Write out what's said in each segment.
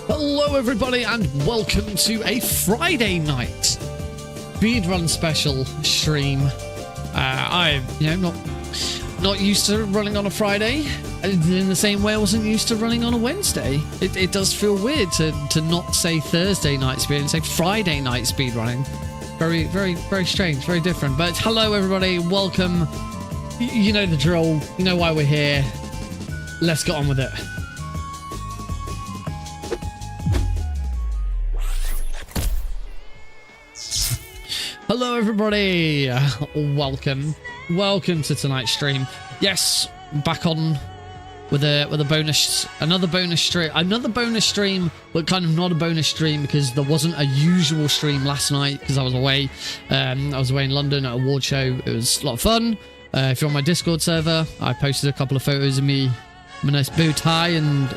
Hello everybody and welcome to a Friday night speedrun special stream. I'm not used to running on a Friday in the same way I wasn't used to running on a Wednesday. It does feel weird to not say Thursday night speed and say Friday night speedrunning. Very, very, very strange, very different. But hello everybody, welcome. You know the drill, you know why we're here. Let's get on with it. Hello everybody, welcome to tonight's stream. Yes, back on with a bonus, another bonus stream, but kind of not a bonus stream because there wasn't a usual stream last night because I was away. I was away in London at a award show. It was a lot of fun. If you're on my Discord server, I posted a couple of photos of me my nice bow tie, and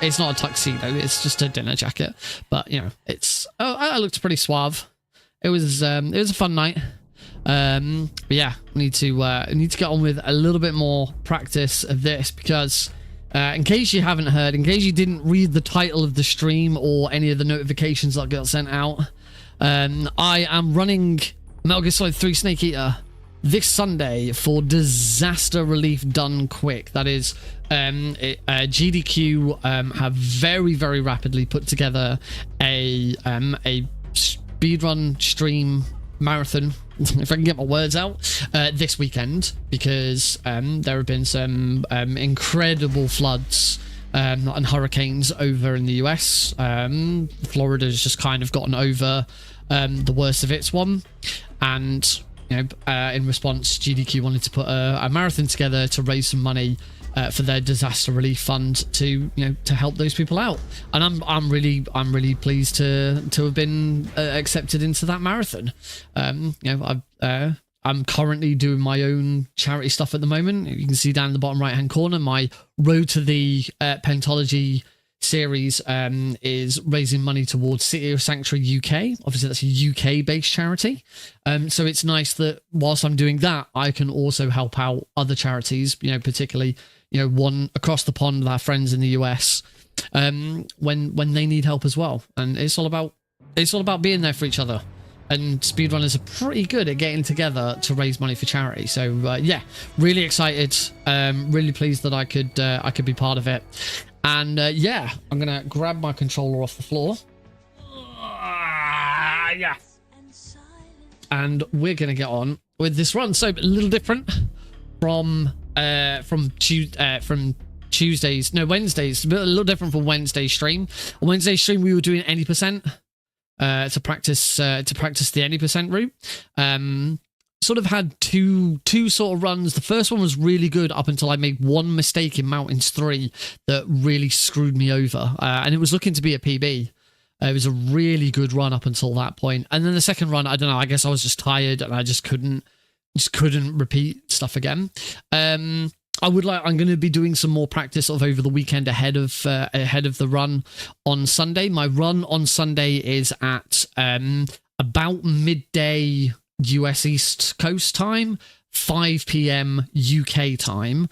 it's not a tuxedo, it's just a dinner jacket. But you know, it's I looked pretty suave. It was a fun night. But yeah, we need to get on with a little bit more practice of this, because in case you haven't heard, in case you didn't read the title of the stream or any of the notifications that got sent out, I am running Metal Gear Solid 3 Snake Eater this Sunday for disaster relief done quick. That is, GDQ have very, very rapidly put together a speedrun stream marathon, if I can get my words out, this weekend, because there have been some incredible floods and hurricanes over in the US. Florida's just kind of gotten over the worst of its one, and you know, in response, GDQ wanted to put a marathon together to raise some money for their disaster relief fund to help those people out. And I'm really pleased to have been accepted into that marathon. I'm currently doing my own charity stuff at the moment. You can see down in the bottom right hand corner, my Road to the Pentology series is raising money towards City of Sanctuary UK. Obviously that's a UK based charity, so it's nice that whilst I'm doing that, I can also help out other charities, particularly one across the pond with our friends in the US, when they need help as well. And it's all about being there for each other, and speedrunners are pretty good at getting together to raise money for charity. So yeah, really excited, really pleased that I could be part of it. And yeah, I'm gonna grab my controller off the floor. Yeah. And we're gonna get on with this run. So a little different from Tuesdays, no, Wednesdays. A little different from Wednesday's stream. On Wednesday's stream, we were doing any percent to practice the any percent route. Sort of had two sort of runs. The first one was really good up until I made one mistake in Mountains 3 that really screwed me over, and it was looking to be a PB. It was a really good run up until that point. And then the second run, I don't know, I guess I was just tired and I just couldn't repeat stuff again. I'm going to be doing some more practice over the weekend ahead of the run on Sunday. My run on Sunday is at about midday US East Coast time, 5 p.m. UK time.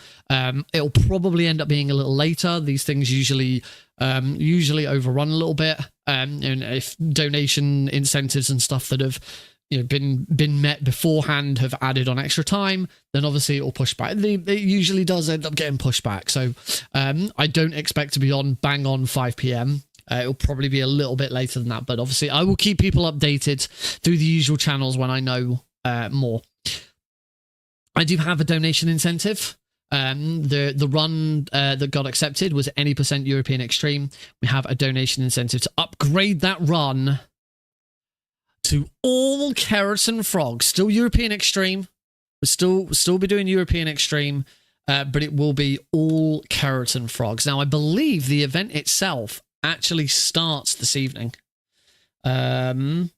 It'll probably end up being a little later. These things usually overrun a little bit. And if donation incentives and stuff that have been met beforehand have added on extra time, then obviously it'll push back. It usually does end up getting pushed back. So I don't expect to be on bang on 5 p.m. It'll probably be a little bit later than that, but obviously I will keep people updated through the usual channels when I know more. I do have a donation incentive. The run that got accepted was any percent European Extreme. We have a donation incentive to upgrade that run to all carrots and frogs. Still European Extreme. We'll still be doing European Extreme, but it will be all carrots and frogs. Now, I believe the event itself actually starts this evening. GDQ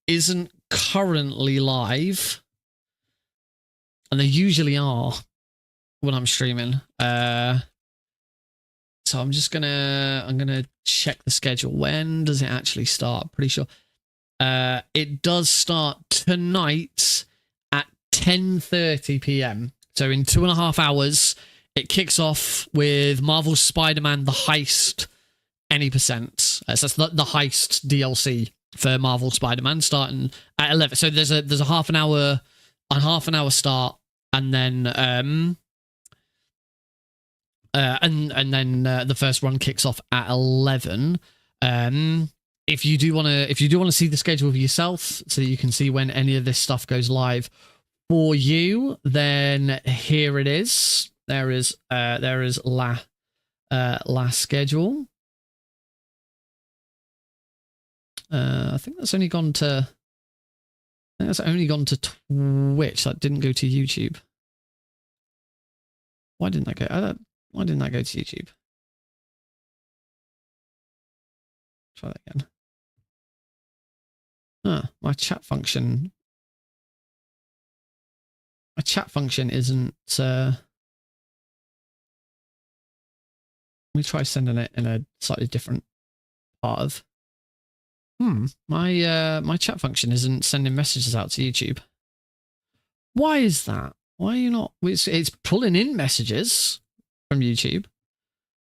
isn't currently live, and they usually are when I'm streaming. So I'm gonna check the schedule. When does it actually start? Pretty sure it does start tonight at 10:30 p.m. So in 2.5 hours, it kicks off with Marvel's Spider-Man: The Heist, any percent. So that's the Heist DLC for Marvel Spider-Man, starting at 11. So there's a half an hour start, and then the first run kicks off at 11. If you do want to see the schedule for yourself, so that you can see when any of this stuff goes live for you, then here it is. There is last schedule. I think that's only gone to Twitch. That didn't go to YouTube. Why didn't that go to YouTube? Try that again. My chat function isn't me try sending it in a slightly different part of. My chat function isn't sending messages out to YouTube. Why is that? Why are you not? It's pulling in messages from YouTube.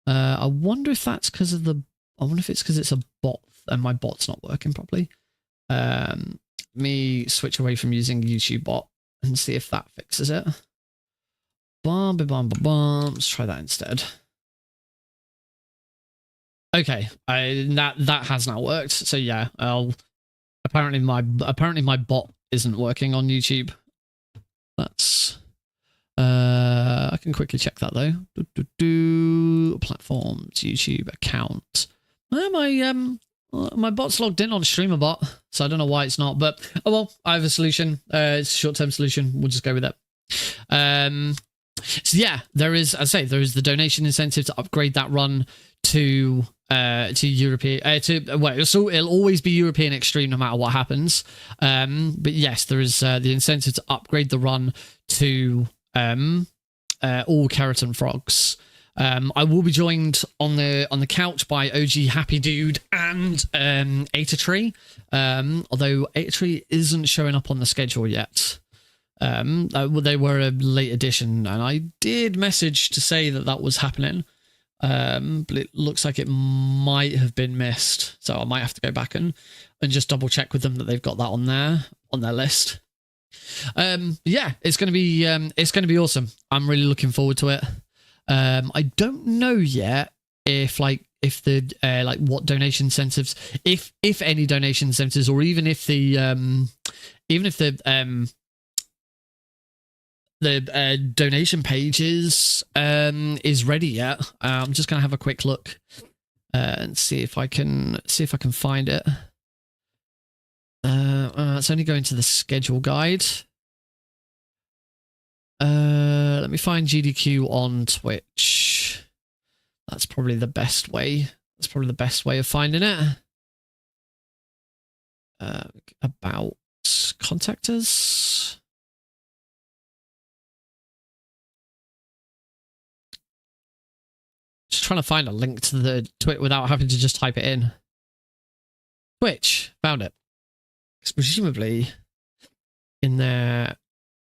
I wonder if that's because of the. I wonder if it's because it's a bot and my bot's not working properly. Me switch away from using YouTube bot and see if that fixes it. Let's try that instead. Okay, that has now worked. So yeah, apparently my bot isn't working on YouTube. That's I can quickly check that though. Platforms, YouTube account. My bot's logged in on StreamerBot, so I don't know why it's not. But oh well, I have a solution. It's a short-term solution. We'll just go with it. So yeah, there is the donation incentive to upgrade that run to European it'll always be European Extreme no matter what happens. But yes, there is the incentive to upgrade the run to all Keratin Frogs. I will be joined on the couch by OG Happy Dude and Atatree. Although Atatree isn't showing up on the schedule yet. They were a late addition, and I did message to say that was happening. But it looks like it might have been missed, so I might have to go back and just double check with them that they've got that on their list. Yeah, it's gonna be awesome. I'm really looking forward to it. I don't know yet if the what donation incentives, if any donation incentives, or even if the donation pages is ready yet. I'm just gonna have a quick look and see if I can find it. It's only going to the schedule guide. Let me find GDQ on Twitch. That's probably the best way. That's probably the best way of finding it. About contact us. Just trying to find a link to the Twitch without having to just type it in. Twitch, found it. Because presumably in their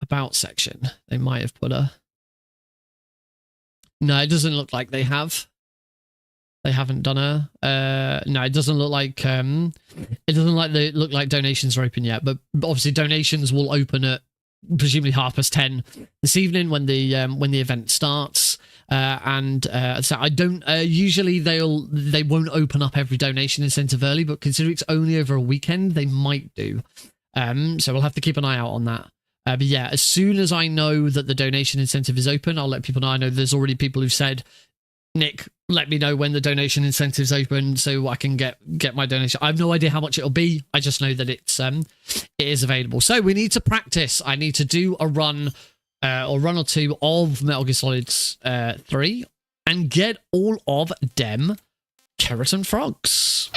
about section, they might have put a... No, it doesn't look like they have. They haven't done a... no, it doesn't look like... it doesn't look like donations are open yet, but obviously donations will open at presumably 10:30 this evening when the event starts. So I don't usually they won't open up every donation incentive early, but considering it's only over a weekend, they might do. So we'll have to keep an eye out on that. But yeah, as soon as I know that the donation incentive is open, I'll let people know. I know there's already people who've said, Nick, let me know when the donation incentive's open so I can get my donation. I have no idea how much it'll be. I just know that it is available. So we need to practice. I need to do a run or two of Metal Gear Solid 3 and get all of them Keratin Frogs.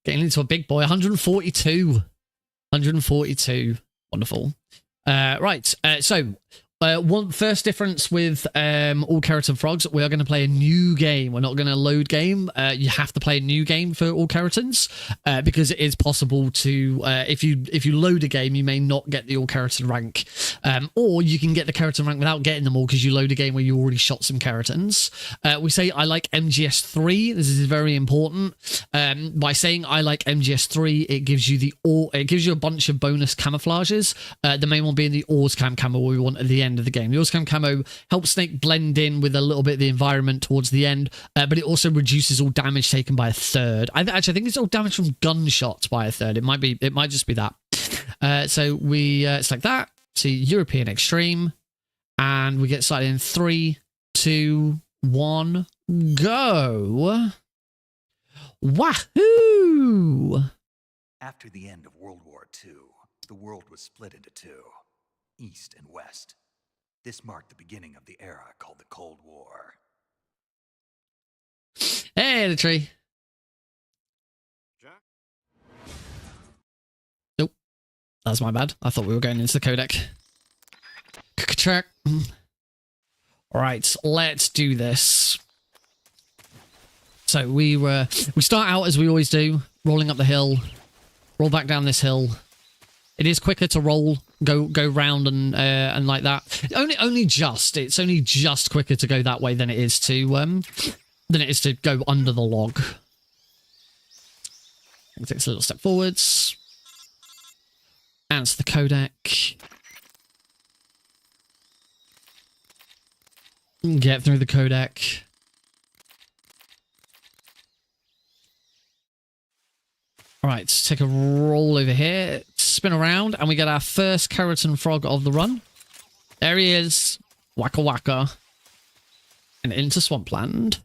Getting into a big boy, 142. 142. Wonderful. Right. So, one first difference with all Keratin Frogs, we are going to play a new game. We're not going to load game. You have to play a new game for all Keratins because it is possible to, if you load a game, you may not get the all Keratin rank, or you can get the Keratin rank without getting them all because you load a game where you already shot some Keratins. We say I like MGS3. This is very important. By saying I like MGS3, it gives you a bunch of bonus camouflages. The main one being the Ors camo we want at the end of the game. The Ors camo helps Snake blend in with a little bit of the environment towards the end, but it also reduces all damage taken by a third. I think it's all damage from gunshots by a third. It might just be that. So we select that. See European Extreme, and we get started in 3, 2, 1, go. Wahoo! After the end of World War II, the world was split into two, East and West. This marked the beginning of the era called the Cold War. Hey, the tree. Jack? Nope. That's my bad. I thought we were going into the codec. Check. Alright, let's do this. So we start out as we always do, rolling up the hill, roll back down this hill. It is quicker to roll, go round and like that. It's only just quicker to go that way than it is to go under the log. It takes a little step forwards. Answer the codec. Get through the codec. Alright, take a roll over here, spin around, and we get our first keratin frog of the run. There he is. Waka waka. And into Swampland.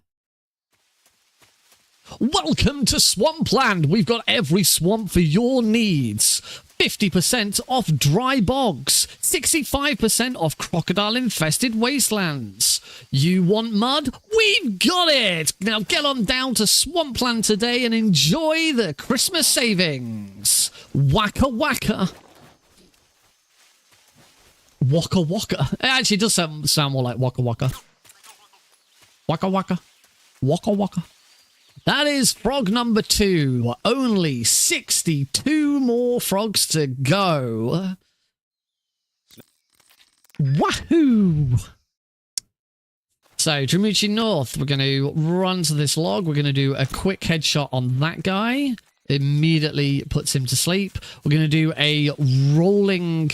Welcome to Swampland! We've got every swamp for your needs. 50% off dry bogs. 65% off crocodile-infested wastelands. You want mud? We've got it! Now get on down to Swampland today and enjoy the Christmas savings. Waka waka. Waka waka. It actually does sound more like waka waka. Waka waka. Waka waka. That is frog number 2. Only 62 more frogs to go. Wahoo! So, Dramuchi North, we're going to run to this log. We're going to do a quick headshot on that guy. Immediately puts him to sleep. We're going to do a rolling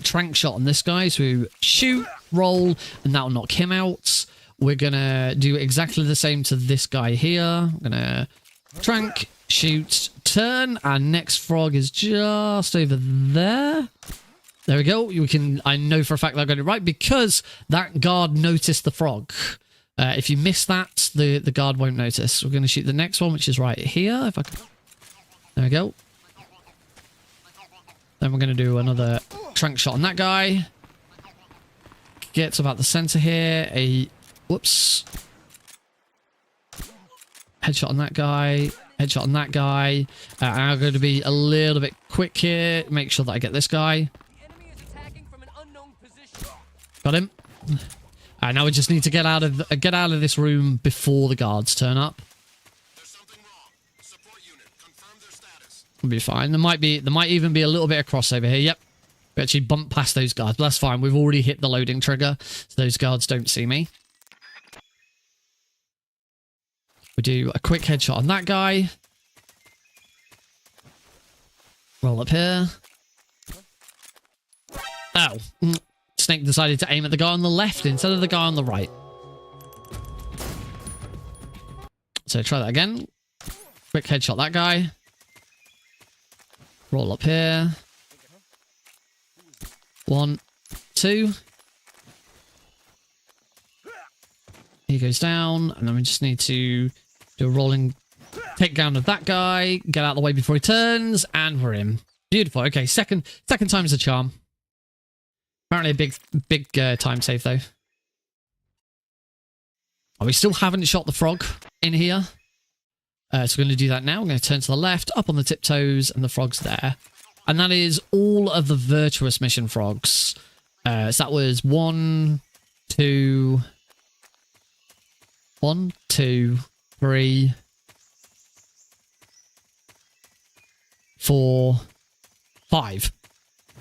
trank shot on this guy. So, shoot, roll, and that will knock him out. We're going to do exactly the same to this guy here. I'm going to trank, shoot, turn. Our next frog is just over there. There we go. I know for a fact that I got it right because that guard noticed the frog. If you miss that, the guard won't notice. We're going to shoot the next one, which is right here. If I can. There we go. Then we're going to do another trank shot on that guy. Get to about the center here. Whoops. Headshot on that guy. Headshot on that guy. I'm going to be a little bit quick here. Make sure that I get this guy. Got him. Now we just need to get out of this room before the guards turn up. There's something wrong. Support unit, confirm their status. We'll be fine. There might even be a little bit of crossover here. Yep. We actually bumped past those guards, but that's fine. We've already hit the loading trigger, so those guards don't see me. We do a quick headshot on that guy. Roll up here. Oh. Snake decided to aim at the guy on the left instead of the guy on the right. So try that again. Quick headshot that guy. Roll up here. 1, 2. He goes down, and then we just need to do a rolling takedown of that guy, get out of the way before he turns, and we're in. Beautiful. Okay, second time's a charm. Apparently a big time save, though. Oh, we still haven't shot the frog in here. So we're going to do that now. We're going to turn to the left, up on the tiptoes, and the frog's there. And that is all of the virtuous mission frogs. So that was 1, 2... 1, 2, 3, 4, 5.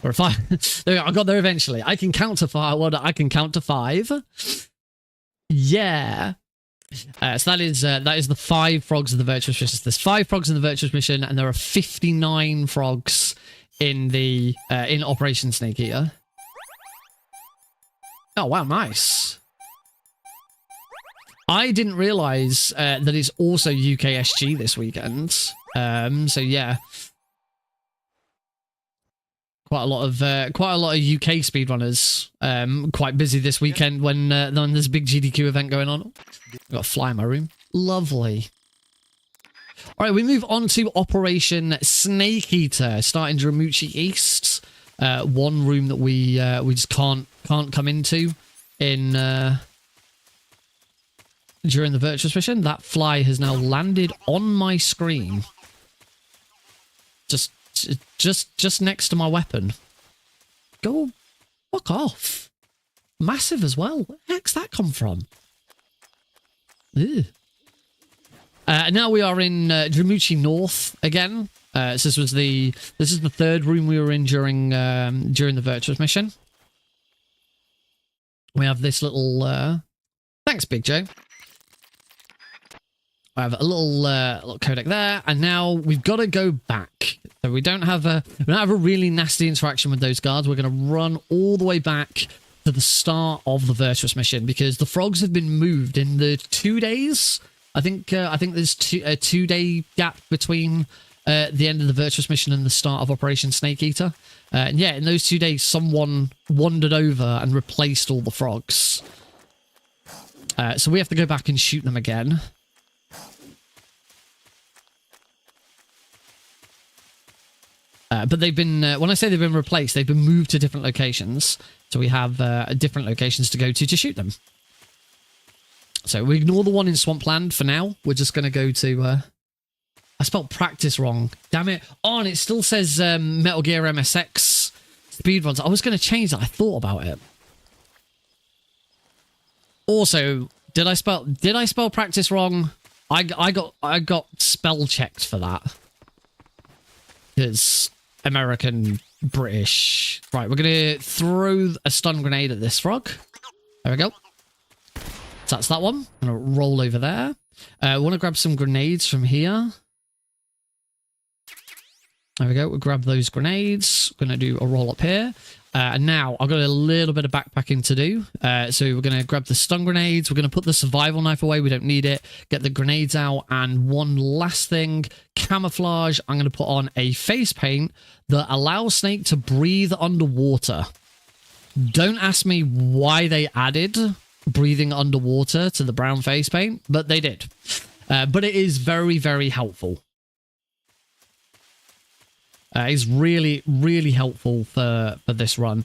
Or 5. There we go. I got there eventually. I can count to 5. What? I can count to 5. Yeah. So that is the 5 frogs of the virtuous mission. There's 5 frogs in the virtuous mission, and there are 59 frogs in the in Operation Snake Eater. Oh wow, nice. I didn't realize that it's also UKSG this weekend. So yeah, quite a lot of UK speedrunners. Quite busy this weekend when there's a big GDQ event going on. I've got a fly in my room. Lovely. All right, we move on to Operation Snake Eater, starting Dramuchi East. One room that we just can't come into in. During the virtuous mission. That fly has now landed on my screen. Just just next to my weapon. Go fuck off. Massive as well. Where the heck's that come from? Ew. Now we are in Dramuchi North again. So this is the third room we were in during the Virtuous mission. We have this little thanks, Big Joe. I have a little codec there, and now we've got to go back. So we don't have a really nasty interaction with those guards. We're going to run all the way back to the start of the Virtuous mission because the frogs have been moved in the 2 days. I think there's a 2-day gap between the end of the Virtuous mission and the start of Operation Snake Eater. And yeah, in those 2 days, someone wandered over and replaced all the frogs. So we have to go back and shoot them again. But they've been, when I say they've been replaced, they've been moved to different locations. So we have different locations to go to shoot them. So we ignore the one in Swampland for now. We're just going to go to... I spelled Practice wrong. Damn it. Oh, and it still says Metal Gear MSX speedruns. I was going to change that. I thought about it. Also, did I spell Practice wrong? I got spell checked for that. Because American, British. Right, we're going to throw a stun grenade at this frog. There we go. So that's that one. I'm going to roll over there. I want to grab some grenades from here. There we go. We'll grab those grenades. We're going to do a roll up here. And now I've got a little bit of backpacking to do. So we're going to grab the stun grenades. We're going to put the survival knife away. We don't need it. Get the grenades out. And one last thing, camouflage. I'm going to put on a face paint that allows Snake to breathe underwater. Don't ask me why they added breathing underwater to the brown face paint, but they did. But it is very, very helpful. It's really, really helpful for this run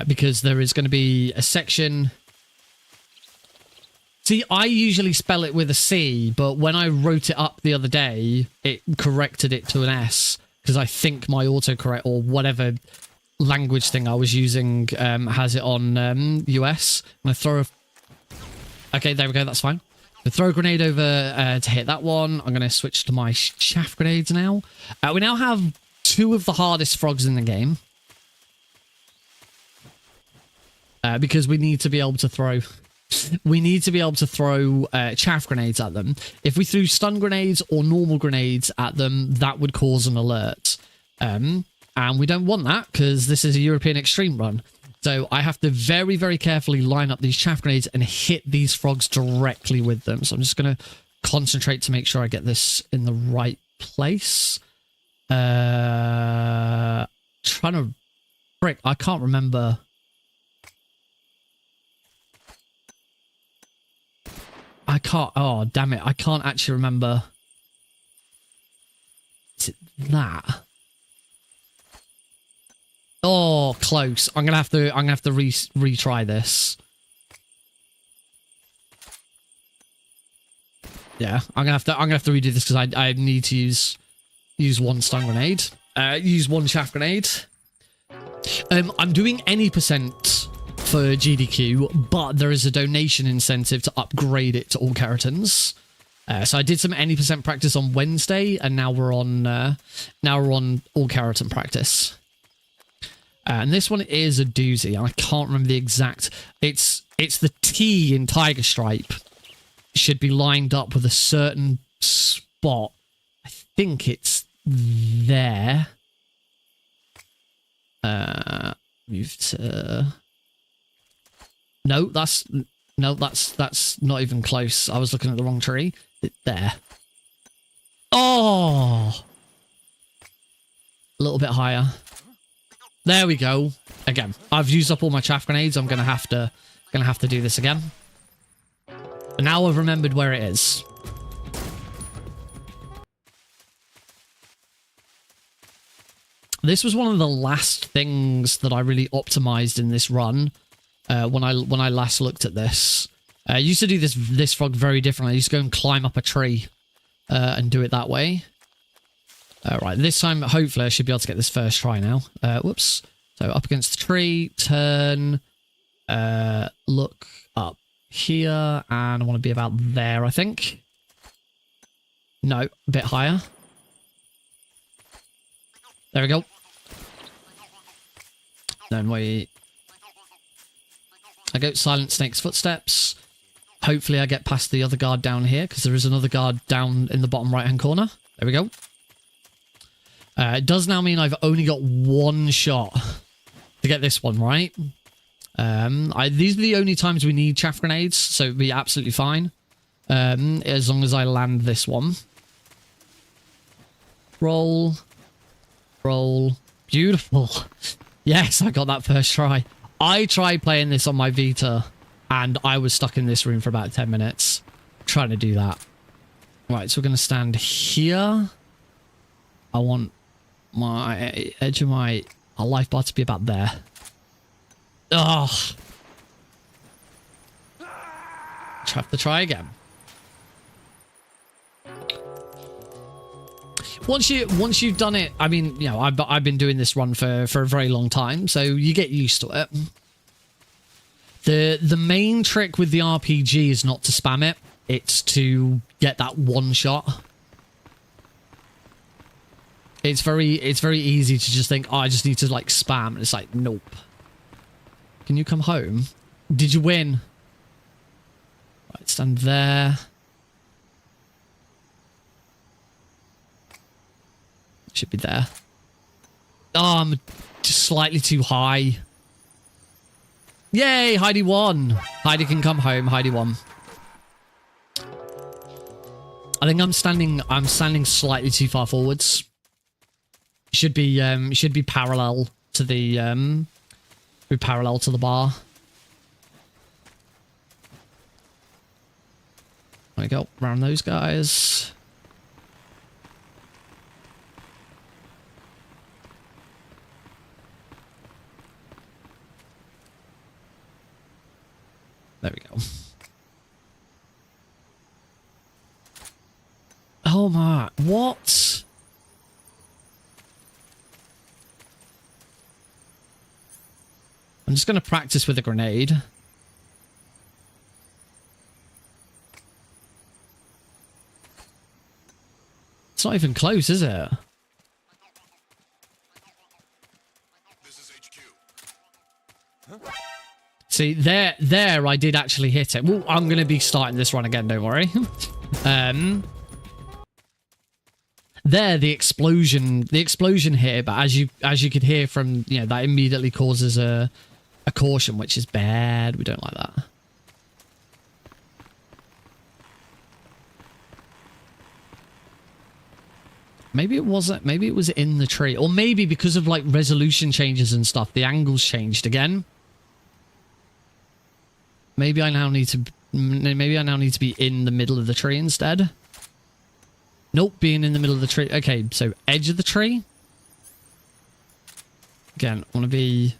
because there is going to be a section. See, I usually spell it with a C, but when I wrote it up the other day, it corrected it to an S because I think my autocorrect or whatever language thing I was using has it on US. And I throw okay, there we go. That's fine. I throw a grenade over to hit that one. I'm going to switch to my chaff grenades now. We now have 2 of the hardest frogs in the game. Because we need to be able to throw... We need to be able to throw chaff grenades at them. If we threw stun grenades or normal grenades at them, that would cause an alert. And we don't want that because this is a European extreme run. So I have to very, very carefully line up these chaff grenades and hit these frogs directly with them. So I'm just going to concentrate to make sure I get this in the right place. Trying to... Frick, I can't remember... I can't... Oh, damn it. I can't actually remember... Is it that? Oh, close. I'm gonna have to retry this. Yeah, I'm gonna have to redo this because I need to use one stun grenade. Use one chaff grenade. I'm doing any percent for GDQ, but there is a donation incentive to upgrade it to all keratins. So I did some any percent practice on Wednesday, and now we're on all keratin practice. And this one is a doozy. I can't remember the exact... It's the T in Tiger Stripe. Should be lined up with a certain spot. I think it's there. Move to... No, that's not even close. I was looking at the wrong tree. It's there. Oh! A little bit higher. There we go. Again, I've used up all my chaff grenades. I'm gonna have to do this again. But now I've remembered where it is. This was one of the last things that I really optimized in this run. When I last looked at this, I used to do this frog very differently. I used to go and climb up a tree and do it that way. Right, this time, hopefully, I should be able to get this first try now. Whoops. So up against the tree, turn, look up here, and I want to be about there, I think. No, a bit higher. There we go. Then I go Silent Snake's footsteps. Hopefully I get past the other guard down here, because there is another guard down in the bottom right-hand corner. There we go. It does now mean I've only got one shot to get this one right. These are the only times we need chaff grenades, so it'd be absolutely fine. As long as I land this one. Roll. Roll. Beautiful. Yes, I got that first try. I tried playing this on my Vita, and I was stuck in this room for about 10 minutes trying to do that. Right, so we're going to stand here. I want my edge of my life bar to be about there. Oh. Have to try again. Once you've done it, I mean, you know, I've been doing this run for a very long time, so you get used to it. The main trick with the RPG is not to spam it. It's to get that one shot. It's very easy to just think, oh, I just need to like spam, and it's like, nope. Can you come home? Did you win? Right, stand there. Should be there. Oh, I'm just slightly too high. Yay, Heidi won. Heidi can come home. Heidi won. I think I'm standing slightly too far forwards. Should be parallel to the bar. There we go. Around those guys. There we go. Oh my, what? I'm just going to practice with a grenade. It's not even close, is it? This is HQ. See, there I did actually hit it. Well, I'm going to be starting this run again, don't worry. There, the explosion here, but as you could hear from, you know, that immediately causes a caution, which is bad. We don't like that. Maybe it wasn't. Maybe it was in the tree, or maybe because of like resolution changes and stuff, the angles changed again. Maybe I now need to be in the middle of the tree instead. Nope, being in the middle of the tree. Okay, so edge of the tree. Again, I want to be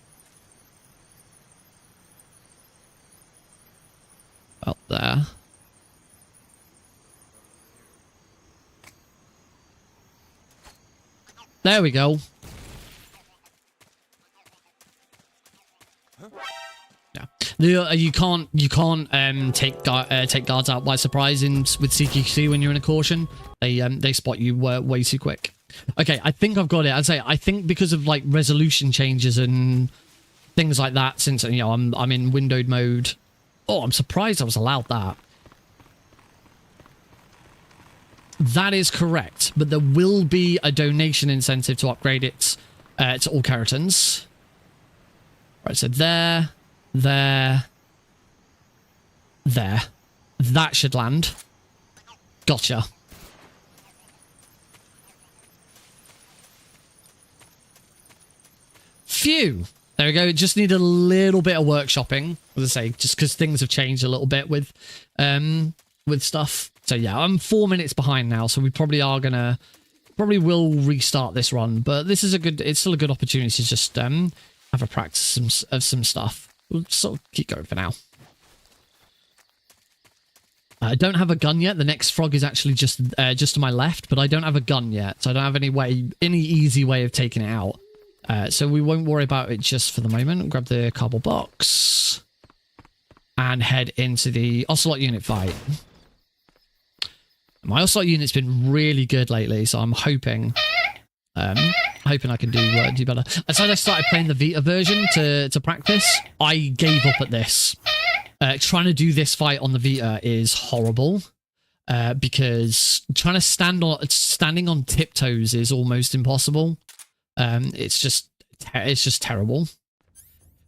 up there. There we go. Yeah, you can't take guards out by surprise with CQC when you're in a caution. They spot you way too quick. Okay, I think I've got it. I'd say I think because of like resolution changes and things like that, since, you know, I'm in windowed mode. Oh, I'm surprised I was allowed that. That is correct, but there will be a donation incentive to upgrade it to all keratins. Right, so there. That should land. Gotcha. Phew. There we go. Just need a little bit of workshopping, as I say, just because things have changed a little bit with stuff. So yeah, I'm 4 minutes behind now, so we probably will restart this run, but this is it's still a good opportunity to just have a practice of some stuff. We'll sort of keep going for now. I don't have a gun yet. The next frog is actually just to my left, but I don't have a gun yet, so I don't have any easy way of taking it out. So we won't worry about it just for the moment. Grab the cardboard box and head into the Ocelot unit fight. My Ocelot unit's been really good lately, so I'm hoping I can do better. As I started playing the Vita version to practice, I gave up at this. Trying to do this fight on the Vita is horrible because trying to standing on tiptoes is almost impossible. It's just terrible.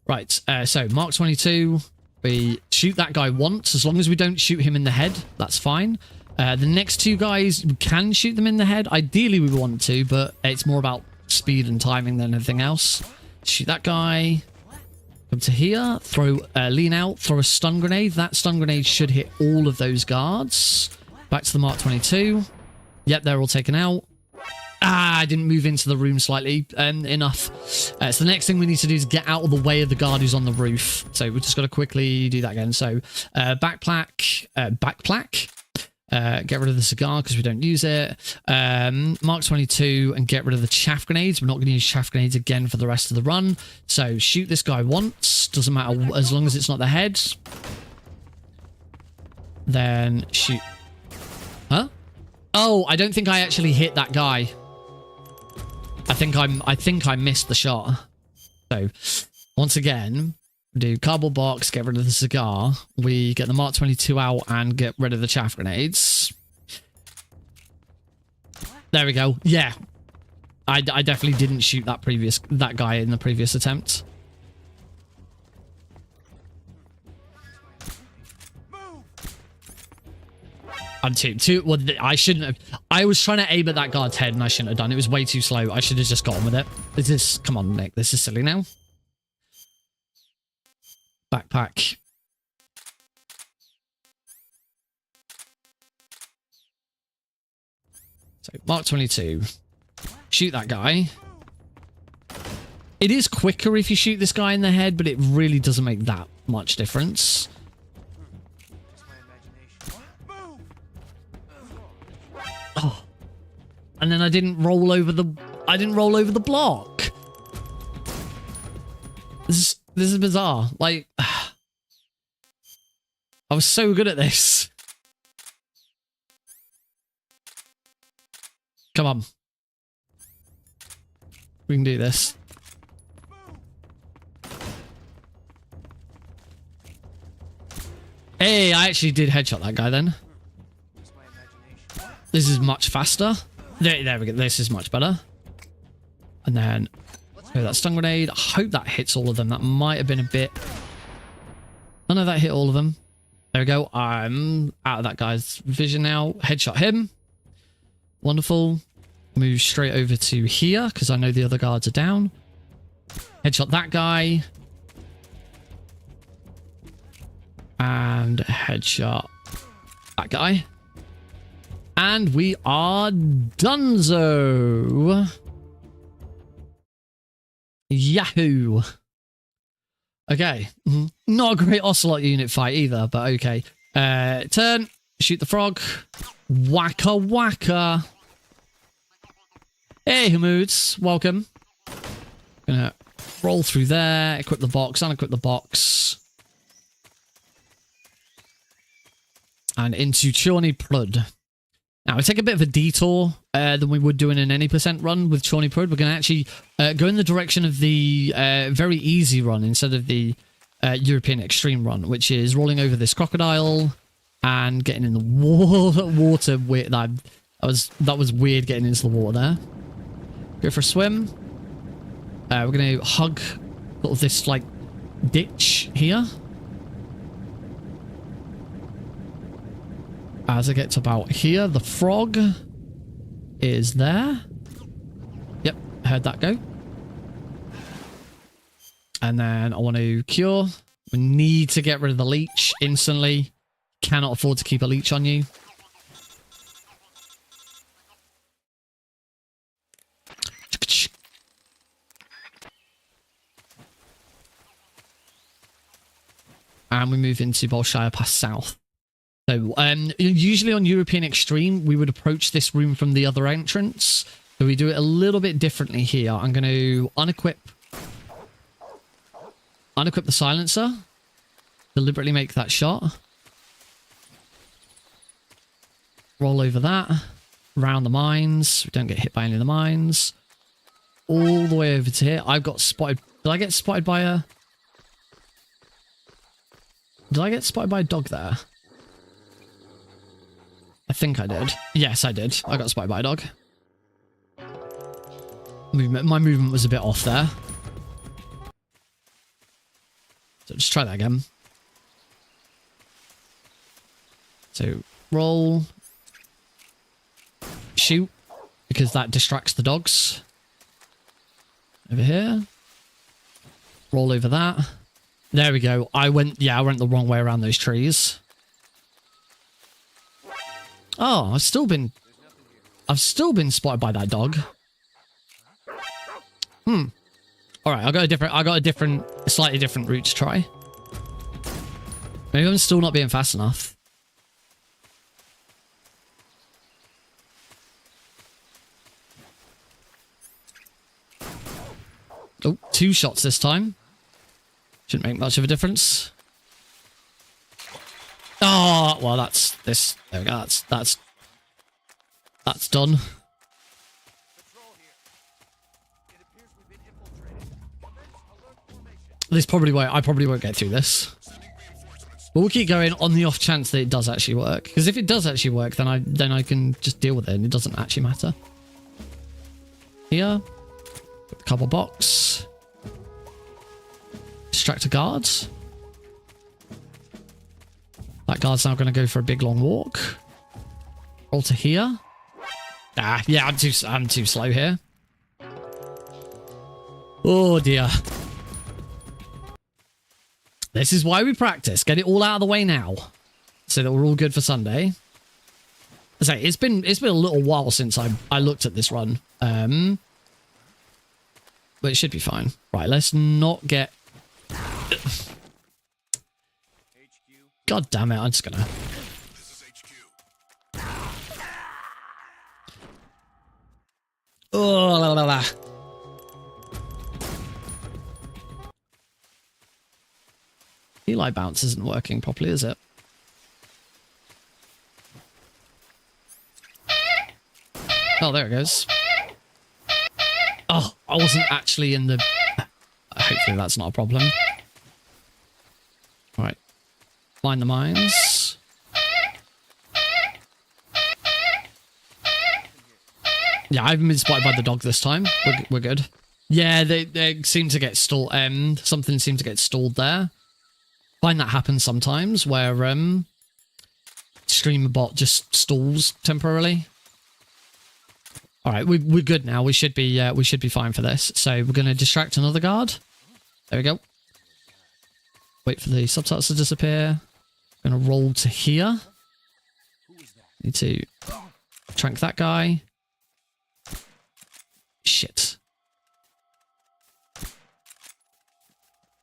Right, so Mark 22, we shoot that guy once. As long as we don't shoot him in the head, that's fine. The next two guys, we can shoot them in the head. Ideally, we want to, but it's more about speed and timing than anything else. Shoot that guy. Come to here. Throw, lean out. Throw a stun grenade. That stun grenade should hit all of those guards. Back to the Mark 22. Yep, they're all taken out. Ah, I didn't move into the room slightly enough. So the next thing we need to do is get out of the way of the guard who's on the roof. So we've just got to quickly do that again. So backpack. Get rid of the cigar because we don't use it. Mark 22 and get rid of the chaff grenades. We're not going to use chaff grenades again for the rest of the run. So shoot this guy once. Doesn't matter as long as it's not the head. Then shoot. Huh? Oh, I don't think I actually hit that guy. I think I missed the shot. So once again, do cardboard box, get rid of the cigar. We get the Mark 22 out and get rid of the chaff grenades. There we go. Yeah. I definitely didn't shoot that guy in the previous attempt. I'm too well, I shouldn't have. I was trying to aim at that guard's head and I shouldn't have done. It was way too slow. I should have just got on with it. Come on, Nick. This is silly now. Backpack. So, Mark 22. Shoot that guy. It is quicker if you shoot this guy in the head, but it really doesn't make that much difference. Oh. And then I didn't roll over the block. This is bizarre. Like, I was so good at this. Come on. We can do this. Hey, I actually did headshot that guy then. This is much faster. There we go. This is much better. And then that stun grenade. I hope that hits all of them. That might have been a bit... Oh no, that hit all of them. There we go. I'm out of that guy's vision now. Headshot him. Wonderful. Move straight over to here because I know the other guards are down. Headshot that guy. And headshot that guy. And we are donezo. Yahoo. Okay. Not a great Ocelot unit fight either, but okay. Turn. Shoot the frog. Waka waka. Hey, Hamoods. Welcome. Gonna roll through there. Equip the box. Unequip the box. And into Chorny Prud. Now, we take a bit of a detour than we would do in an any % run with Chorny Prud. We're going to actually go in the direction of the very easy run instead of the European Extreme run, which is rolling over this crocodile and getting in the water. That was weird getting into the water there. Go for a swim. We're going to hug sort of this, like, ditch here. As I get to about here, the frog is there. Yep, heard that go. And then I want to cure. We need to get rid of the leech instantly. Cannot afford to keep a leech on you. And we move into Bolshire Pass South. So, usually on European Extreme, we would approach this room from the other entrance. So we do it a little bit differently here. I'm going to unequip the silencer. Deliberately make that shot. Roll over that. Round the mines. We don't get hit by any of the mines. All the way over to here. I've got spotted. Did I get spotted by a... Did I get spotted by a dog there? I think I did. Yes, I did. I got spotted by a dog. My movement was a bit off there. So just try that again. So roll. Shoot. Because that distracts the dogs. Over here. Roll over that. There we go. I went the wrong way around those trees. Oh, I've still been spotted by that dog. All right, I got a slightly different route to try. Maybe I'm still not being fast enough. Oh, 2 shots this time. Shouldn't make much of a difference. Oh, well, that's this. There we go. That's done. I probably won't get through this. But we'll keep going on the off chance that it does actually work. Because if it does actually work, then I can just deal with it and it doesn't actually matter. Here. A couple box. Distract a guard. That guard's now going to go for a big long walk. Roll to here. Ah, yeah, I'm too slow here. Oh dear. This is why we practice. Get it all out of the way now, so that we're all good for Sunday. I say it's been a little while since I looked at this run, but it should be fine. Right, let's not get. God damn it! I'm just gonna. This is HQ. Oh, la, la, la. Eli bounce isn't working properly, is it? Oh, there it goes. Oh, I wasn't actually in the... Hopefully that's not a problem. Alright. Find the mines. Yeah, I haven't been spotted by the dog this time. We're good. Yeah, they seem to get stalled. Something seemed to get stalled there. Find that happens sometimes where streamer bot just stalls temporarily. All right, we're good now. We should be fine for this. So we're going to distract another guard. There we go. Wait for the subtitles to disappear. Going to roll to here. Need to trank that guy. Shit.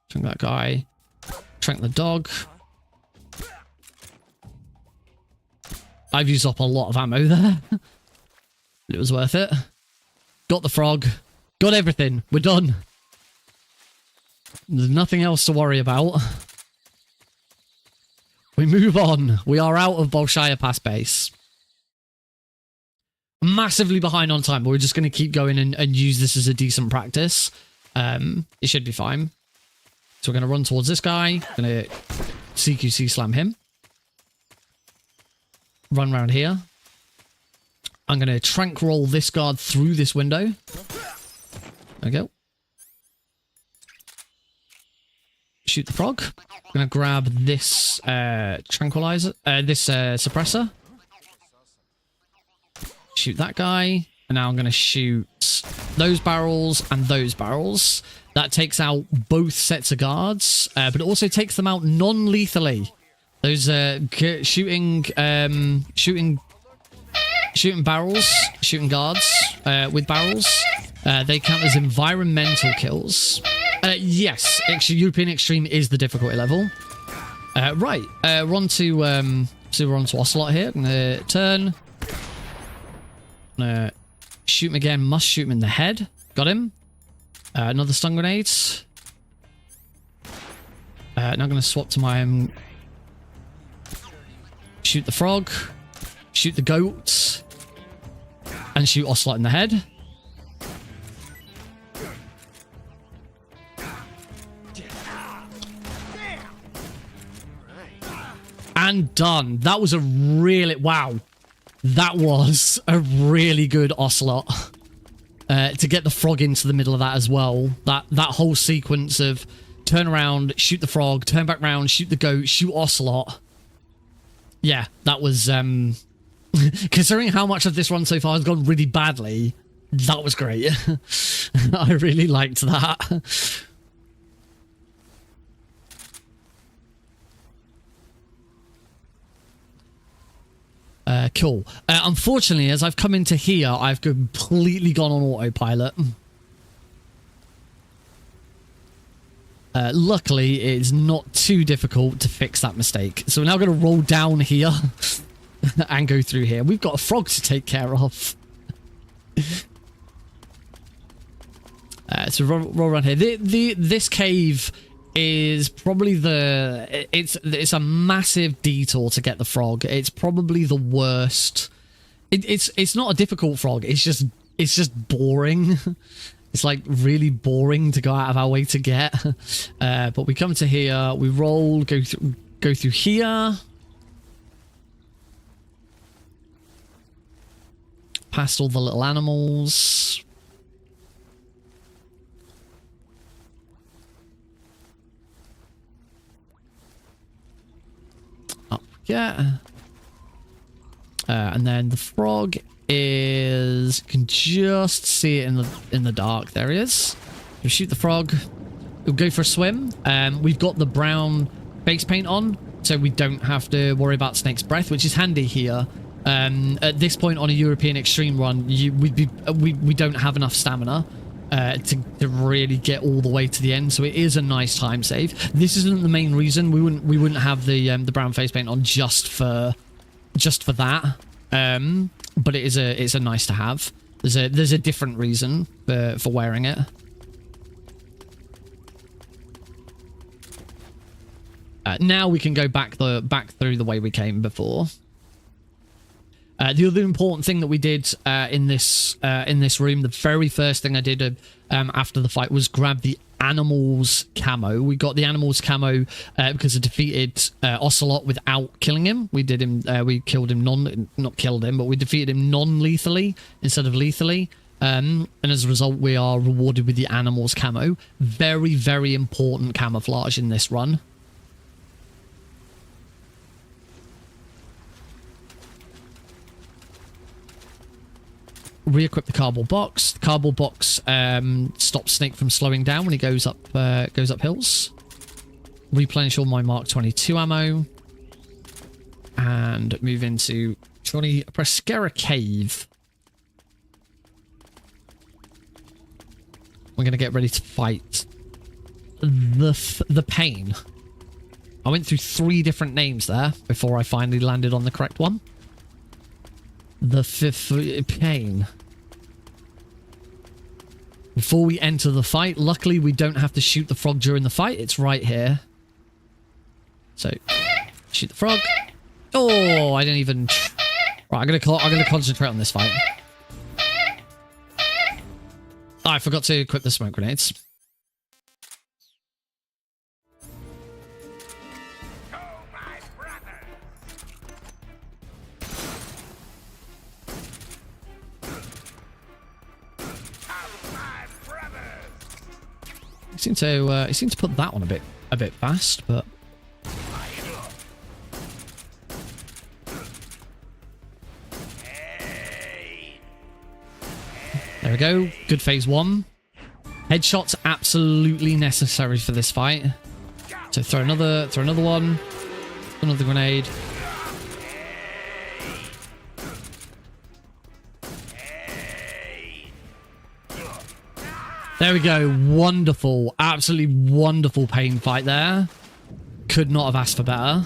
Trank that guy. Trank the dog. I've used up a lot of ammo there. It was worth it. Got the frog. Got everything. We're done. There's nothing else to worry about. We move on. We are out of Bolshaya Pass base. Massively behind on time, but we're just going to keep going and use this as a decent practice. It should be fine. So we're going to run towards this guy. Going to CQC slam him. Run around here. I'm going to trank roll this guard through this window. There we go. Shoot the frog. I'm going to grab this tranquilizer, this suppressor. Shoot that guy. And now I'm going to shoot those barrels and those barrels. That takes out both sets of guards, but it also takes them out non-lethally. Those shooting barrels, shooting guards with barrels, they count as environmental kills. Yes, European Extreme is the difficulty level. Right, we're on to So we're on to Ocelot here. I'm gonna turn. Gonna shoot him again. Must shoot him in the head. Got him. Another stun grenade. Now I'm gonna swap to my shoot the frog, shoot the goat, and shoot Ocelot in the head. And done. That was a really... Wow. That was a really good Ocelot. To get the frog into the middle of that as well. That whole sequence of turn around, shoot the frog, turn back around, shoot the goat, shoot Ocelot. Yeah, that was... considering how much of this run so far has gone really badly, that was great. I really liked that. Cool. Unfortunately, as I've come into here, I've completely gone on autopilot. Luckily, it's not too difficult to fix that mistake. So we're now going to roll down here and go through here. We've got a frog to take care of. So roll around here. This cave is probably it's a massive detour to get the frog. It's probably the worst. It's not a difficult frog. It's just boring. It's like really boring to go out of our way to get. But we come to here, we roll, go through here. Past all the little animals. Up we get. And then the frog is... You can just see it in the dark. There he is. We shoot the frog. We'll go for a swim. We've got the brown face paint on, so we don't have to worry about Snake's Breath, which is handy here. At this point on a European Extreme run, we don't have enough stamina to really get all the way to the end, so it is a nice time save. This isn't the main reason. We wouldn't have the brown face paint on just for that. But it's a nice to have. There's a different reason for wearing it. Now we can go back through the way we came before. The other important thing that we did in this room, the very first thing I did after the fight was grab the animals camo. We got the animals camo because it defeated Ocelot without killing him. We did him. We killed him not killed him, but we defeated him non-lethally instead of lethally. And as a result, we are rewarded with the animals camo. Very, very important camouflage in this run. Re-equip the cardboard box. The cardboard box stops Snake from slowing down when he goes up hills. Replenish all my Mark 22 ammo. And move into Johnny Prescara Cave. We're going to get ready to fight the Pain. I went through 3 different names there before I finally landed on the correct one. The Pain. Before we enter the fight, luckily we don't have to shoot the frog during the fight. It's right here. So, shoot the frog. Oh, I didn't even... Right, I'm gonna concentrate on this fight. Oh, I forgot to equip the smoke grenades. He seemed to put that one a bit fast, but there we go. Good phase 1. Headshots absolutely necessary for this fight. So throw another one, another grenade. There we go. Wonderful. Absolutely wonderful Pain fight there. Could not have asked for better.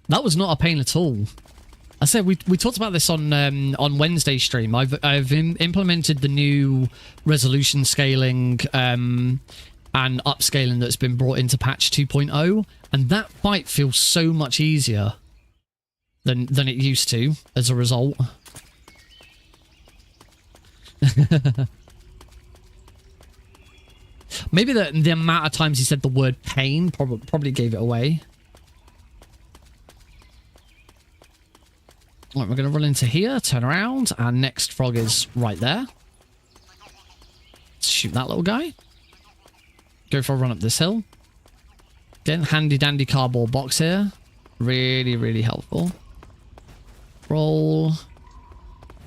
That was not a pain at all. I said we talked about this on Wednesday's stream. I've implemented the new resolution scaling and upscaling that's been brought into patch 2.0, and that fight feels so much easier than it used to as a result. Maybe the amount of times he said the word pain probably gave it away. All right, we're going to run into here, turn around, and next frog is right there. Let's shoot that little guy. Go for a run up this hill. Again, handy dandy cardboard box here. Really, really helpful. Roll.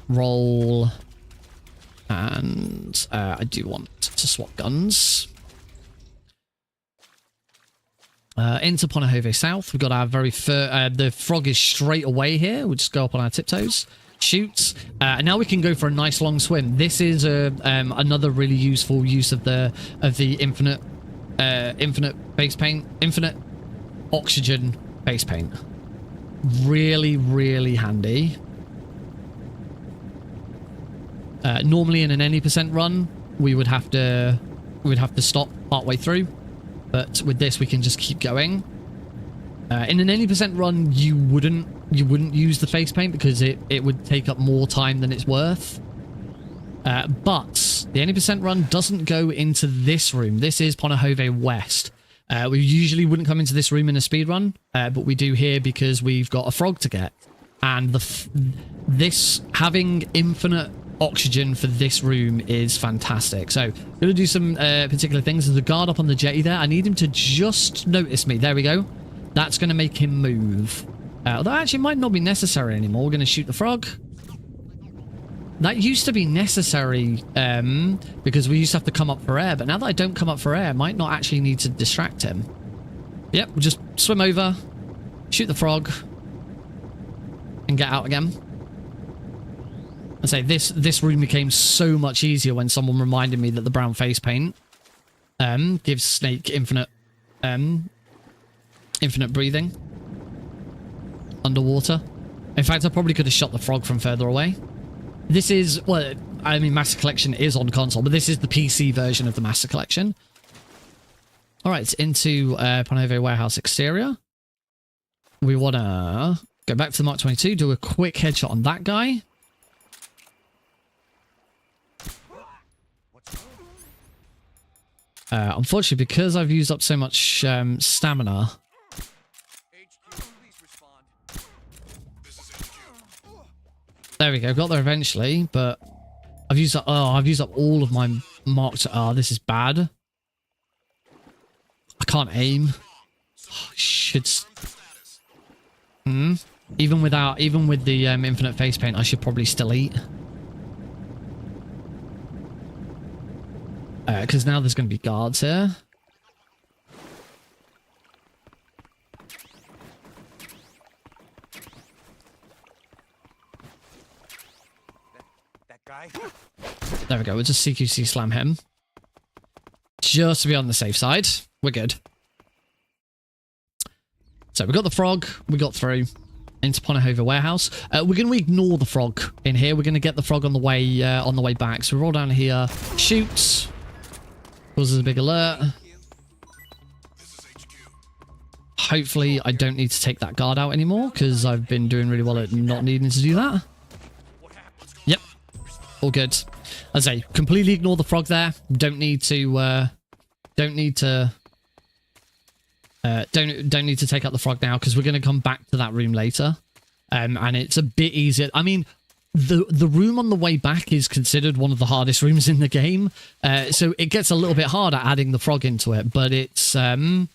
Roll. And I do want to swap guns. Into Ponahove South. We've got our very first... the frog is straight away here. We'll just go up on our tiptoes. Shoot. And now we can go for a nice long swim. This is another really useful use of the infinite base paint. Infinite oxygen base paint. Really, really handy. Normally in an any % run, we would have to stop partway through, but with this we can just keep going. In an any % run, you wouldn't use the face paint because it would take up more time than it's worth. But the any % run doesn't go into this room. This is Ponahove West. We usually wouldn't come into this room in a speed run, but we do here because we've got a frog to get, and this having infinite oxygen for this room is fantastic. So I'm going to do some particular things. There's a guard up on the jetty there. I need him to just notice me. There we go. That's going to make him move. Although actually might not be necessary anymore. We're going to shoot the frog. That used to be necessary because we used to have to come up for air, but now that I don't come up for air, I might not actually need to distract him. Yep, we'll just swim over, shoot the frog, and get out again. I say this room became so much easier when someone reminded me that the brown face paint gives Snake infinite breathing underwater. In fact, I probably could have shot the frog from further away. This is, well, I mean, Master Collection is on console, but this is the PC version of the Master Collection. All right, into Ponahove Warehouse exterior. We want to go back to the Mark 22, do a quick headshot on that guy. Unfortunately, because I've used up so much stamina. There we go. Got there eventually, but I've used up. Oh, I've used up all of my marks. Oh, this is bad. I can't aim. Oh, should. Even with the infinite face paint, I should probably still eat. Because now there's going to be guards here. That guy? There we go. We'll just CQC slam him. Just to be on the safe side. We're good. So we got the frog. We got through into Ponahove Warehouse. We're going to ignore the frog in here. We're going to get the frog on the way back. So we roll down here. Shoots. Causes a big alert. Hopefully I don't need to take that guard out anymore because I've been doing really well at not needing to do that. Yep. All good. As I say, completely ignore the frog there. Don't need to take out the frog now because we're going to come back to that room later. And it's a bit easier. I mean, the room on the way back is considered one of the hardest rooms in the game, so it gets a little bit harder adding the frog into it, but it's the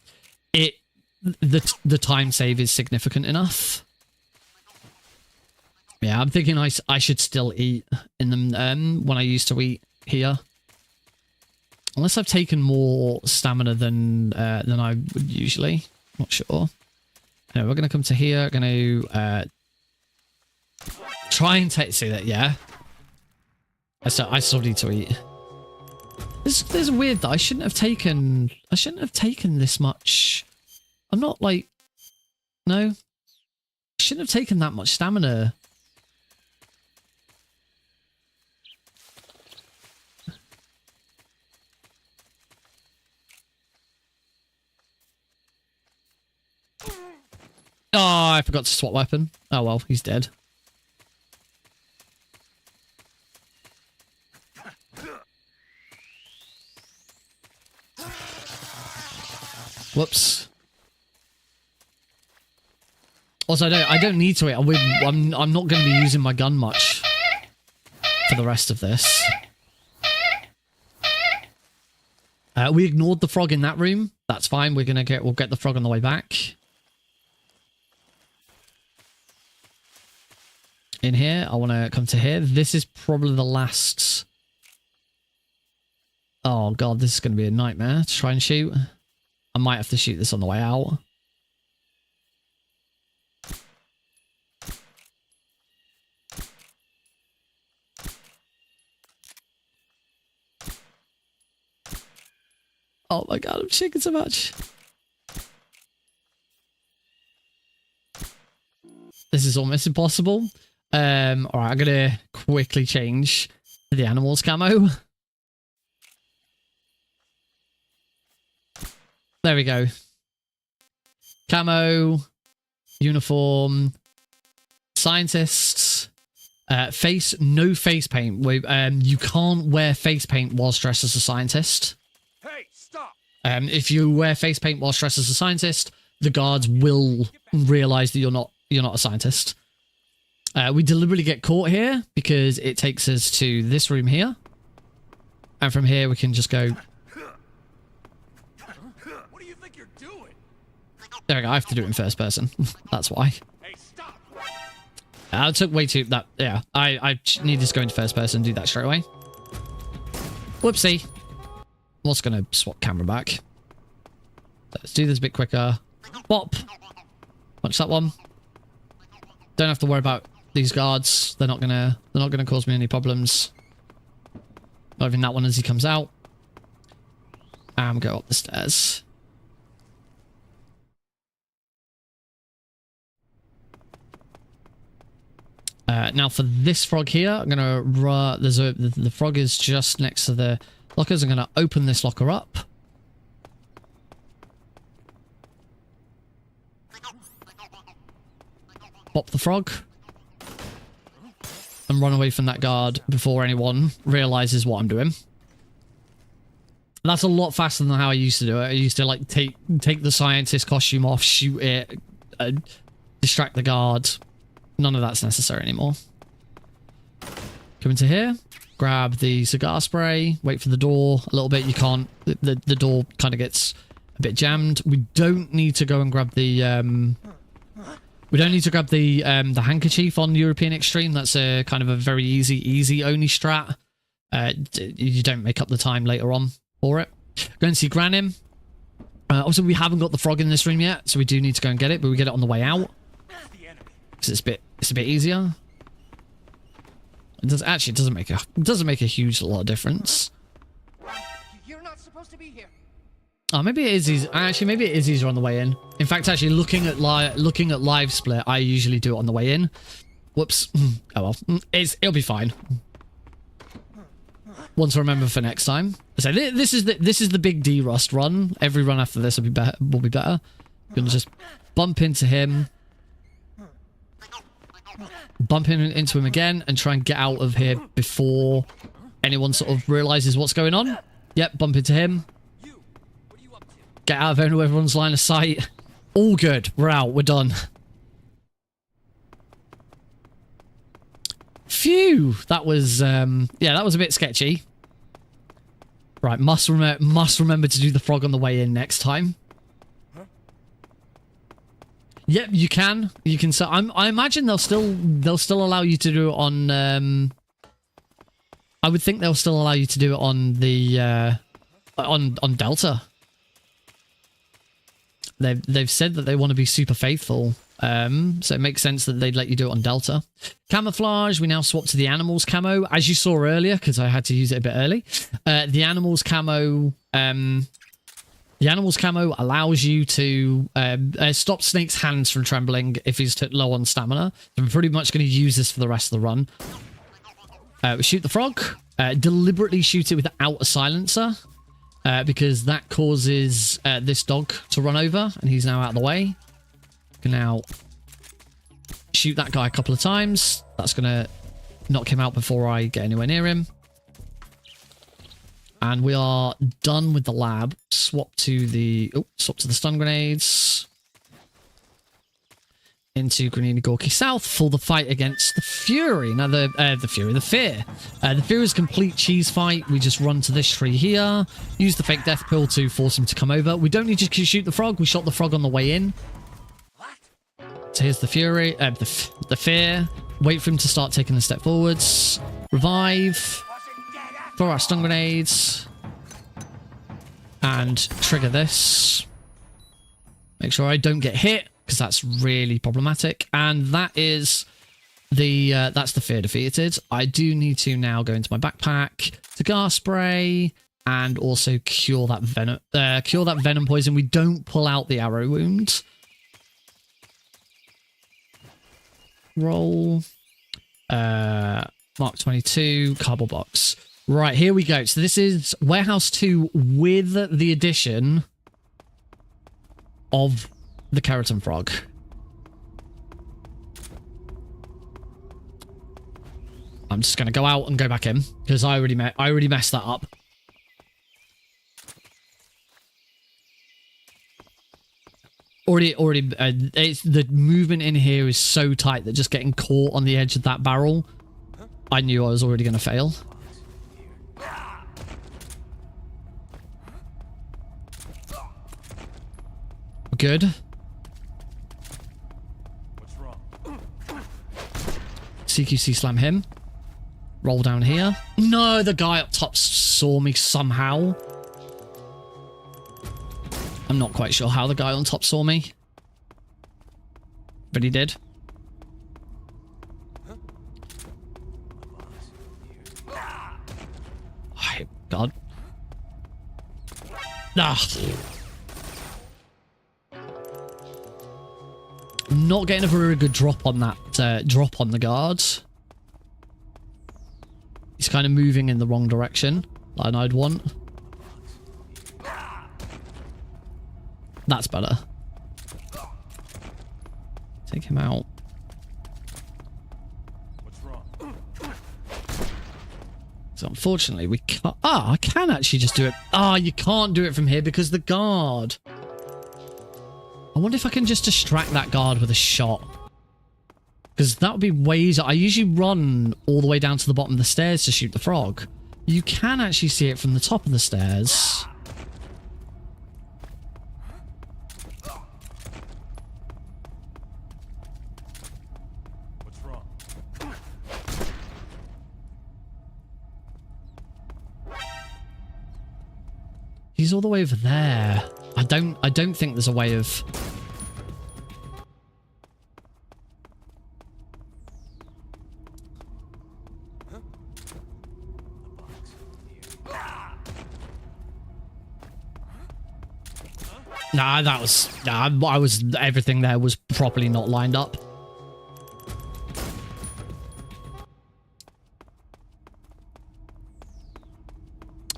time save is significant enough. Yeah, I'm thinking I should still eat in them when I used to eat here, unless I've taken more stamina than I would usually. Not sure. Anyway, we're gonna come to here. Gonna try and see that, yeah. I still need to eat. This is weird that I shouldn't have taken this much I'm not like... No. Shouldn't have taken that much stamina. Oh, I forgot to swap weapon. Oh well, he's dead. Whoops. Also, I don't need to. I'm not going to be using my gun much for the rest of this. We ignored the frog in that room. That's fine. We'll get the frog on the way back. In here, I want to come to here. This is probably the last. Oh god, this is going to be a nightmare to try and shoot. I might have to shoot this on the way out. Oh my god, I'm shaking so much. This is almost impossible. Alright, I'm gonna quickly change to the animals camo. There we go. Camo, uniform, scientists, no face paint. You can't wear face paint whilst dressed as a scientist. Hey, stop! If you wear face paint whilst dressed as a scientist, the guards will realize that you're not a scientist. We deliberately get caught here because it takes us to this room here, and from here we can just go. What do you think you're doing? There we go. I have to do it in first person. That's why. Hey, stop! I took way too that. Yeah, I needed to go into first person and do that straight away. Whoopsie. I'm also gonna swap camera back. Let's do this a bit quicker. Bop. Punch that one. Don't have to worry about these guards. They're not gonna cause me any problems. Not even that one as he comes out. And go up the stairs. Now for this frog here, I'm gonna the frog is just next to the lockers. I'm gonna open this locker up. Pop the frog. And run away from that guard before anyone realizes what I'm doing. That's a lot faster than how I used to do it. I used to like take the scientist costume off, shoot it, distract the guard. None of that's necessary anymore. Come into here, grab the cigar spray, wait for the door a little bit. You can't, the door kind of gets a bit jammed. We don't need to go and grab the, the handkerchief on European Extreme. That's a kind of a very easy only strat. You don't make up the time later on for it. Go and see Granim. Also, we haven't got the frog in this room yet, so we do need to go and get it, but we get it on the way out. Because it's a bit easier. It doesn't make a huge lot of difference. You're not supposed to be here. Oh, maybe it is easy. Actually, maybe it is easier on the way in. In fact, actually, looking at live split, I usually do it on the way in. Whoops. Oh well, it'll be fine. One to remember for next time. So this is the big D Rust run. Every run after this will be better. Gonna just bump into him. Bump into him again and try and get out of here before anyone sort of realizes what's going on. Yep, bump into him. Get out of everyone's line of sight. All good. We're out. We're done. Phew. That was, yeah, that was a bit sketchy. Right, must remember to do the frog on the way in next time. Yep, you can. You can. So I imagine they'll still allow you to do it on. I would think they'll still allow you to do it on the on Delta. They've said that they want to be super faithful. So it makes sense that they'd let you do it on Delta. Camouflage. We now swap to the animals camo, as you saw earlier, because I had to use it a bit early. The animals camo. The animal's camo allows you to stop Snake's hands from trembling if he's low on stamina. So I'm pretty much going to use this for the rest of the run. We shoot the frog. Deliberately shoot it without a silencer. Because that causes this dog to run over. And he's now out of the way. Can now shoot that guy a couple of times. That's going to knock him out before I get anywhere near him. And we are done with the lab. Swap to the stun grenades. Into Granini Gorky South for the fight against the Fury. Now the Fear. The Fear is a complete cheese fight. We just run to this tree here. Use the fake death pill to force him to come over. We don't need to shoot the frog. We shot the frog on the way in. So here's the Fury. The Fear. Wait for him to start taking a step forwards. Revive. Throw our stun grenades. And trigger this. Make sure I don't get hit, because that's really problematic. And that is that's the Fear defeated. I do need to now go into my backpack, cigar spray, and also cure that venom poison. We don't pull out the arrow wound. Roll. Mark 22, cardboard box. Right, here we go. So this is Warehouse 2 with the addition of the Keratin Frog. I'm just going to go out and go back in because I already messed that up. It's the movement in here is so tight that just getting caught on the edge of that barrel, I knew I was already going to fail. Good. What's wrong? CQC slam him. Roll down here. No, the guy up top saw me somehow. I'm not quite sure how the guy on top saw me. But he did. Oh, God. Ah. I'm not getting a very good drop on that, drop on the guard. He's kind of moving in the wrong direction, like I'd want. That's better. Take him out. What's wrong? So unfortunately we can't... Ah, I can actually just do it. Ah, you can't do it from here because the guard... I wonder if I can just distract that guard with a shot. Because that would be way easier. I usually run all the way down to the bottom of the stairs to shoot the frog. You can actually see it from the top of the stairs. What's wrong? He's all the way over there. I don't think there's a way of... Nah, that was... Nah, everything there was properly not lined up.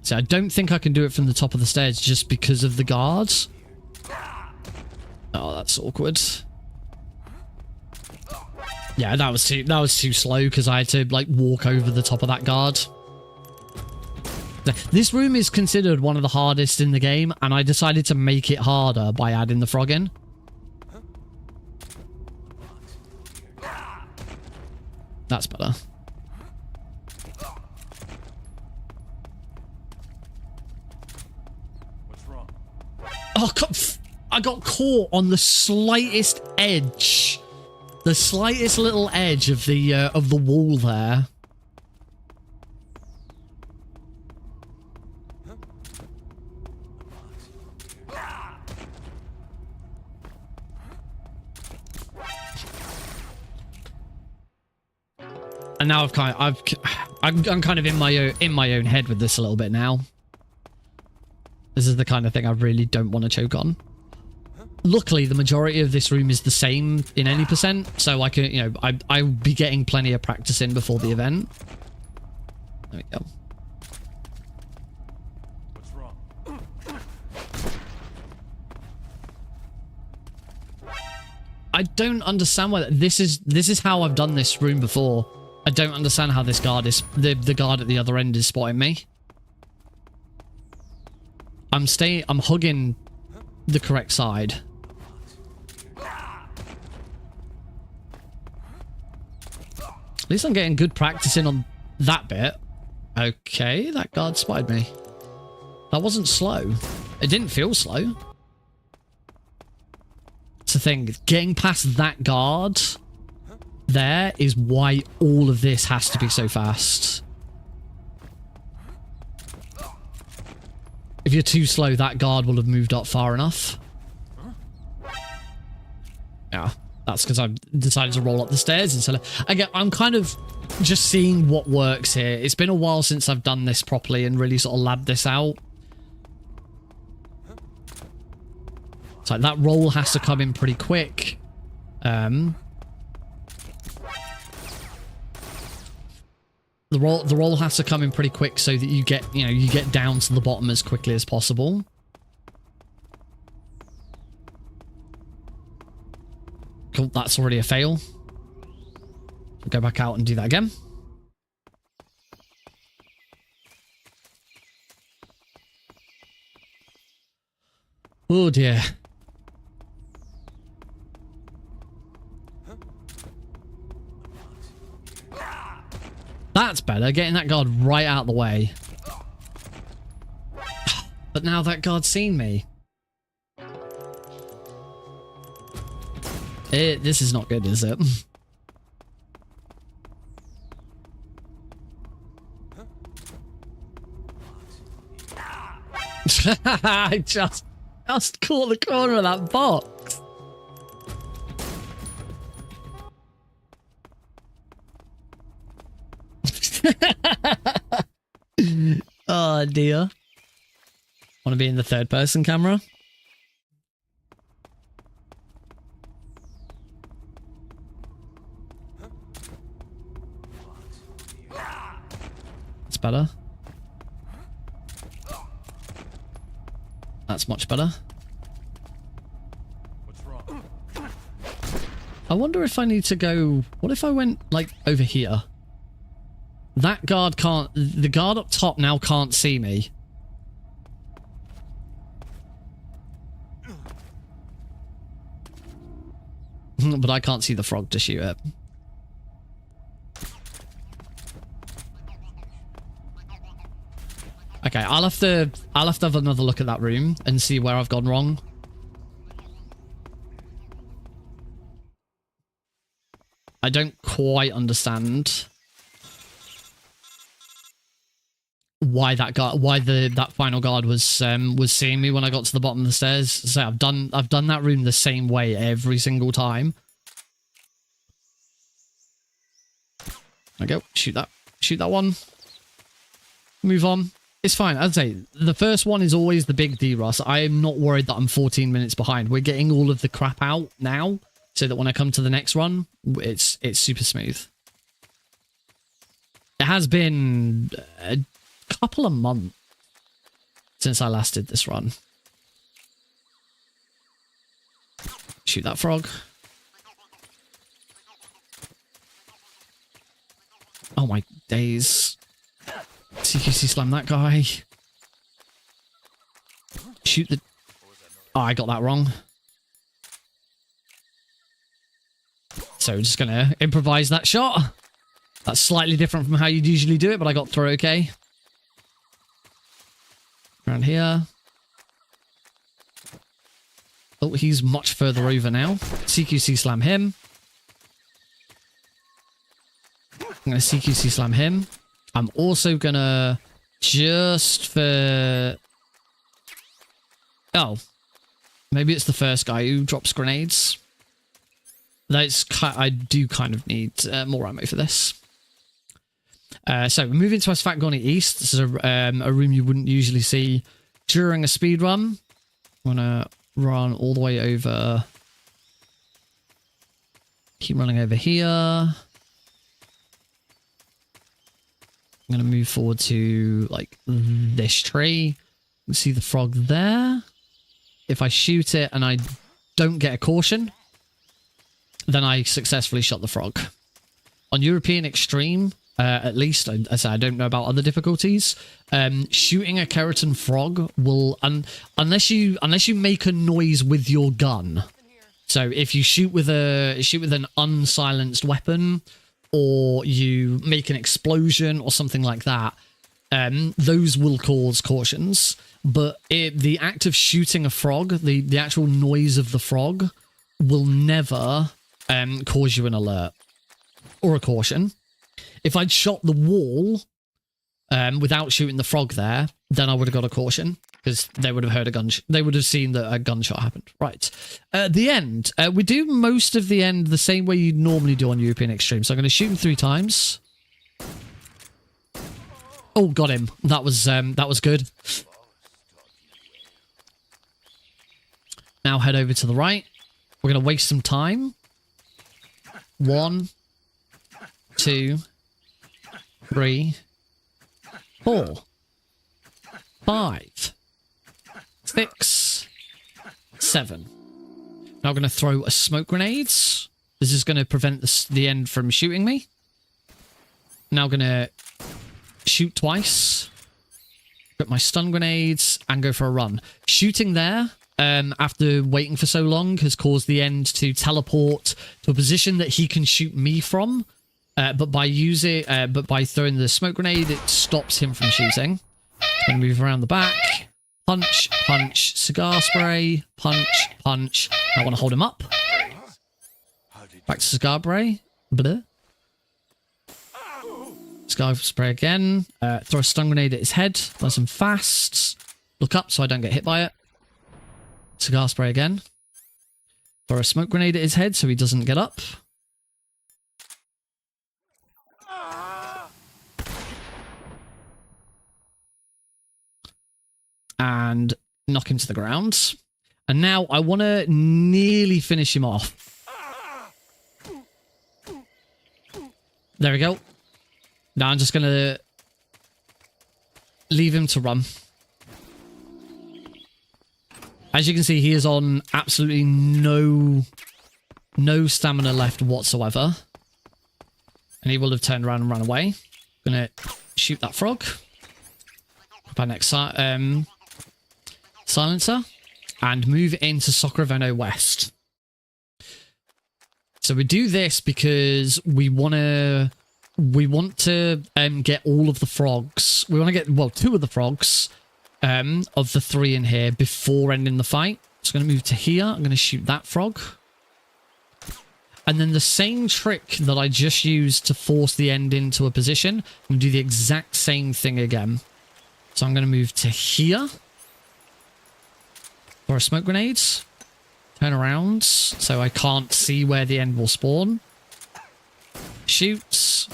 So I don't think I can do it from the top of the stairs just because of the guards. Oh, that's awkward. Yeah, that was too slow because I had to like walk over the top of that guard. This room is considered one of the hardest in the game, and I decided to make it harder by adding the frog in. That's better. Oh, I got caught on the slightest edge. The slightest little edge of the wall there. And now I'm kind of in my own head with this a little bit now. This is the kind of thing I really don't want to choke on. Luckily, the majority of this room is the same in any percent, so I can, you know, I'll be getting plenty of practice in before the event. There we go. What's wrong? I don't understand why this is how I've done this room before. I don't understand how this guard is the guard at the other end is spotting me. I'm hugging the correct side. At least I'm getting good practice in on that bit. Okay, that guard spotted me. That wasn't slow. It didn't feel slow. It's the thing, getting past that guard there is why all of this has to be so fast. If you're too slow, that guard will have moved up far enough. Yeah, that's because I've decided to roll up the stairs instead of... Again, I'm kind of just seeing what works here. It's been a while since I've done this properly and really sort of labbed this out. So that roll has to come in pretty quick. The roll has to come in pretty quick so that you get down to the bottom as quickly as possible. Cool, that's already a fail. Go back out and do that again. Oh dear. That's better, getting that guard right out of the way. But now that guard's seen me. This is not good, is it? I just caught the corner of that box. Oh dear. Want to be in the third person camera? That's better. That's much better. What's wrong? I wonder if I need to go... What if I went, like, over here? That guard can't... The guard up top now can't see me. But I can't see the frog to shoot it. Okay, I'll have to have another look at that room and see where I've gone wrong. I don't quite understand why that final guard was seeing me when I got to the bottom of the stairs. So I've done that room the same way every single time. There we go. Shoot that one. Move on. It's fine. I'd say the first one is always the big D-Russ. I am not worried that I'm 14 minutes behind. We're getting all of the crap out now so that when I come to the next run, it's super smooth. It has been a couple of months since I last did this run. Shoot that frog. Oh my days. CQC slam that guy. Shoot the... Oh, I got that wrong. So we're just going to improvise that shot. That's slightly different from how you'd usually do it, but I got through okay. Around here. Oh, he's much further over now. CQC slam him. I'm going to CQC slam him. I'm also going to just for... Oh. Maybe it's the first guy who drops grenades. I do kind of need more ammo for this. So we're moving to Asfakgoni East. This is a room you wouldn't usually see. during a speed run, I'm going to run all the way over. Keep running over here. I'm going to move forward to like this tree. You can see the frog there. If I shoot it and I don't get a caution, then I successfully shot the frog. On European Extreme, at least, I don't know about other difficulties, shooting a keratin frog will, unless you make a noise with your gun. So if you shoot with an unsilenced weapon, or you make an explosion or something like that, those will cause cautions. But the act of shooting a frog, the actual noise of the frog, will never cause you an alert or a caution. If I'd shot the wall without shooting the frog there, then I would have got a caution, because they would have heard a gunshot. They would have seen that a gunshot happened. Right. The end. We do most of the end the same way you normally do on European Extreme. So I'm going to shoot him 3 times. Oh, got him. That was good. Now head over to the right. We're going to waste some time. 1, 2, 3, 4, 5, 6, 7. Now I'm going to throw a smoke grenades. This is going to prevent the end from shooting me. Now I'm going to shoot twice. Put my stun grenades and go for a run. Shooting there, after waiting for so long, has caused the end to teleport to a position that he can shoot me from. But by throwing the smoke grenade, it stops him from shooting. I'm going to move around the back. Punch, punch, cigar spray, punch, punch. I want to hold him up. Back to cigar spray. Blah. Cigar spray again. Throw a stun grenade at his head. Nice and fast. Look up so I don't get hit by it. Cigar spray again. Throw a smoke grenade at his head so he doesn't get up. And knock him to the ground. And now I want to nearly finish him off. There we go. Now I'm just going to leave him to run. As you can see, he is on absolutely no stamina left whatsoever. And he will have turned around and run away. Gonna shoot that frog. Put our next silencer. And move into Sacramento West. So we do this because we want to get all of the frogs. We want to get, well, 2 of the frogs of the 3 in here before ending the fight. So I'm going to move to here. I'm going to shoot that frog. And then the same trick that I just used to force the end into a position, I'm going to do the exact same thing again. So I'm going to move to here. Throw smoke grenades. Turn around so I can't see where the end will spawn. Shoots.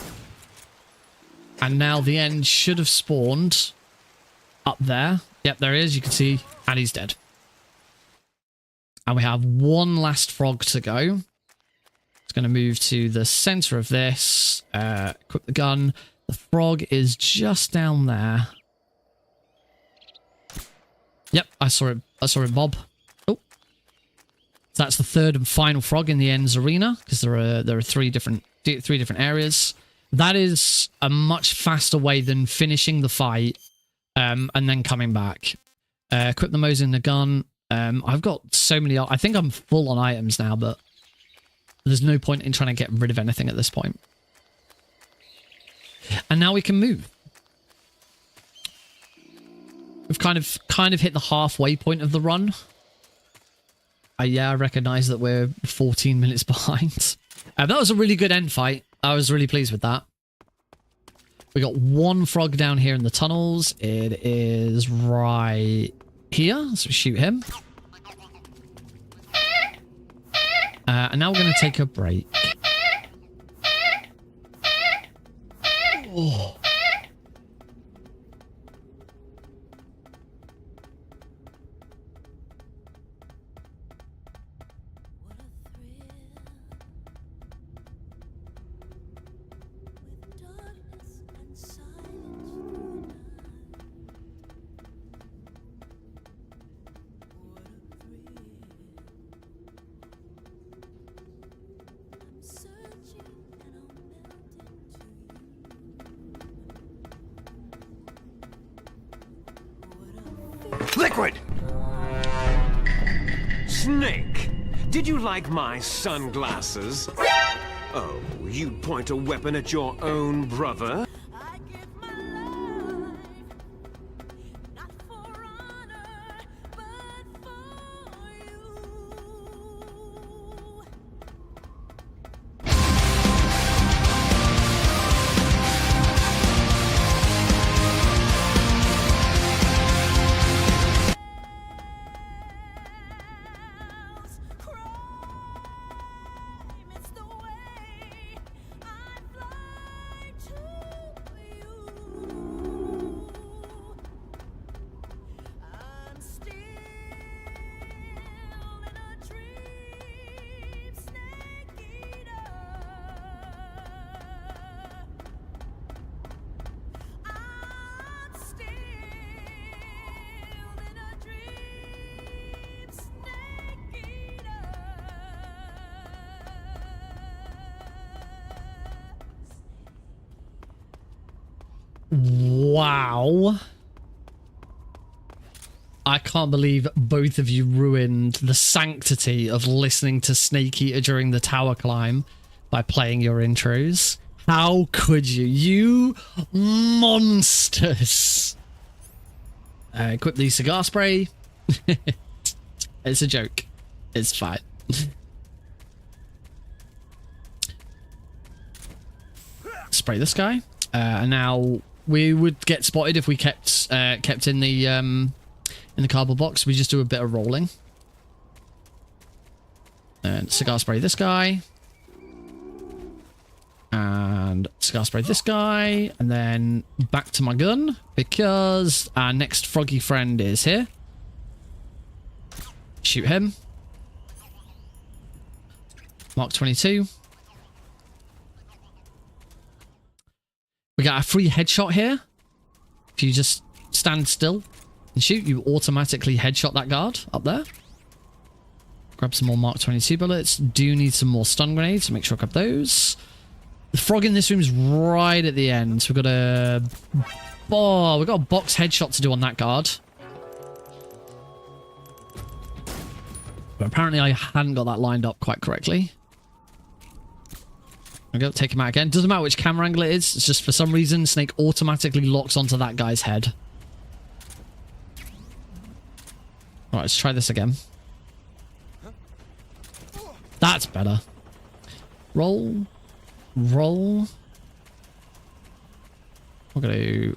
And now the end should have spawned up there. Yep, there he is. You can see. And he's dead. And we have 1 last frog to go. It's going to move to the center of this. Equip the gun. The frog is just down there. Yep, I saw it. I saw it bob. Oh. So that's the 3rd and final frog in the end's arena, because there are 3 different areas. That is a much faster way than finishing the fight and then coming back. Equip the Mose in the gun. I've got so many. I think I'm full on items now, but there's no point in trying to get rid of anything at this point. And now we can move. We've kind of hit the halfway point of the run. Yeah, I recognize that we're 14 minutes behind. That was a really good end fight. I was really pleased with that. We got 1 frog down here in the tunnels. It is right here. So shoot him. And now we're going to take a break. Oh. liquid! Snake, did you like my sunglasses? Oh, you'd point a weapon at your own brother? I give my life, not for honor, but for you. Crime, it's the way I fly to you. I'm still in a dream, snake eater. I'm still in a dream, snake eater. Wow. I can't believe both of you ruined the sanctity of listening to Snake Eater during the tower climb by playing your intros. How could you? You monsters. Equip the cigar spray. It's a joke. It's fine. Spray this guy. And now we would get spotted if we kept in the cardboard box. We just do a bit of rolling. And cigar spray this guy. And cigar spray this guy. And then back to my gun because our next froggy friend is here. Shoot him. Mark 22. We got a free headshot here. If you just stand still and shoot, you automatically headshot that guard up there. Grab some more Mark 22 bullets. Do need some more stun grenades, so make sure I grab those. The frog in this room is right at the end. So we've got a... Oh, we've got a box headshot to do on that guard. But apparently I hadn't got that lined up quite correctly. There we go, take him out again. Doesn't matter which camera angle it is. It's just for some reason, Snake automatically locks onto that guy's head. Alright, let's try this again. That's better. Roll. Roll. We're going to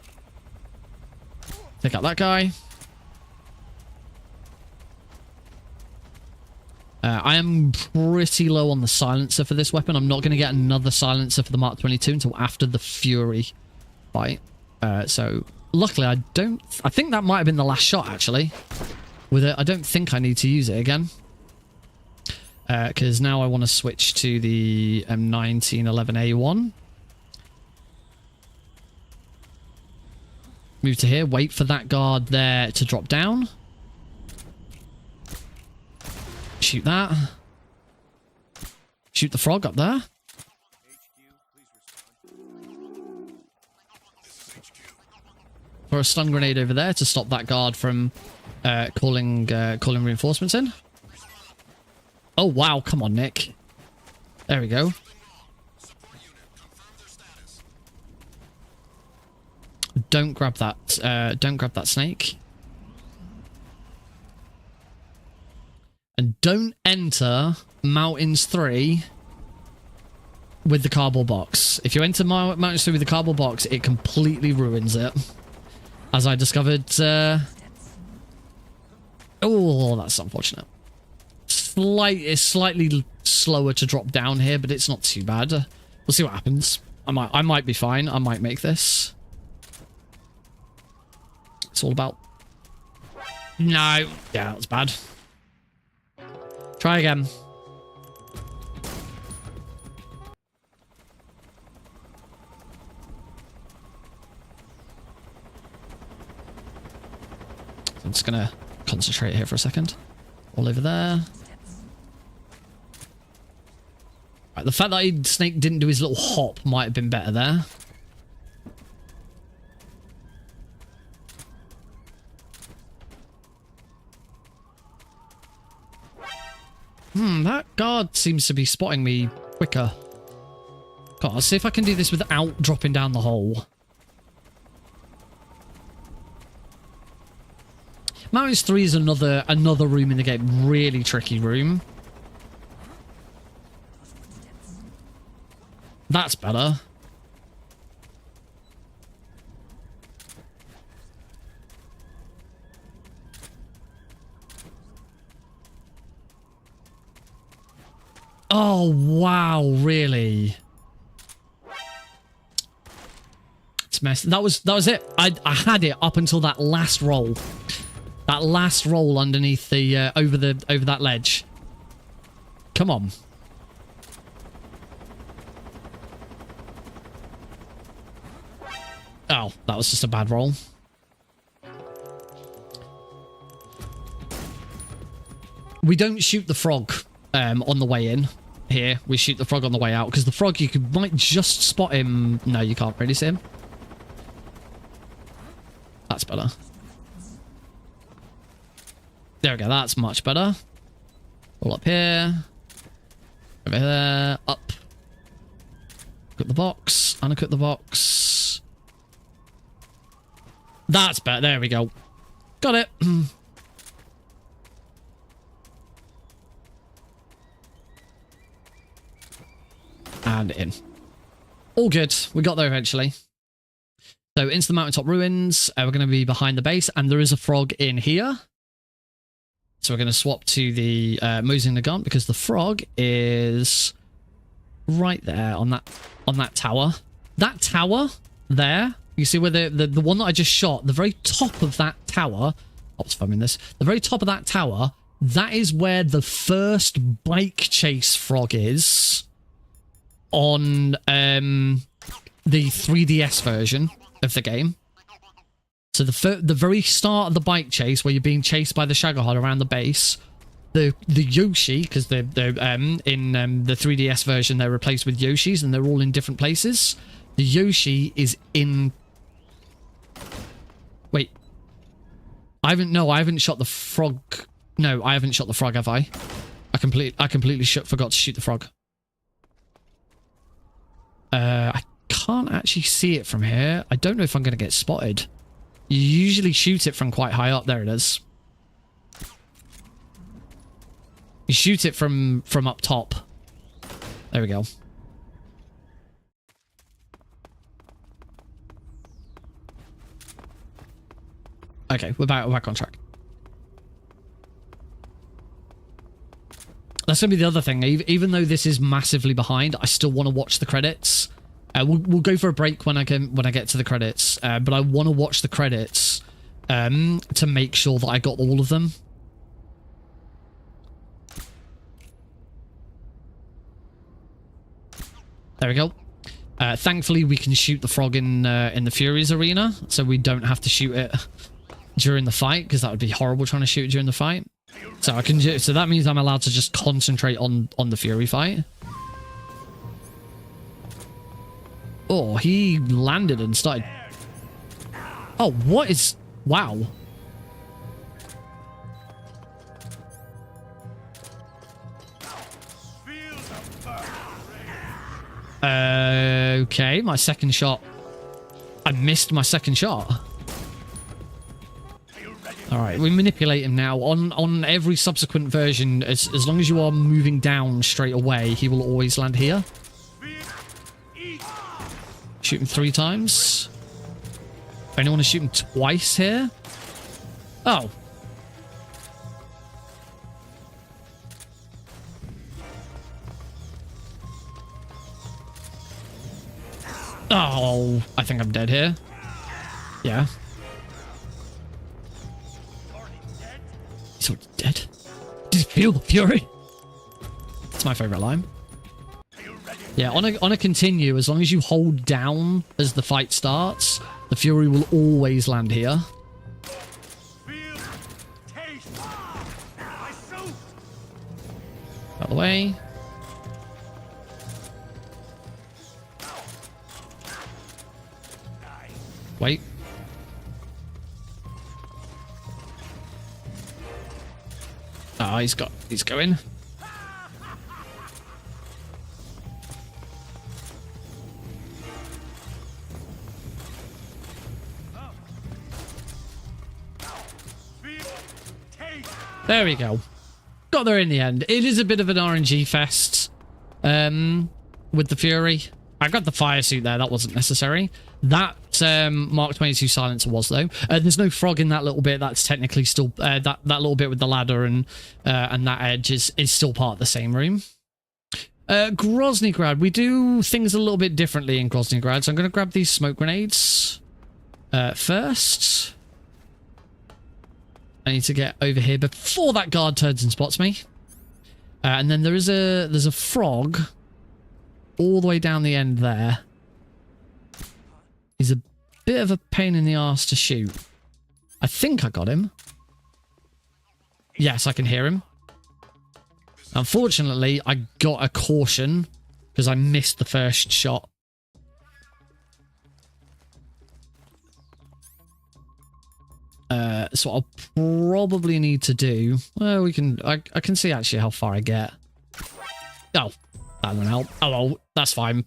take out that guy. I am pretty low on the silencer for this weapon. I'm not going to get another silencer for the Mark 22 until after the Fury fight. So luckily I think that might have been the last shot actually. With it, I don't think I need to use it again. Because now I want to switch to the M1911A1. Move to here, wait for that guard there to drop down. Shoot that. Shoot the frog up there. Throw a stun grenade over there to stop that guard from calling reinforcements in. Oh wow, come on, Nick. There we go. Don't grab that snake. And don't enter Mountains 3 with the cardboard box. If you enter Mountains 3 with the cardboard box, it completely ruins it. As I discovered... Oh, that's unfortunate. It's slightly slower to drop down here, but it's not too bad. We'll see what happens. I might be fine. I might make this. It's all about... No. Yeah, that's bad. Try again. I'm just gonna concentrate here for a second. All over there. Right, the fact that Snake didn't do his little hop might have been better there. That guard seems to be spotting me quicker. God, I'll see if I can do this without dropping down the hole. MGS3 is another room in the game. Really tricky room. That's better. Oh, wow, really? It's messed. That was it. I had it up until that last roll. That last roll underneath the over that ledge. Come on. Oh, that was just a bad roll. We don't shoot the frog on the way in here. We shoot the frog on the way out because the frog, might just spot him. No, you can't really see him. That's better. There we go. That's much better. All up here. Over there. Up. Cut the box. Uncut the box. That's better. There we go. Got it. And in. All good. We got there eventually. So into the mountaintop ruins. We're going to be behind the base. And there is a frog in here. So we're going to swap to the Mosing the gun because the frog is right there on that tower. That tower there. You see where the one that I just shot, the very top of that tower. I was filming this. The very top of that tower, that is where the first bike chase frog is on the 3DS version of the game. So the very start of the bike chase, where you're being chased by the Shagahod around the base, the Yoshi, because they're in the 3DS version, they're replaced with Yoshis, and they're all in different places. The Yoshi is in. Wait, I haven't shot the frog. No, I haven't shot the frog, have I? I completely forgot to shoot the frog. I can't actually see it from here. I don't know if I'm going to get spotted. You usually shoot it from quite high up. There it is. You shoot it from up top. There we go. Okay, we're back on track. That's going to be the other thing. Even though this is massively behind, I still want to watch the credits. We'll go for a break when I get to the credits. But I want to watch the credits to make sure that I got all of them. There we go. Thankfully, we can shoot the frog in the Furies arena, so we don't have to shoot it during the fight, because that would be horrible trying to shoot it during the fight. So I can. So that means I'm allowed to just concentrate on the Fury fight. Oh, he landed and started. Oh, what is? Wow. Okay, my second shot. I missed my second shot. All right, we manipulate him now. On every subsequent version, as long as you are moving down straight away, he will always land here. Shoot him 3 times. Anyone to shoot him twice here? Oh. Oh, I think I'm dead here. Yeah. He's already dead. Did you feel the fury? That's my favorite line. Yeah, on a continue, as long as you hold down as the fight starts, the fury will always land here. Out of the way. Wait. Oh, he's going. There we go. Got there in the end. It is a bit of an RNG fest with the Fury. I got the fire suit there. That wasn't necessary. That Mark 22 silencer was, though. There's no frog in that little bit. That's technically still... that little bit with the ladder and that edge is still part of the same room. Groznygrad. We do things a little bit differently in Groznygrad. So I'm going to grab these smoke grenades first. I need to get over here before that guard turns and spots me. And then there's a frog all the way down the end there. He's a bit of a pain in the arse to shoot. I think I got him. Yes, I can hear him. Unfortunately, I got a caution because I missed the first shot. So I'll probably need to do... Well, we can... I can see actually how far I get. Oh, that went out. Oh, well, that's fine.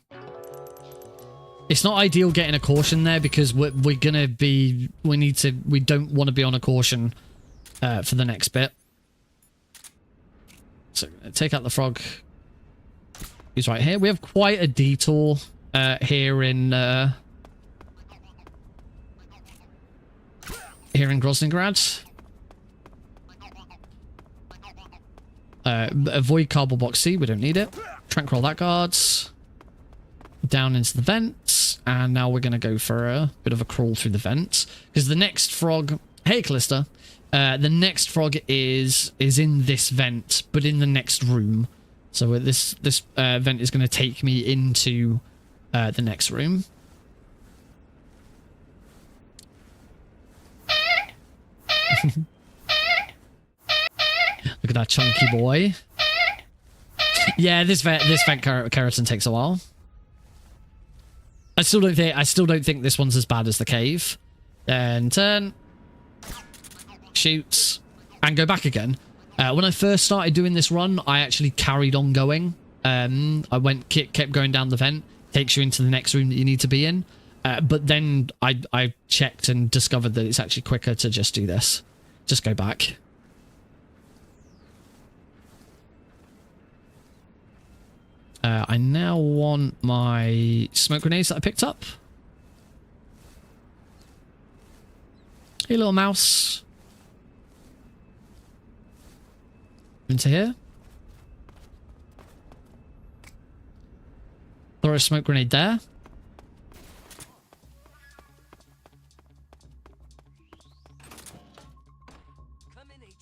It's not ideal getting a caution there because we're gonna be... We don't want to be on a caution for the next bit. So take out the frog. He's right here. We have quite a detour here in Groznygrad. Avoid cardboard box C. We don't need it. Tranquil that guards. Down into the vents. And now we're going to go for a bit of a crawl through the vents. Because the next frog... Hey, Callista. The next frog is in this vent, but in the next room. So this vent is going to take me into the next room. Look at that chunky boy. Yeah, this vent keratin takes a while. I still don't think this one's as bad as the cave. Then turn, shoots, and go back again. When I first started doing this run, I actually carried on going. I kept going down the vent, takes you into the next room that you need to be in. But then I checked and discovered that it's actually quicker to just do this. Just go back. I now want my smoke grenades that I picked up. Hey, little mouse. Into here. Throw a smoke grenade there.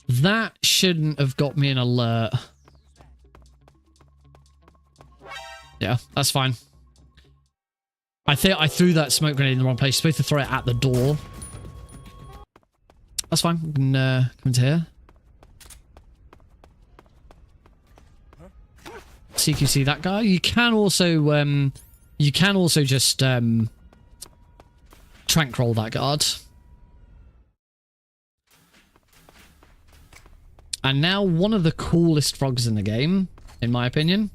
That shouldn't have got me an alert. Yeah, that's fine. I think I threw that smoke grenade in the wrong place. You're supposed to throw it at the door. That's fine. We can come into here. CQC that guy. You can also just trank roll that guard. And now one of the coolest frogs in the game, in my opinion.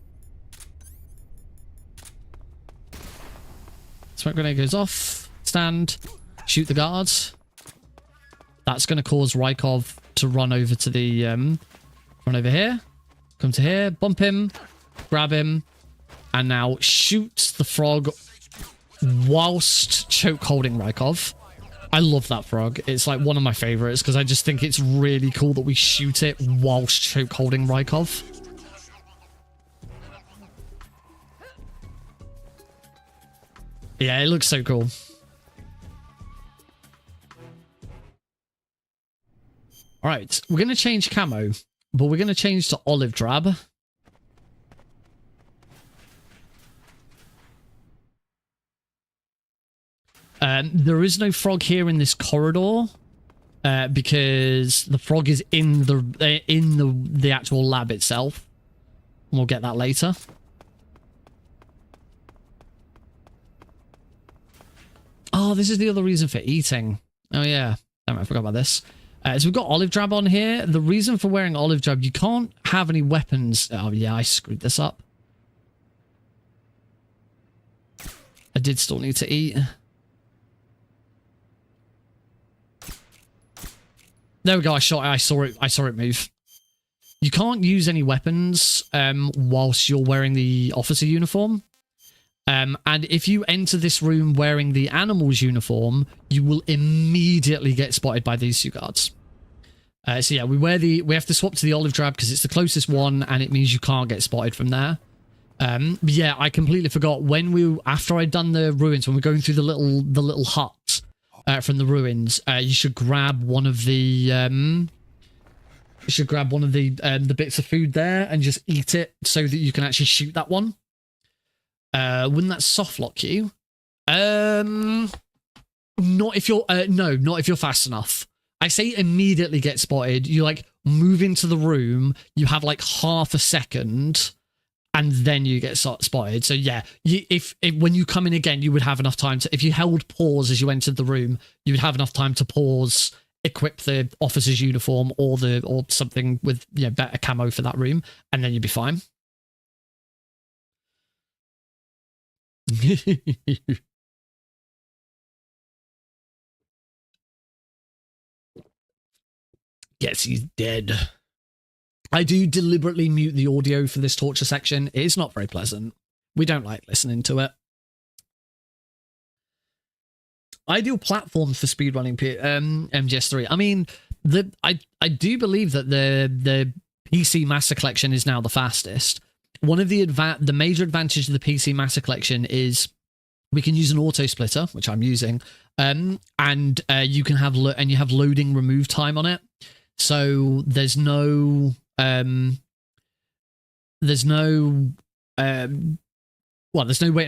Smoke grenade goes off. Stand. Shoot the guards. That's going to cause Rykov to run over to the... run over here. Come to here. Bump him. Grab him. And now shoot the frog whilst choke holding Rykov. I love that frog. It's like one of my favorites because I just think it's really cool that we shoot it whilst choke holding Rykov. Yeah, it looks so cool. All right, we're going to change camo, but we're going to change to olive drab. There is no frog here in this corridor because the frog is in the actual lab itself. We'll get that later. Oh, this is the other reason for eating. Oh, yeah. Damn it, I forgot about this. So we've got olive drab on here. The reason for wearing olive drab, you can't have any weapons. Oh, yeah, I screwed this up. I did still need to eat. There we go. I saw it move. you can't use any weapons whilst you're wearing the officer uniform. And if you enter this room wearing the animal's uniform, you will immediately get spotted by these two guards. So yeah, we have to swap to the olive drab because it's the closest one, and it means you can't get spotted from there. But yeah, I completely forgot after I'd done the ruins, when we're going through the little hut from the ruins, you should grab one of the the bits of food there and just eat it so that you can actually shoot that one. Wouldn't that soft lock you? Not if you're not if you're fast enough. I say immediately get spotted. You like move into the room, you have like half a second, and then you get spotted. So yeah, if when you come in again, you would have enough time to, if you held pause as you entered the room, you would have enough time to pause, equip the officer's uniform or something with better camo for that room, and then you'd be fine. Guess he's dead. I do deliberately mute the audio for this torture section. It's not very pleasant. We don't like listening to it. Ideal platforms for speedrunning MGS3. I mean, I do believe that the PC Master Collection is now the fastest. One of the major advantages of the PC Master Collection is we can use an auto splitter, which I'm using, and you can have you have loading remove time on it. So there's no waiting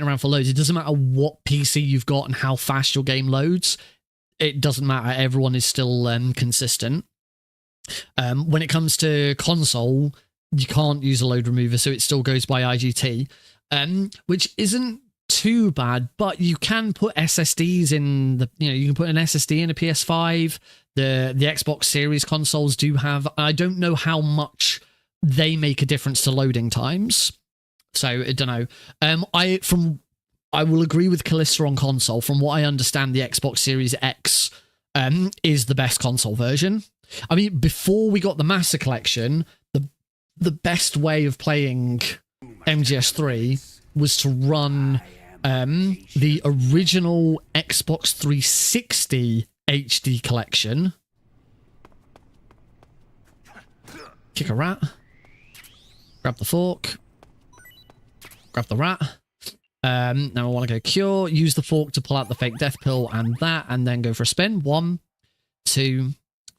around for loads. It doesn't matter what PC you've got and how fast your game loads. It doesn't matter. Everyone is still consistent. When it comes to console, you can't use a load remover, so it still goes by IGT, which isn't too bad, but you can put SSDs in the, you can put an SSD in a PS5. The Xbox Series consoles do have, I don't know how much they make a difference to loading times. So I don't know. I will agree with Callista on console. From what I understand, the Xbox Series X is the best console version. I mean, before we got the Master Collection, the best way of playing MGS3 was to run the original Xbox 360 HD collection. Kick a rat. Grab the fork. Grab the rat. Now I want to go cure. Use the fork to pull out the fake death pill and then go for a spin. 1, 2,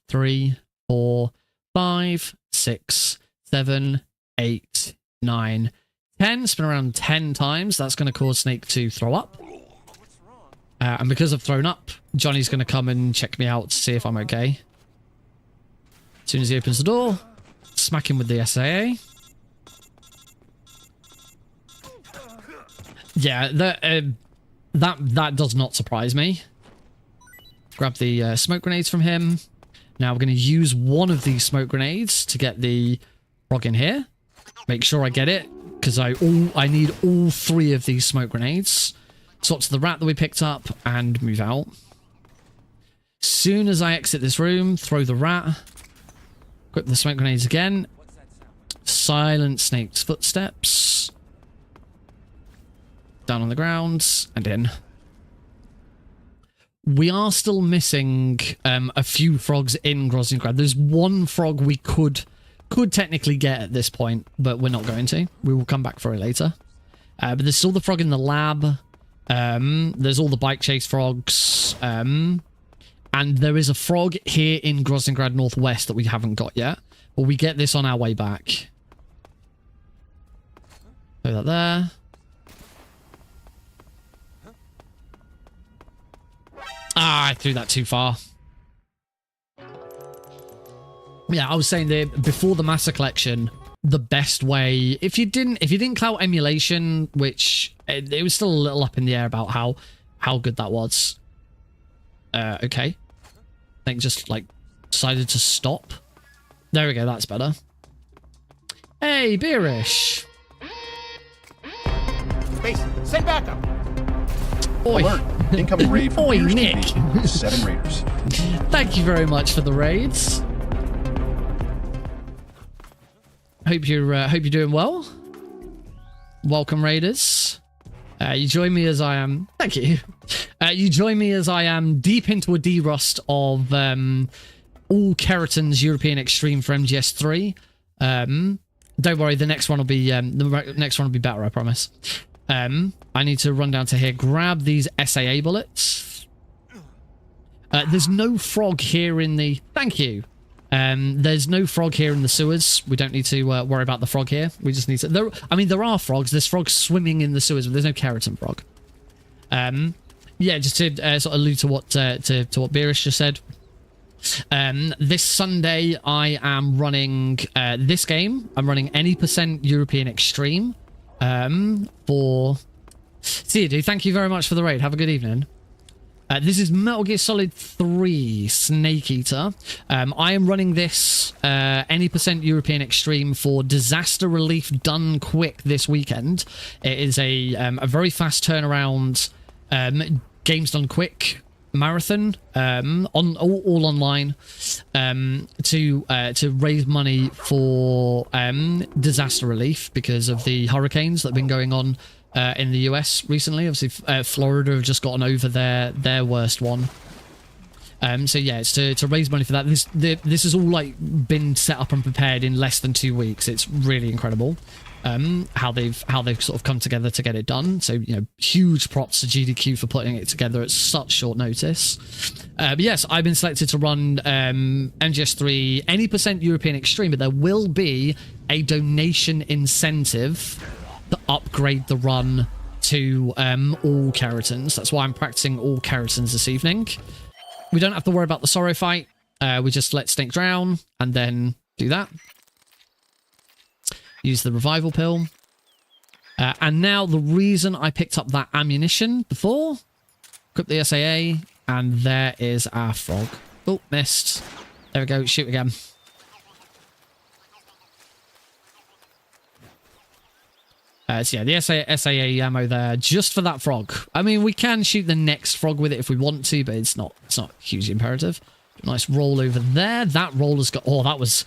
3, 4, 5, 6, 7, 8, 9, 10. Spin around 10 times. That's going to cause Snake to throw up. And because I've thrown up, Johnny's going to come and check me out to see if I'm okay. As soon as he opens the door, smack him with the SAA. Yeah, that does not surprise me. Grab the smoke grenades from him. Now we're going to use one of these smoke grenades to get the frog in here. Make sure I get it, because I need all 3 of these smoke grenades. Swap to the rat that we picked up and move out. Soon as I exit this room, throw the rat. Equip the smoke grenades again. Silence Snake's footsteps. Down on the ground and in. We are still missing a few frogs in Groznygrad. There's one frog we could technically get at this point, but we're not going to. We will come back for it later. But there's still the frog in the lab. There's all the bike chase frogs. And there is a frog here in Groznygrad Northwest that we haven't got yet. But we get this on our way back. Throw that there. Ah, I threw that too far. Yeah, I was saying that before the Master Collection, the best way, if you didn't clout emulation, which it was still a little up in the air about how good that was. Okay. I think just like decided to stop. There we go, that's better. Hey, Beerish. Base, send backup. Oi. Alert. Incoming raid from Oi, Beer's Nick. TV. 7 raiders. Thank you very much for the raids. Hope you're doing well. Welcome, Raiders. You join me as I am. Thank you. You join me as I am deep into a derust of all Keratin's European Extreme for MGS3. Don't worry, the next one will be better, I promise. I need to run down to here, grab these SAA bullets. There's no frog here in the... Thank you. There's no frog here in the sewers. We don't need to worry about the frog here. We just need to... there are frogs. There's frogs swimming in the sewers, but there's no Keratin frog. Yeah, just to sort of allude to what Beerish just said. This Sunday, I am running this game. I'm running any % European Extreme for... See you, dude. Thank you very much for the raid. Have a good evening. This is Metal Gear Solid 3 Snake Eater. I am running this any % European Extreme for disaster relief done quick this weekend. It is a very fast turnaround games done quick marathon all online to raise money for disaster relief because of the hurricanes that have been going on in the US recently. Obviously, Florida have just gotten over their worst one. So yeah, it's to raise money for that. This has all like been set up and prepared in less than 2 weeks. It's really incredible how they've sort of come together to get it done. So huge props to GDQ for putting it together at such short notice. But yes, I've been selected to run MGS3 any % European Extreme, but there will be a donation incentive to upgrade the run to all Keratins. That's why I'm practicing all Keratins this evening. We don't have to worry about the Sorrow fight. We just let Snake drown and then do that. Use the revival pill. And now the reason I picked up that ammunition before, equip the SAA, and there is our frog. Oh, missed. There we go. Shoot again. So yeah, the SAA ammo there just for that frog. I mean, we can shoot the next frog with it if we want to, but it's not hugely imperative. Nice roll over there. That roll has got... Oh, that was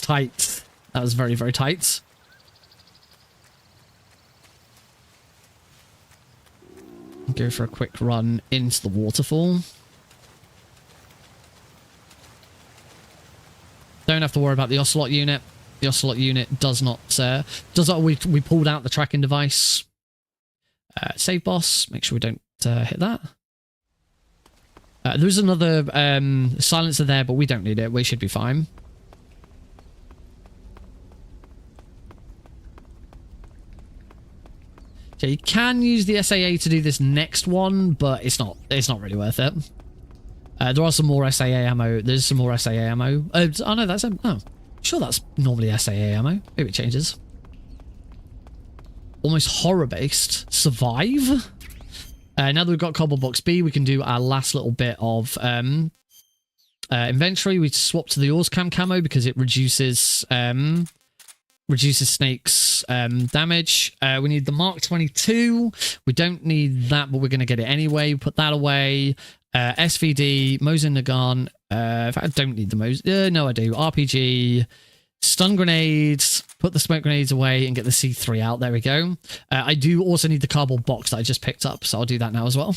tight. That was very, very tight. Go for a quick run into the waterfall. Don't have to worry about the Ocelot unit. The Ocelot unit does not... we pulled out the tracking device. Save boss. Make sure we don't hit that. There's another silencer there, but we don't need it. We should be fine. So you can use the SAA to do this next one, but it's not really worth it. There are some more SAA ammo. There's some more SAA ammo. Oh no, that's... Oh. Sure, that's normally SAA ammo. Maybe it changes. Almost horror-based. Survive. Now that we've got Cobble Box B, we can do our last little bit of inventory. We swap to the Orscam camo because it reduces Snake's damage. We need the Mark 22. We don't need that, but we're going to get it anyway. Put that away. SVD, Mosin Nagant. If I don't need the Mosin. No, I do. RPG. Stun grenades. Put the smoke grenades away and get the C3 out. There we go. I do also need the cardboard box that I just picked up, so I'll do that now as well.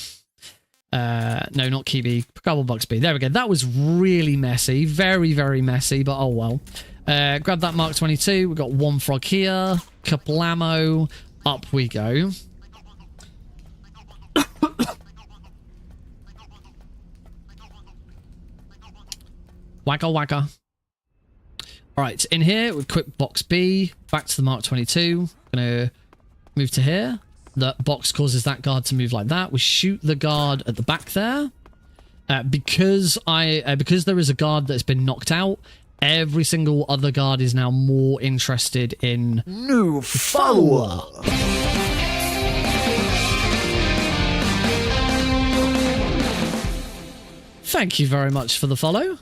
No, not Key B. Cardboard box B. There we go. That was really messy. Very, very messy, but oh well. Grab that Mark 22. We've got one frog here. Kablamo. Up we go. Wagga wagga. Alright, in here, we equip box B. Back to the Mark 22. Gonna move to here. The box causes that guard to move like that. We shoot the guard at the back there. Because there is a guard that's been knocked out, every single other guard is now more interested in new follower. Thank you very much for the follow.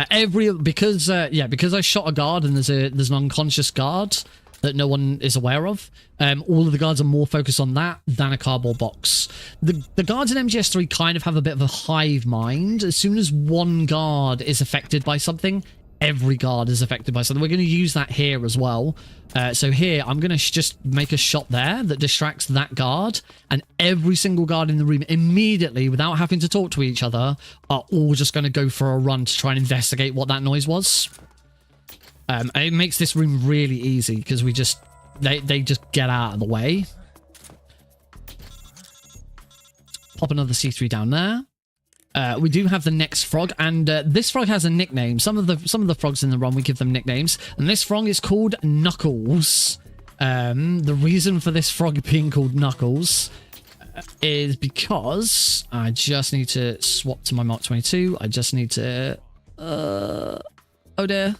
Because I shot a guard and there's an unconscious guard that no one is aware of. All of the guards are more focused on that than a cardboard box. The guards in MGS3 kind of have a bit of a hive mind. As soon as one guard is affected by something, every guard is affected by something. We're going to use that here as well. So here, I'm going to just make a shot there that distracts that guard, and every single guard in the room immediately, without having to talk to each other, are all just going to go for a run to try and investigate what that noise was. And it makes this room really easy because we just they just get out of the way. Pop another C3 down there. We do have the next frog, and this frog has a nickname. Some of the frogs in the run, we give them nicknames, and this frog is called Knuckles. The reason for this frog being called Knuckles is because I just need to swap to my Mark 22. I just need to oh dear.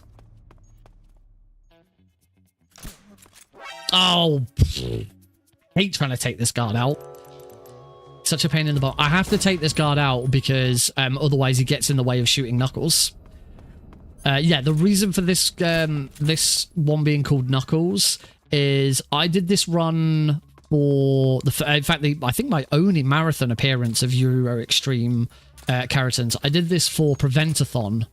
Oh, hate trying to take this guard out. Such a pain in the butt. I have to take this guard out because otherwise he gets in the way of shooting Knuckles. Yeah, the reason for this this one being called Knuckles is I did this run for the in fact I think my only marathon appearance of Euro Extreme Keratons. I did this for Preventathon,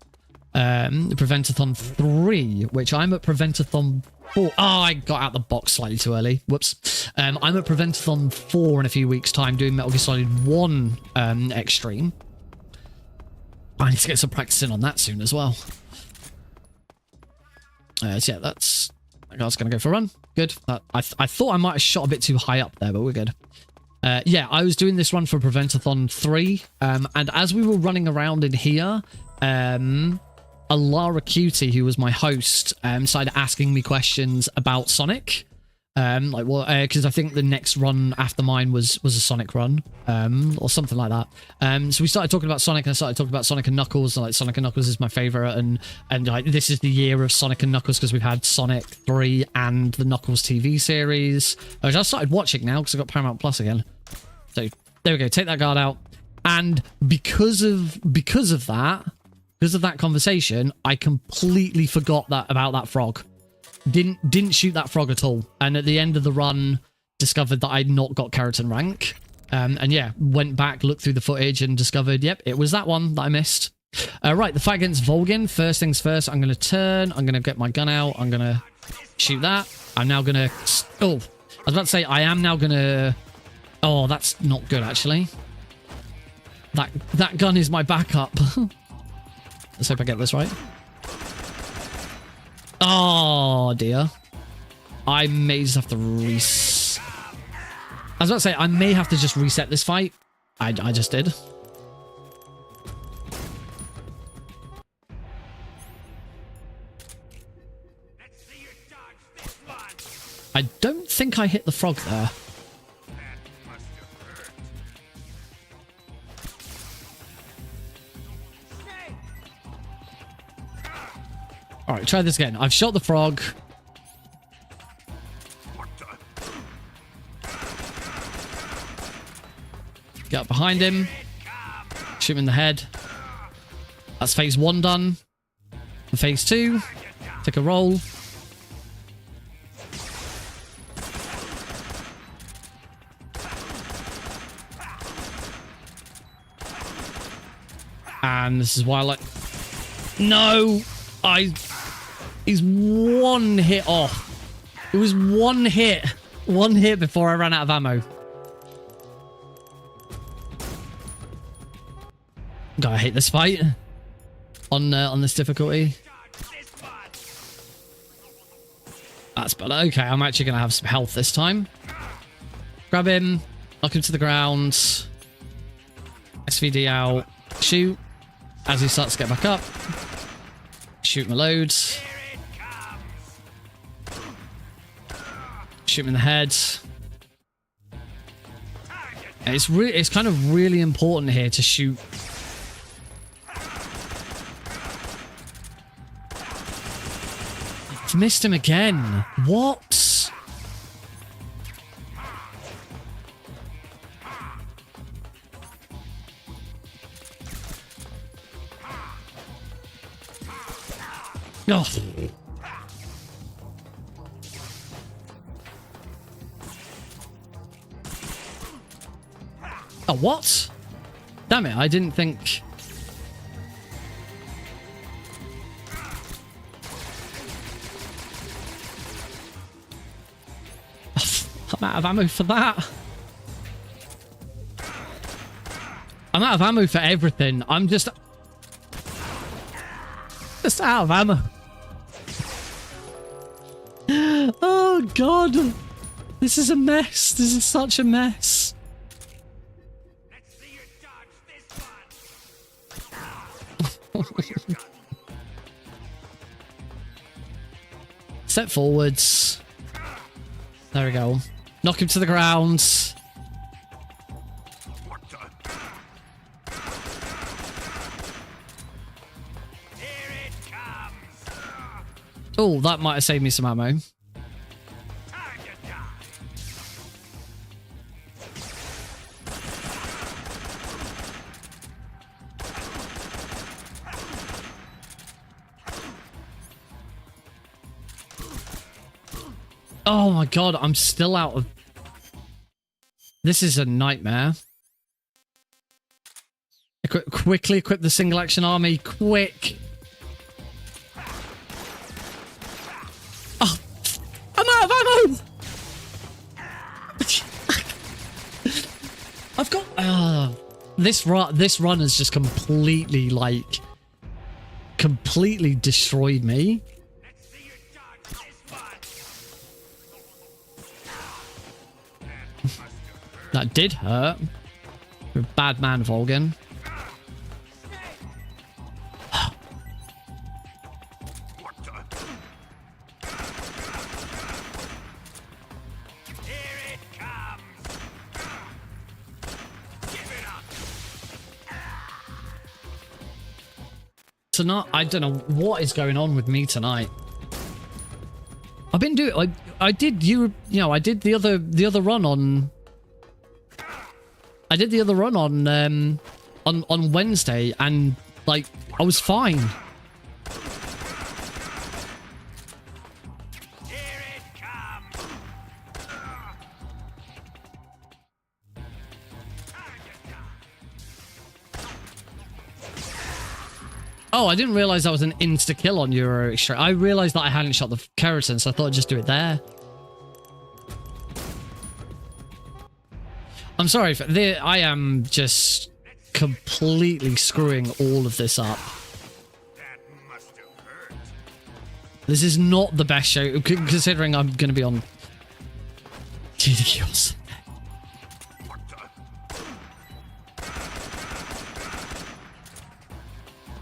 Preventathon 3, which I'm at Preventathon 4. Oh, I got out the box slightly too early. Whoops. I'm at Preventathon 4 in a few weeks' time doing Metal Gear Solid 1 Extreme. I need to get some practice in on that soon as well. So yeah, that guy's going to go for a run. Good. I thought I might have shot a bit too high up there, but we're good. Yeah, I was doing this run for Preventathon 3, and as we were running around in here, Alara Cutie, who was my host, started asking me questions about Sonic. Like, well, because I think the next run after mine was a Sonic run, or something like that. So we started talking about Sonic, and I started talking about Sonic and Knuckles. And, like, Sonic and Knuckles is my favorite, and like this is the year of Sonic and Knuckles because we've had Sonic 3 and the Knuckles TV series, which I started watching now because I got Paramount Plus again. So there we go. Take that guard out, and because of that conversation, I completely forgot about that frog. Didn't shoot that frog at all. And at the end of the run, discovered that I'd not got Keratin rank. And yeah, went back, looked through the footage, and discovered, yep, it was that one that I missed. Right, the fight against Volgin. First things first, I'm going to turn. I'm going to get my gun out. I'm going to shoot that. I'm now going to... Oh, I was about to say, I am now going to... Oh, that's not good, actually. That gun is my backup. Let's hope I get this right. Oh, dear. I may just have to reset. I was about to say, I may have to just reset this fight. I just did. I don't think I hit the frog there. All right, try this again. I've shot the frog. Get up behind him. Shoot him in the head. That's phase 1 done. For phase 2, take a roll. And this is why I like... No! He's one hit off. It was one hit. One hit before I ran out of ammo. God, I hate this fight. On this difficulty. That's better. Okay, I'm actually going to have some health this time. Grab him. Knock him to the ground. SVD out. Shoot. As he starts to get back up. Shoot him a load. Shoot him in the head. It's kind of really important here to shoot. I've missed him again. What? Oh. Oh, what? Damn it, I didn't think... out of ammo for that. I'm out of ammo for everything. I'm just out of ammo. Oh god. This is a mess. This is such a mess. Let's see you dodge this one. Step forwards. There we go. Knock him to the ground. What the? Here it comes. Oh, that might have saved me some ammo. Time to die. Oh my god, I'm still out of... This is a nightmare. Quickly equip the single action army. Quick. Oh, I'm out of ammo! I've got... this run has just completely, like... completely destroyed me. Let's see you dodge this one. That did hurt. You're a bad man, Volgan. What the? Here it comes. Give it up. Tonight, I don't know what is going on with me tonight. I've been doing... I did I did the other run on... I did the other run on Wednesday, and like I was fine. Here it comes. Time to die. Oh, I didn't realize that was an insta kill on Euro Extra. I realized that I hadn't shot the keratin, so I thought I'd just do it there. I'm sorry for I am just completely screwing all of this up. That must have hurt. This is not the best show, considering I'm going to be on GDQ or something. What the?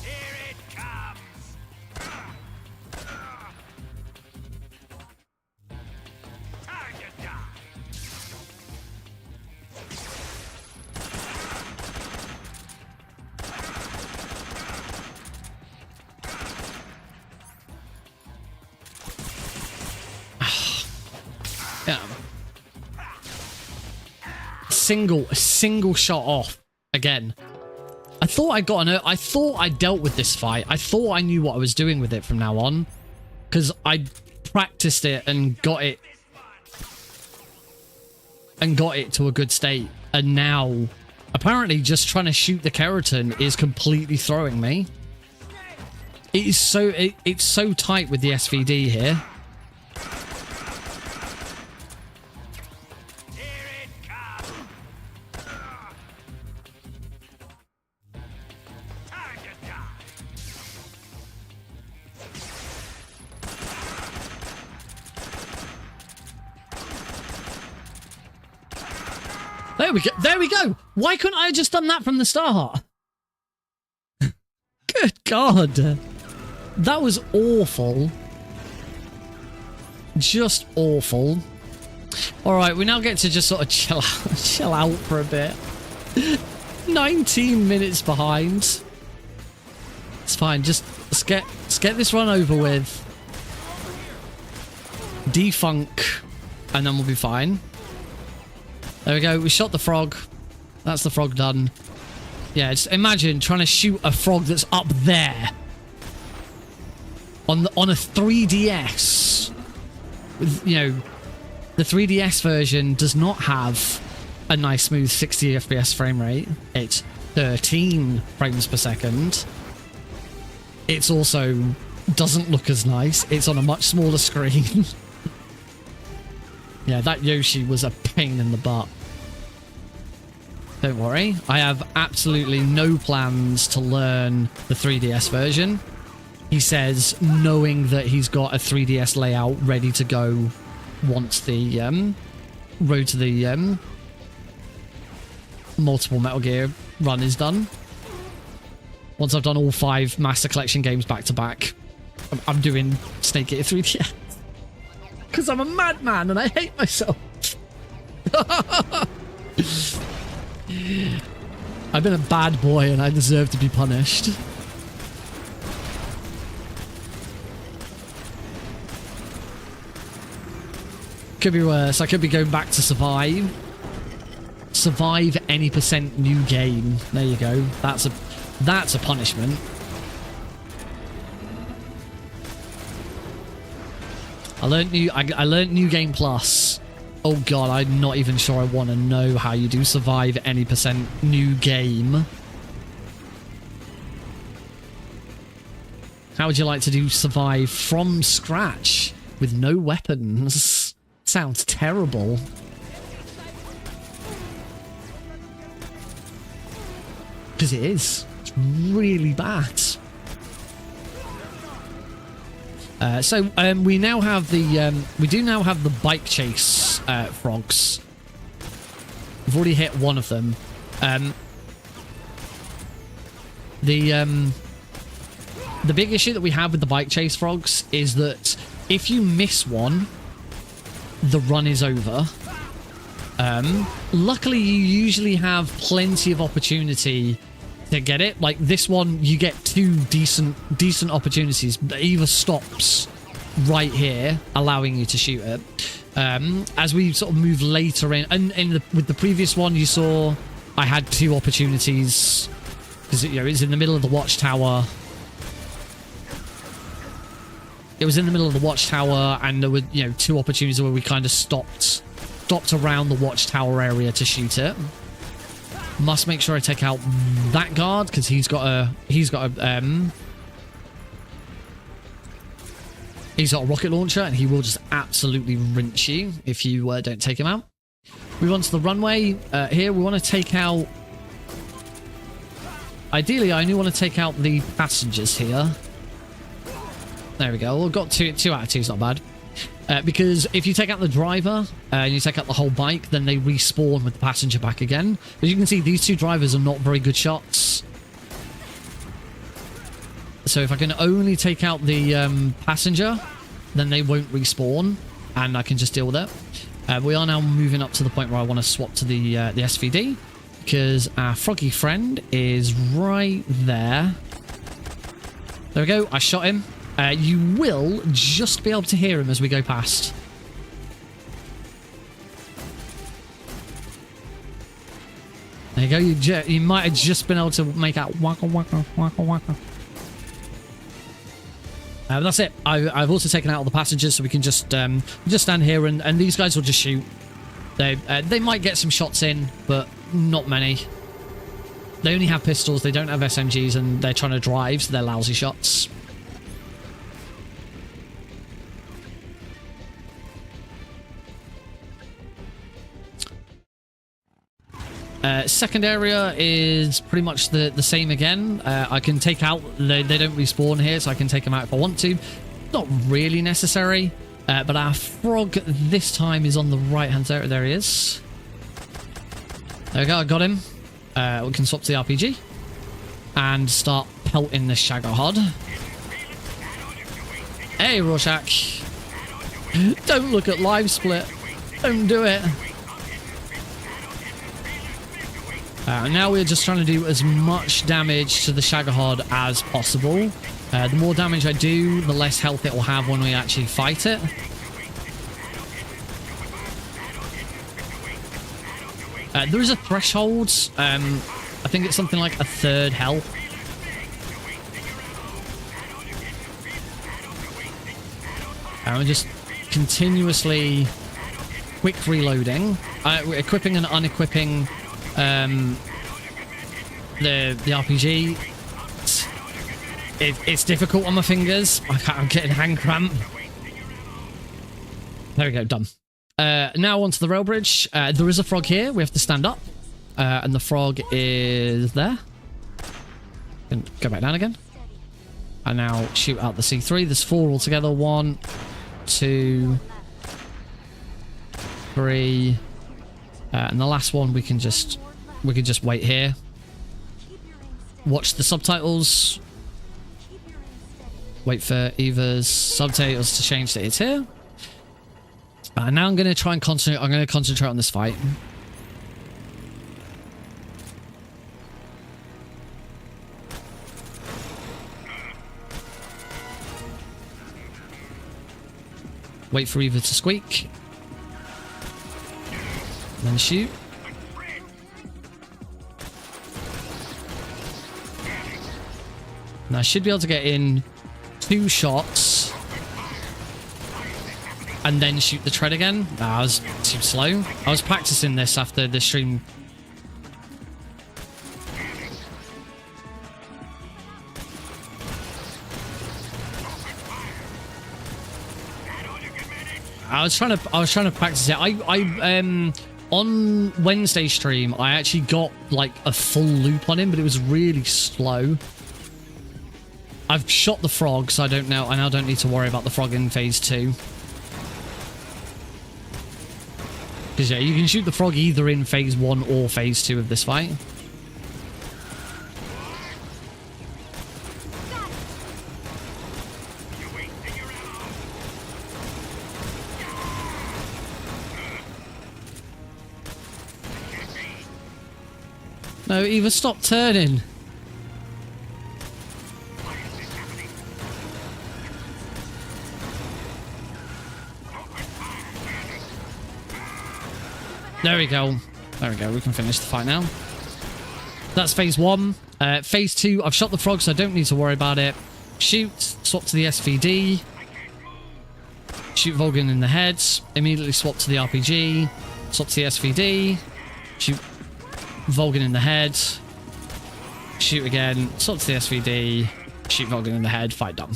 Here it comes. Time to die. Yeah. Single shot off again. I thought I got I thought I dealt with this fight. I thought I knew what I was doing with it from now on, because I practiced it and got it to a good state. And now, apparently, just trying to shoot the keratin is completely throwing me. It is so it's so tight with the SVD here. Here it comes. Time to die. There we go. There we go. Why couldn't I have just done that from the start? Good God. That was awful. Just awful. All right, we now get to just sort of chill out for a bit. 19 minutes behind. It's fine. Just let's get this run over with. Defunk, and then we'll be fine. There we go. We shot the frog. That's the frog done. Yeah, just imagine trying to shoot a frog that's up there on a 3DS. With, you know, the 3DS version does not have a nice smooth 60 FPS frame rate. It's 13 frames per second. It's also doesn't look as nice. It's on a much smaller screen. Yeah, that Yoshi was a pain in the butt. Don't worry, I have absolutely no plans to learn the 3DS version. He says, knowing that he's got a 3DS layout ready to go once the road to the multiple Metal Gear run is done. Once I've done all 5 Master Collection games back to back, I'm doing Snake Eater 3DS. Because I'm a madman and I hate myself. I've been a bad boy and I deserve to be punished. Could be worse. I could be going back to survive. Survive any % new game. There you go. That's a punishment. I learned new game plus. Oh god, I'm not even sure I want to know how you do survive any % new game. How would you like to do survive from scratch with no weapons? Sounds terrible. Because it is. It's really bad. We now have the we do now have the bike chase frogs. We've already hit one of them. The big issue that we have with the bike chase frogs is that if you miss one, the run is over. Luckily, you usually have plenty of opportunity to get it. Like this one, you get 2 decent opportunities. Either stops right here, allowing you to shoot it. As we sort of move later in, and with the previous one, you saw I had 2 opportunities because it's in the middle of the watchtower. It was in the middle of the watchtower, and there were 2 opportunities where we kind of stopped around the watchtower area to shoot it. Must make sure I take out that guard because he's got a rocket launcher, and he will just absolutely rinse you if you don't take him out. Move on to the runway. Here we want to take out. Ideally, I only want to take out the passengers here. There we go. We've got 2 out of 2 is not bad. Because if you take out the driver and you take out the whole bike, then they respawn with the passenger back again. As you can see, these 2 drivers are not very good shots. So if I can only take out the passenger, then they won't respawn, and I can just deal with it. We are now moving up to the point where I want to swap to the SVD, because our froggy friend is right there. There we go. I shot him. You will just be able to hear him as we go past. There you go. You might have just been able to make out waka waka waka waka. That's it. I've also taken out all the passengers, so we can just stand here and these guys will just shoot. They might get some shots in, but not many. They only have pistols. They don't have SMGs, and they're trying to drive, so they're lousy shots. Second area is pretty much the same again. I can take out... They don't respawn here, so I can take them out if I want to. Not really necessary. But our frog this time is on the right-hand side. There he is. There we go, I got him. We can swap to the RPG. And start pelting the Shagahod. Hey, Rorschach. Don't look at live split. Don't do it. Now we're just trying to do as much damage to the Shagahod as possible. The more damage I do, the less health it will have when we actually fight it. There is a threshold. I think it's something like a 1/3 health. And we're just continuously quick reloading, equipping and unequipping the RPG. It's difficult on my fingers. I'm getting hand cramp. There we go, done. Now onto the rail bridge. There is a frog here. We have to stand up. And the frog is there. And go back down again. And now shoot out the C3. There's 4 altogether. 1, 2, 3. And the last one we can just wait here. Watch the subtitles. Wait for Eva's subtitles to change that it's here. Now I'm going to try and concentrate. I'm going to concentrate on this fight. Wait for Eva to squeak. Then shoot. Now I should be able to get in 2 shots. And then shoot the tread again. Nah, I was too slow. I was practicing this after the stream. I was trying to practice it. I on Wednesday stream, I actually got like a full loop on him, but it was really slow. I've shot the frog, so I now don't need to worry about the frog in phase 2. Because yeah, you can shoot the frog either in phase 1 or phase 2 of this fight. No, Eva, stop turning. There we go. There we go. We can finish the fight now. That's phase 1. Phase 2, I've shot the frog, so I don't need to worry about it. Shoot. Swap to the SVD. Shoot Vulcan in the head. Immediately swap to the RPG. Swap to the SVD. Shoot Vulcan in the head. Shoot again. Swap to the SVD. Shoot Vulcan in the head. Fight done.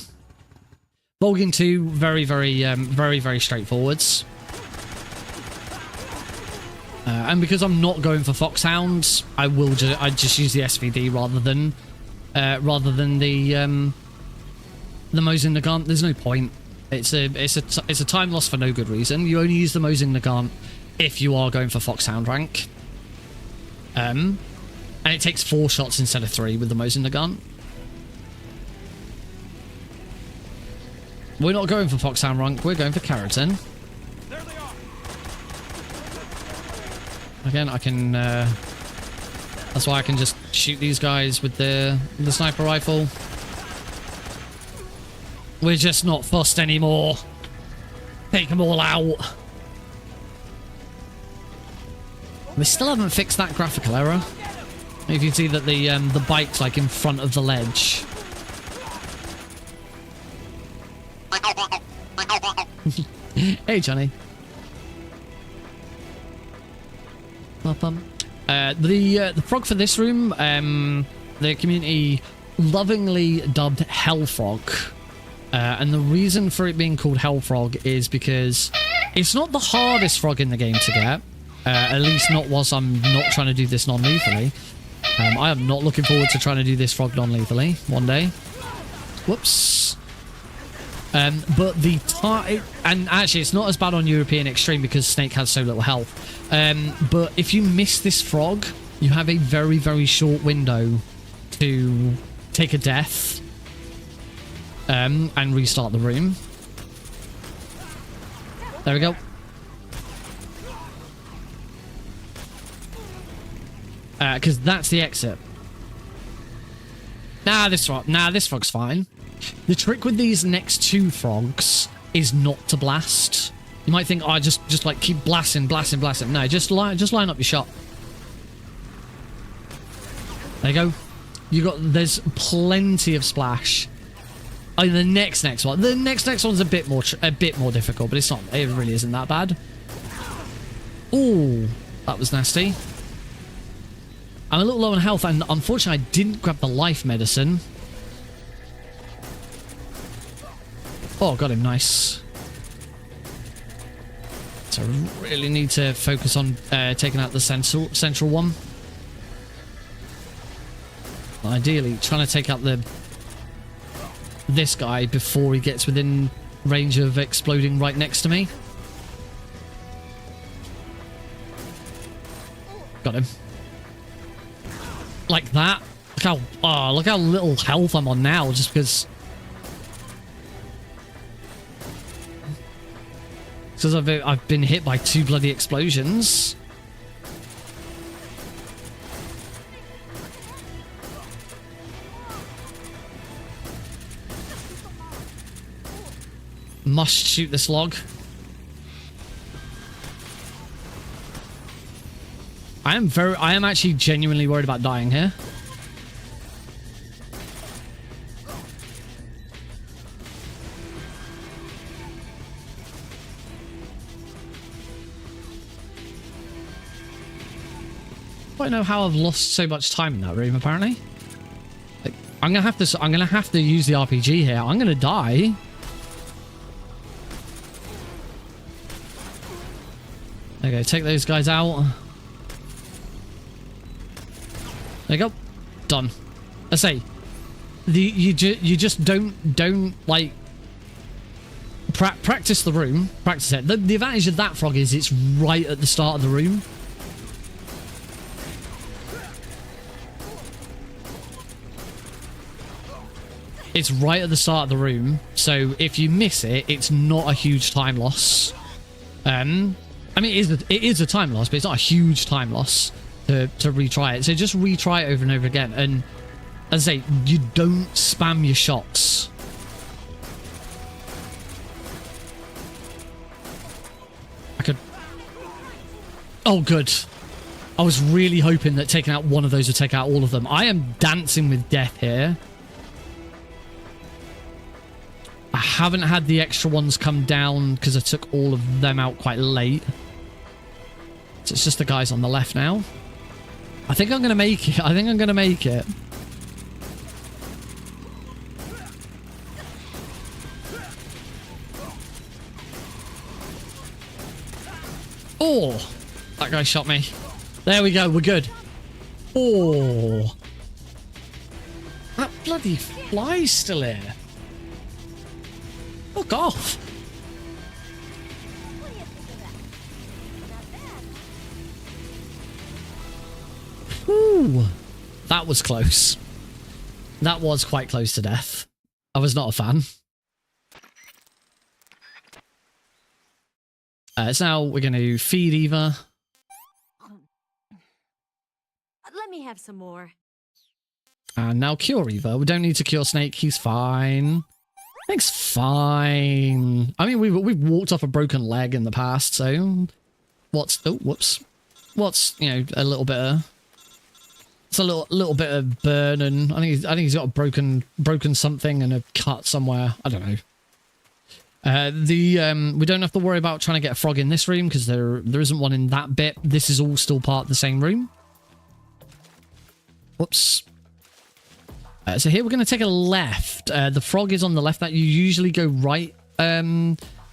Vulcan 2, very, very straightforwards. And because I'm not going for Foxhounds, I just use the SVD rather than the Mosing Nagant. There's no point. It's a time loss for no good reason. You only use the Mosing Nagant if you are going for Foxhound rank. And it takes 4 shots instead of 3 with the Mosing Nagant. We're not going for Foxhound rank. We're going for Keratin. Again, I can. That's why I can just shoot these guys with the sniper rifle. We're just not fussed anymore. Take them all out. We still haven't fixed that graphical error. If you see that the bike's like in front of the ledge. Hey, Johnny. The frog for this room, the community lovingly dubbed Hell Frog. And the reason for it being called Hell Frog is because it's not the hardest frog in the game to get. At least not whilst I'm not trying to do this non-lethally. I am not looking forward to trying to do this frog non-lethally one day. Whoops. But the and actually it's not as bad on European Extreme because Snake has so little health. But if you miss this frog, you have a very, very short window to take a death and restart the room. There we go. Because that's the exit. This frog's fine. The trick with these next 2 frogs is not to blast. You might think, oh, just like keep blasting. No, just line up your shot. There you go. There's plenty of splash. Oh, the next one. The next one's a bit more difficult, but it's not. It really isn't that bad. Ooh, that was nasty. I'm a little low on health, and unfortunately, I didn't grab the life medicine. Oh, got him. Nice. So I really need to focus on taking out the central one. Ideally, trying to take out this guy before he gets within range of exploding right next to me. Got him. Like that. Look how little health I'm on now, just because I've been hit by 2 bloody explosions. Must shoot this log. I am actually genuinely worried about dying here. I don't know how I've lost so much time in that room, apparently. Like, I'm gonna have to use the RPG here. I'm gonna die. Okay, take those guys out. There you go. Done. I say, you just don't like practice the room. Practice it. The advantage of that frog is it's right at the start of the room. It's right at the start of the room, so if you miss it, it's not a huge time loss. I mean, it is a time loss, but it's not a huge time loss to retry it. So just retry it over and over again. And as I say, you don't spam your shots. I could... Oh, good. I was really hoping that taking out one of those would take out all of them. I am dancing with death here. I haven't had the extra ones come down because I took all of them out quite late. So it's just the guys on the left now. I think I'm going to make it. I think I'm going to make it. Oh! That guy shot me. There we go. We're good. Oh! That bloody fly's still here. Fuck off. Whew. That was close. That was quite close to death. I was not a fan. So now we're going to feed Eva. Let me have some more. And now cure Eva. We don't need to cure Snake. He's fine. Snake's fine. I mean, we've walked off a broken leg in the past, so what's... Oh, whoops. What's, you know, a little bit of... It's a little bit of burn, and I think he's got a broken something and a cut somewhere. I don't know. We don't have to worry about trying to get a frog in this room because there isn't one in that bit. This is all still part of the same room. Whoops. So here we're going to take a left. The frog is on the left. That you usually go right at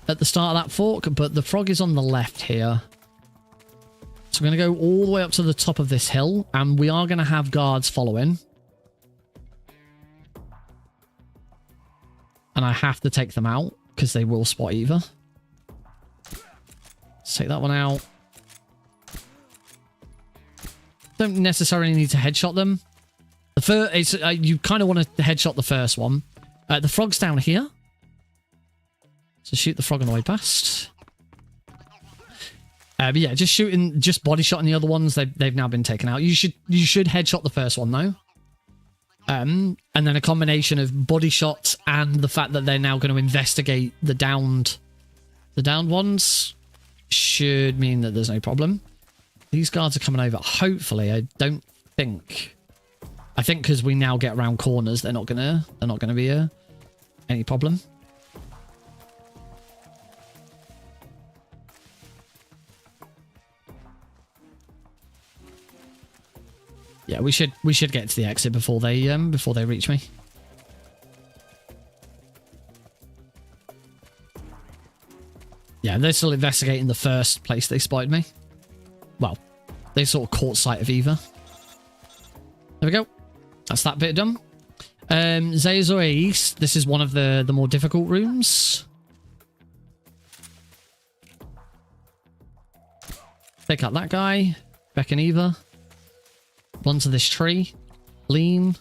the start of that fork, but the frog is on the left here. So we're going to go all the way up to the top of this hill, and we are going to have guards following. And I have to take them out because they will spot Eva. Let's take that one out. Don't necessarily need to headshot them. The first, you kind of want to headshot the first one. The frog's down here. So shoot the frog on the way past. But yeah, just body shotting the other ones. They've now been taken out. You should headshot the first one though. And then a combination of body shots and the fact that they're now going to investigate the downed ones should mean that there's no problem. These guards are coming over. Hopefully, I think because we now get around corners, they're not gonna be any problem. Yeah, we should get to the exit before they reach me. Yeah, Yeah, they're still investigating the first place they spotted me. Well, they sort of caught sight of Eva. There we go. That's that bit done. Zayazor East. This is one of the more difficult rooms. Take out that guy. Beck and Eva. Run to this tree. Lean.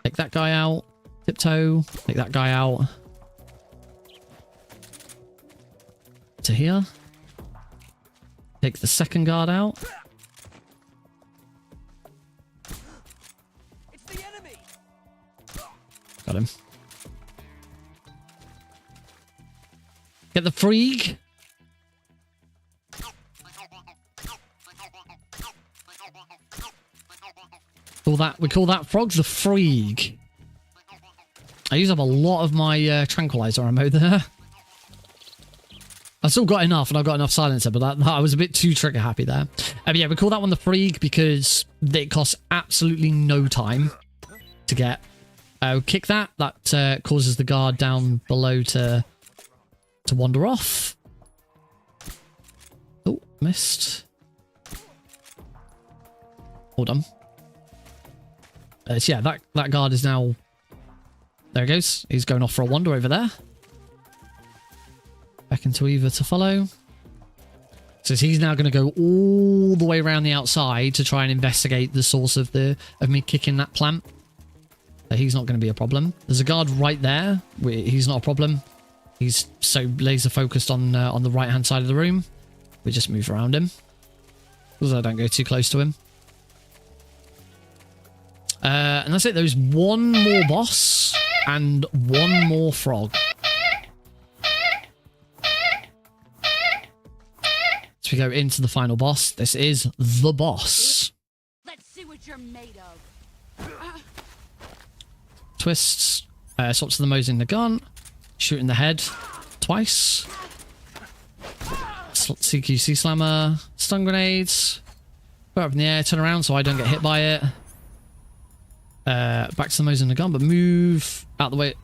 Take that guy out. Tiptoe. Take that guy out. To here. Take the second guard out. It's the enemy. Got him. Get the freak. We call that frog the freak. I use up a lot of my tranquilizer ammo there. I still got enough, and I've got enough silencer, but I was a bit too trigger happy there. But yeah, we call that one the freak because it costs absolutely no time to get. Kick that. That causes the guard down below to wander off. Oh, missed. Hold on. So yeah, that guard is now... There he goes. He's going off for a wander over there. Back into Eva to follow. So he's now going to go all the way around the outside to try and investigate the source of me kicking that plant. He's not going to be a problem. There's a guard right there. He's not a problem. He's so laser focused on the right hand side of the room. We just move around him because I don't go too close to him. And that's it. There's one more boss and one more frog. So we go into the final boss. This is the boss. Let's see what you're made of. Twists. Swaps to the Mose in the gun. Shoot in the head. Twice. CQC slammer. Stun grenades. Go up in the air. Turn around so I don't get hit by it. Back to the Mose in the gun, but move out the way.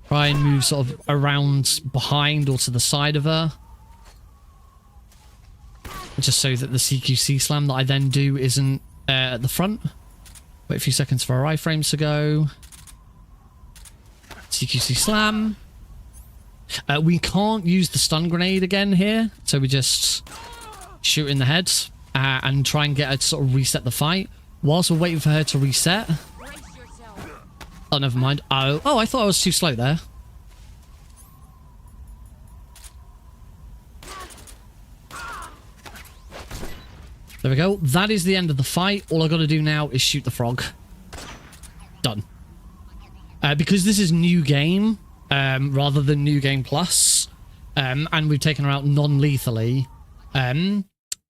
Try and move sort of around behind or to the side of her. Just so that the CQC slam that I then do isn't at the front. Wait a few seconds for our iframes to go. CQC slam. We can't use the stun grenade again here. So we just shoot in the head and try and get her to sort of reset the fight. Whilst we're waiting for her to reset. Oh, never mind. Oh, I thought I was too slow there. There we go. That is the end of the fight. All I got to do now is shoot the frog. Done. Because this is new game, rather than new game plus, and we've taken her out non-lethally,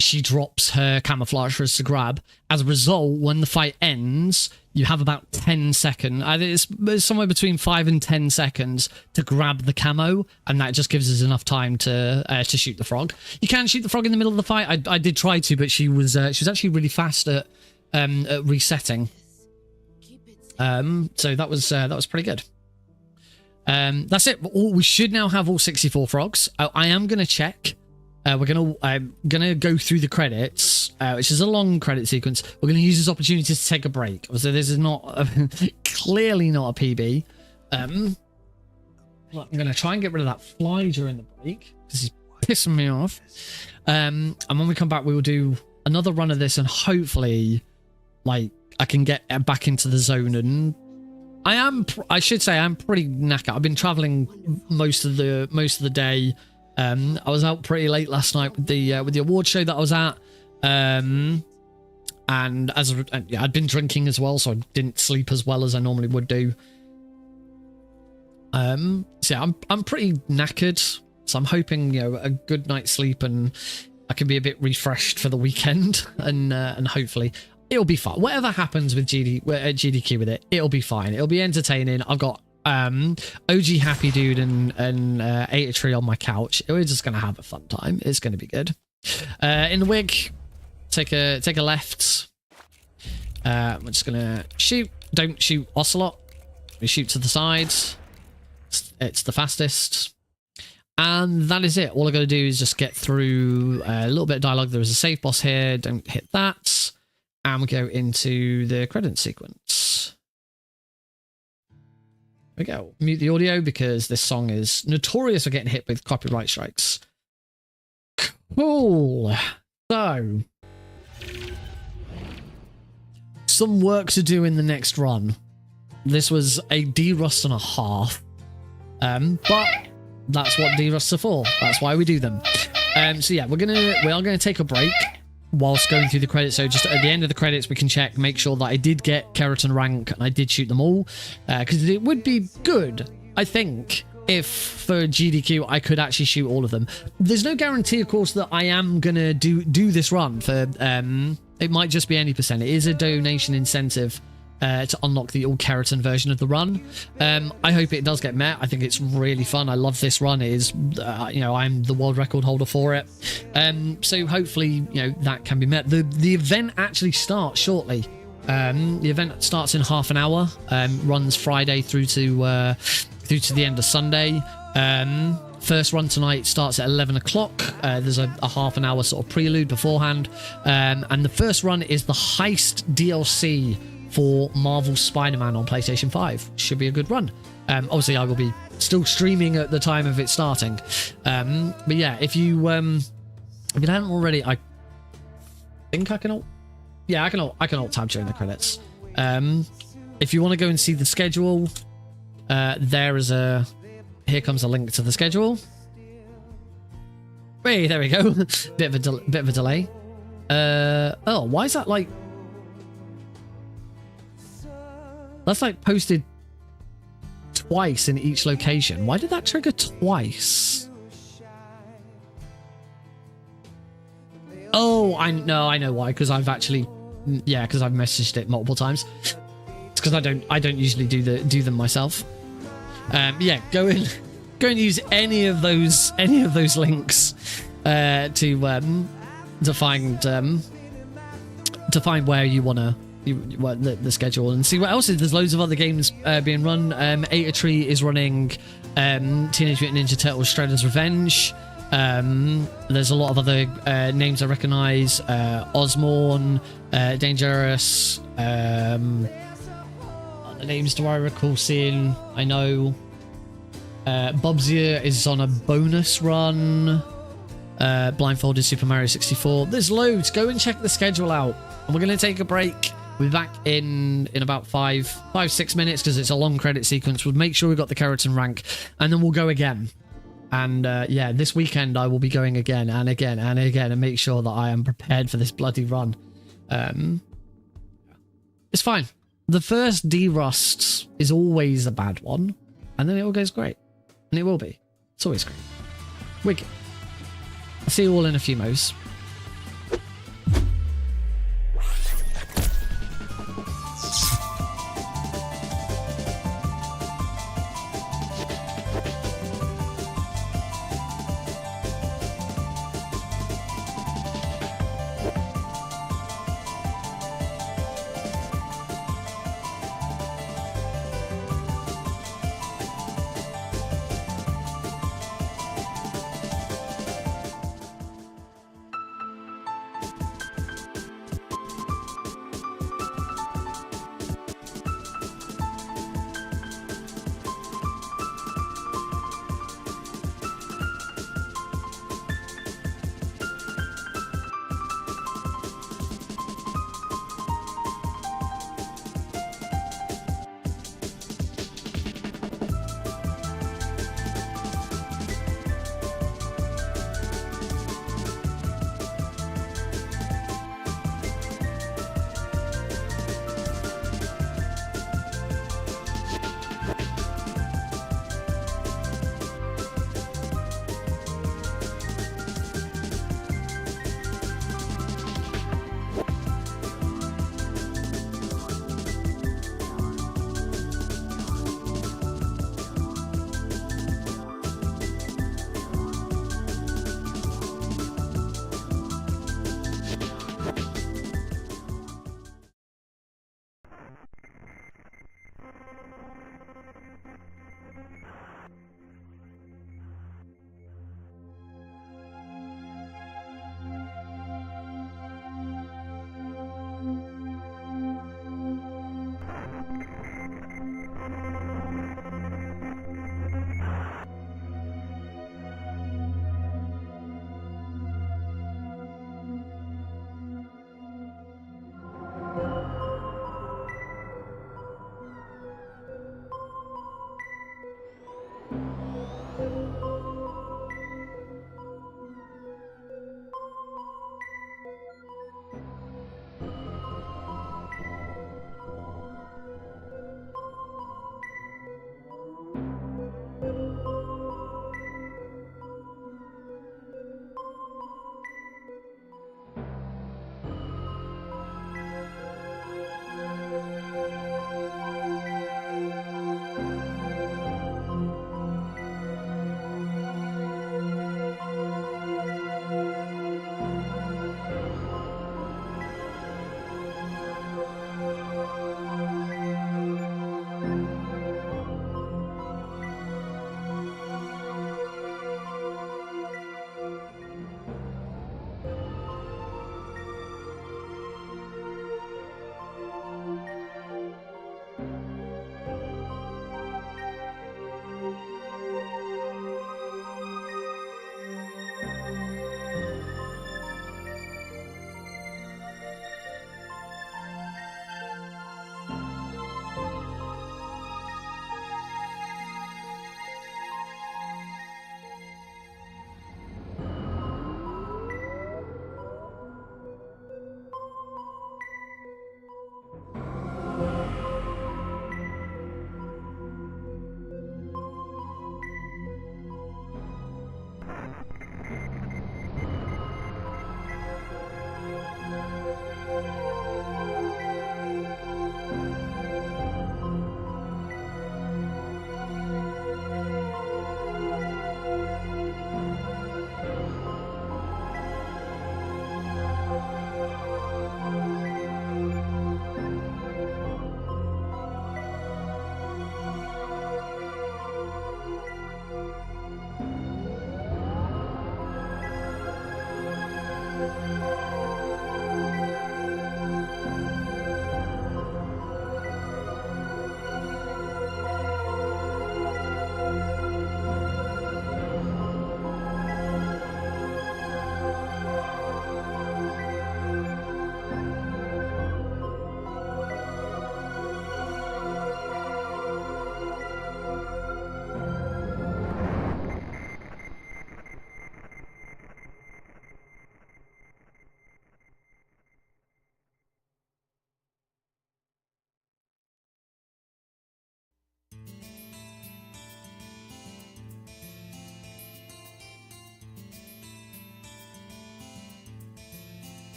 she drops her camouflage for us to grab. As a result, when the fight ends, you have about 10 seconds. It's somewhere between 5 and 10 seconds to grab the camo, and that just gives us enough time to shoot the frog. You can shoot the frog in the middle of the fight. I did try to, but she was actually really fast at resetting. So that was pretty good. That's it. We should now have all 64 frogs. I am gonna check. I'm gonna go through the credits, which is a long credit sequence. We're gonna use this opportunity to take a break. So this is not clearly not a PB. I'm gonna try and get rid of that fly during the break because he's pissing me off. And when we come back, we will do another run of this, and hopefully, like, I can get back into the zone. And I should say I'm pretty knackered. I've been traveling most of the day. I was out pretty late last night with the award show that I was at, and I'd been drinking as well, so I didn't sleep as well as I normally would do. So yeah, I'm pretty knackered, so I'm hoping a good night's sleep and I can be a bit refreshed for the weekend, and hopefully it'll be fine. Whatever happens with GDQ with it, it'll be fine. It'll be entertaining. I've got OG Happy Dude and Ate a Tree on my couch. We're just gonna have a fun time. It's gonna be good. In the wig, take a left. We're just gonna shoot. Don't shoot Ocelot. We shoot to the sides. it's the fastest. And that is it. All I got to do is just get through a little bit of dialogue. There is a save boss here. Don't hit that. And we go into the credit sequence. There we go. Mute the audio because this song is notorious for getting hit with copyright strikes. Cool. So, some work to do in the next run. This was a D-Rust and a half. But that's what D-Rusts are for. That's why we do them. So yeah, we are gonna take a break whilst going through the credits. So just at the end of the credits, we can check, make sure that I did get Keratin rank and I did shoot them all. Because it would be good, I think, if for GDQ I could actually shoot all of them. There's no guarantee, of course, that I am gonna do this run for. It might just be any percent. It is a donation incentive. To unlock the all keratin version of the run. I hope it does get met. I think it's really fun. I love this run. It is, you know, I'm the world record holder for it. So hopefully, you know, that can be met. The event actually starts shortly. The event starts in half an hour. Runs Friday through to the end of Sunday. First run tonight starts at 11 o'clock. There's a half an hour sort of prelude beforehand. And the first run is the Heist DLC for Marvel Spider-Man on PlayStation 5. Should be a good run. Obviously, I will be still streaming at the time of it starting. But yeah, if you haven't already, I think I can alt. Yeah, I can alt tab during the credits. If you want to go and see the schedule, here comes a link to the schedule. Hey, there we go. bit of a delay. Oh, why is that like? That's like posted twice in each location. Why did that trigger twice? Oh, I know why. Because I've actually, yeah, because I've messaged it multiple times. It's because I don't usually do them myself. Yeah, go and use any of those links to find where you wanna. The schedule and see what else is. There's loads of other games being run. Ada Tree is running Teenage Mutant Ninja Turtles Shredder's Revenge. There's a lot of other names I recognize. Osmorn, Dangerous. Other names do I recall seeing? I know Bubsy is on a bonus run. Blindfolded Super Mario 64. There's loads. Go and check the schedule out. And we're going to take a break. We'll be back in about 5-6 minutes because it's a long credit sequence. We'll make sure we've got the keratin rank and then we'll go again. And yeah, this weekend I will be going again and again and again and make sure that I am prepared for this bloody run. It's fine. The first D-Rust is always a bad one and then it all goes great. And it will be. It's always great. Wicked. I'll see you all in a few mo's.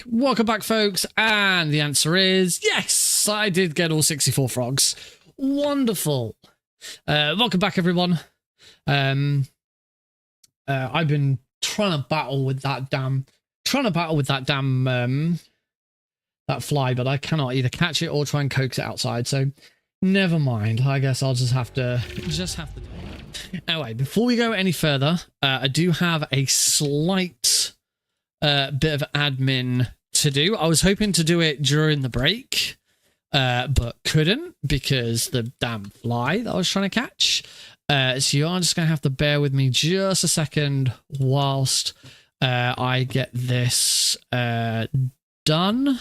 Welcome back, folks. And the answer is yes, I did get all 64 frogs. Wonderful. Welcome back, everyone. I've been trying to battle with that damn that fly, but I cannot either catch it or try and coax it outside. So never mind. I guess I'll just have to do it. Anyway, before we go any further, I do have a slight bit of admin to do. I was hoping to do it during the break, but couldn't because the damn fly that I was trying to catch. So you are just going to have to bear with me just a second whilst I get this done.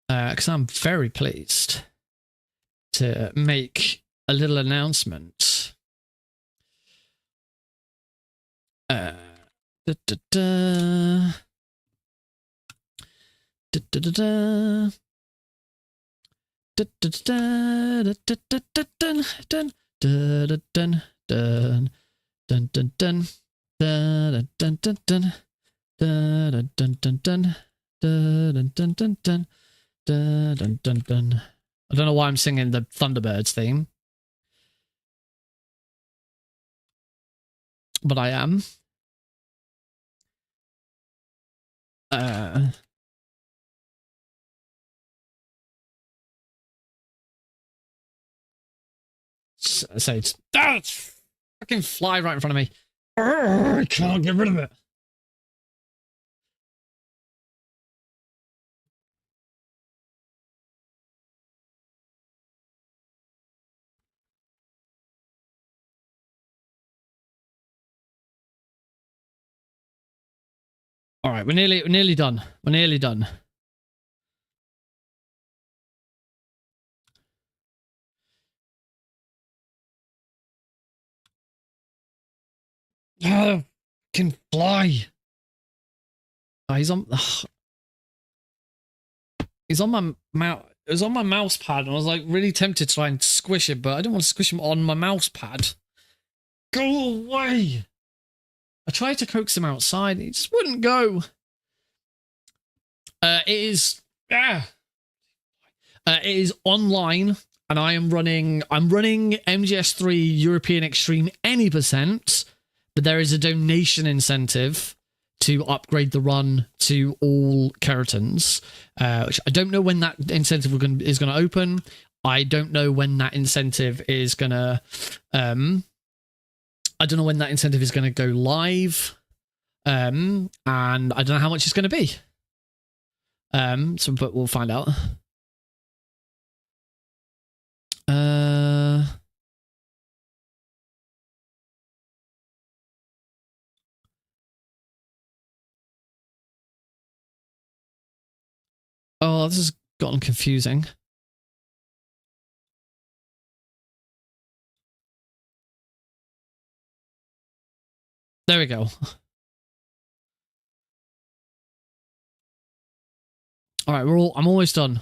Because I'm very pleased to make a little announcement. I don't know why I'm singing the Thunderbirds theme, but I am. So it's fucking fly right in front of me. I can't get rid of it. All right, we're nearly done. We're nearly done. Oh, can fly. Oh, he's on my mouse. It was on my mouse pad, and I was like really tempted to try and squish it, but I didn't want to squish him on my mouse pad. Go away! I tried to coax him outside, he just wouldn't go. It is online, and I'm running MGS3 European Extreme any %, but there is a donation incentive to upgrade the run to all keratins, which I don't know when that incentive is going to open. I don't know when that incentive is going to I don't know when that incentive is going to go live, and I don't know how much it's going to be. But we'll find out. Oh, this has gotten confusing. There we go. All right, I'm almost done.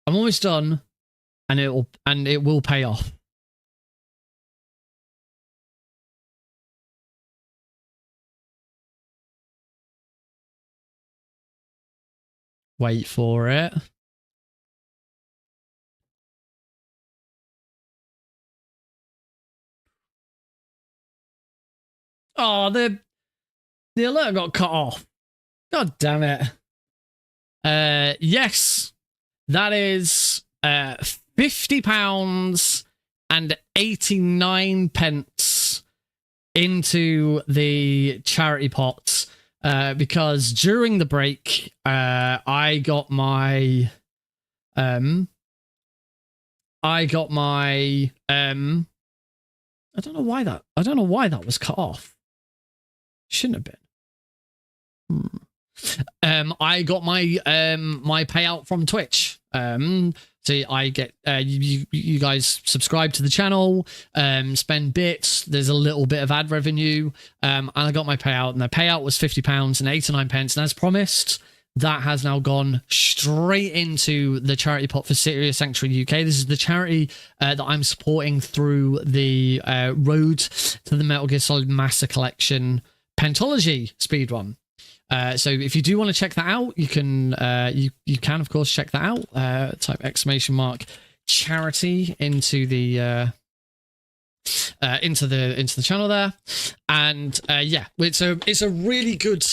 I'm almost done, and it will pay off. Wait for it. Oh, the alert got cut off. God damn it. Yes, that is £50 and 89 pence into the charity pot, because during the break I got my I don't know why that was cut off. Shouldn't have been. I got my my payout from Twitch. So I get you guys subscribe to the channel, spend bits. There's a little bit of ad revenue, and I got my payout, and the payout was £50 and 89 pence. And as promised, that has now gone straight into the charity pot for Sirius Sanctuary UK. This is the charity that I'm supporting through the Road to the Metal Gear Solid Master Collection Pentology speedrun. So if you do want to check that out, you can you can of course check that out. Type !charity into the channel there, and yeah, it's a really good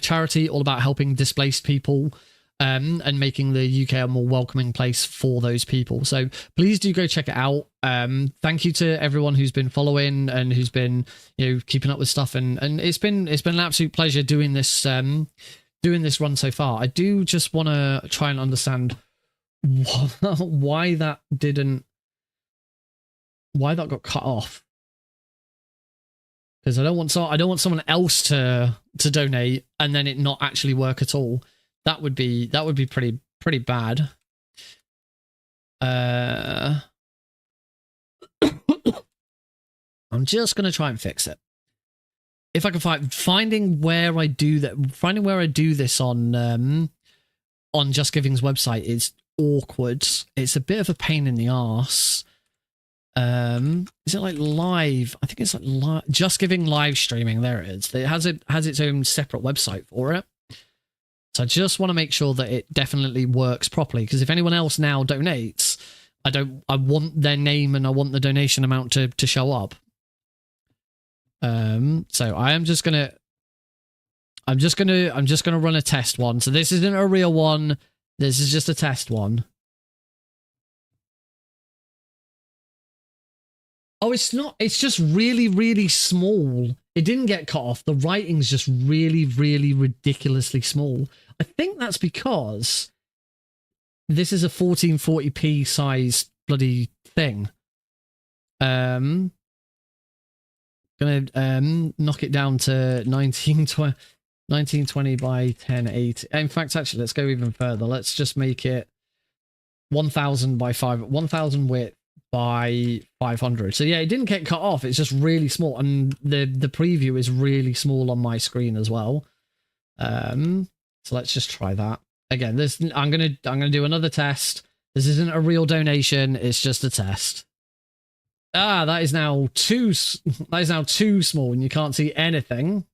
charity all about helping displaced people and making the UK a more welcoming place for those people. So please do go check it out. Thank you to everyone who's been following and who's been, you know, keeping up with stuff, and it's been an absolute pleasure doing this run so far. I do just want to try and understand why that got cut off, because I don't want someone else to donate and then it not actually work at all. That would be pretty bad. I'm just gonna try and fix it. If I can finding where I do this on Just Giving's website is awkward. It's a bit of a pain in the arse. Is it like live? I think it's like Just Giving live streaming. There it is. It has its own separate website for it. So I just want to make sure that it definitely works properly, because if anyone else now donates, I want their name and I want the donation amount to show up. So I'm just gonna run a test one. So this isn't a real one. This is just a test one. Oh, it's not. It's just really, really small. It didn't get cut off. The writing's just really, really ridiculously small. I think that's because this is a 1440p size bloody thing. Gonna knock it down to 1920 by 1080. In fact, actually, let's go even further. Let's just make it 1000 by 1000 width by 500. So yeah, it didn't get cut off. It's just really small, and the preview is really small on my screen as well. So let's just try that again. I'm gonna do another test. This isn't a real donation. It's just a test. Ah, that is now too small, and you can't see anything.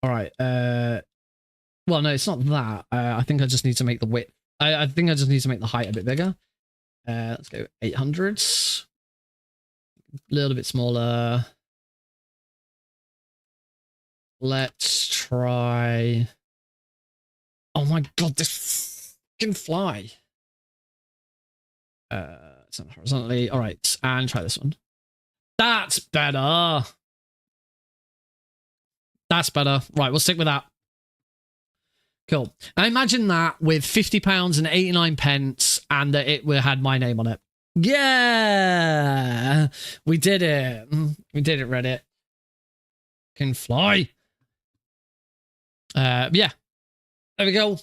All right. Well, no, it's not that. I think I just need to make the width. I think I just need to make the height a bit bigger. Let's go 800. A little bit smaller. Let's try. Oh my god, this fucking fly. It's not horizontally. All right, and try this one. That's better. That's better. Right, we'll stick with that. Cool. I imagine that with £50 and 89 pence, and that it had my name on it. Yeah, we did it. We did it, Reddit. Can fly. Yeah. There we go.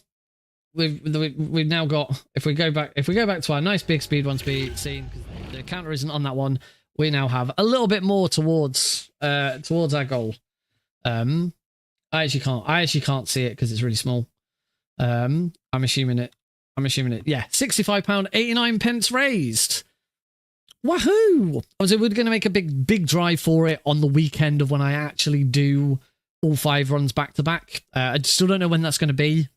We've now got. If we go back to our nice big speedrun scene, because the counter isn't on that one, we now have a little bit more towards our goal. I actually can't see it because it's really small. I'm assuming it. Yeah, £65, 89 pence raised. Wahoo! So we're going to make a big drive for it on the weekend of when I actually do all 5 runs back to back. I still don't know when that's going to be.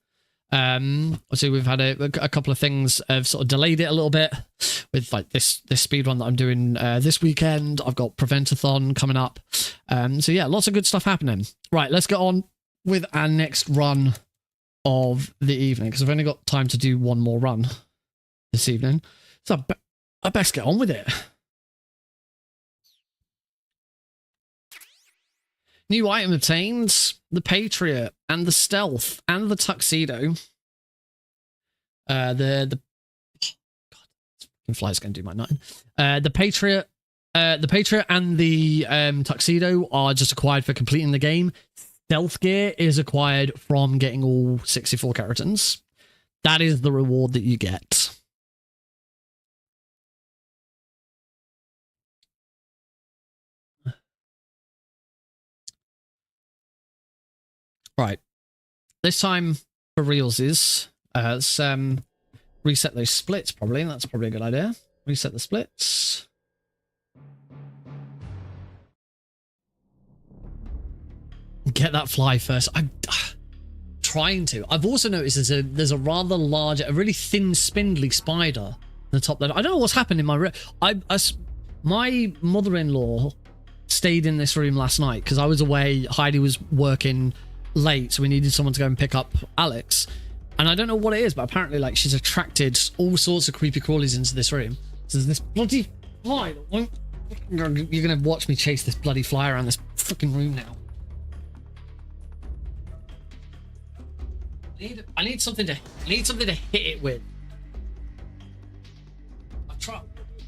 So we've had a couple of things have sort of delayed it a little bit with like this speed run that I'm doing this weekend. I've got Preventathon coming up. So yeah, lots of good stuff happening. Right, let's get on with our next run of the evening, because I've only got time to do one more run this evening. So I best get on with it. New item obtained: the Patriot and the Stealth and the Tuxedo. The fly's going to do my 9. The Patriot and the Tuxedo are just acquired for completing the game. Stealth gear is acquired from getting all 64 keratins. That is the reward that you get. Right. This time for realsies, let's reset those splits probably. That's probably a good idea. Reset the splits. get that fly first. I'm trying to. I've also noticed there's a rather large, a really thin, spindly spider in the top left. I don't know what's happened in my room. My mother-in-law stayed in this room last night because I was away. Heidi was working late, so we needed someone to go and pick up Alex. And I don't know what it is, but apparently, like, she's attracted all sorts of creepy crawlies into this room. So there's this bloody fly that won't... You're gonna watch me chase this bloody fly around this fucking room now. I need something to hit it with.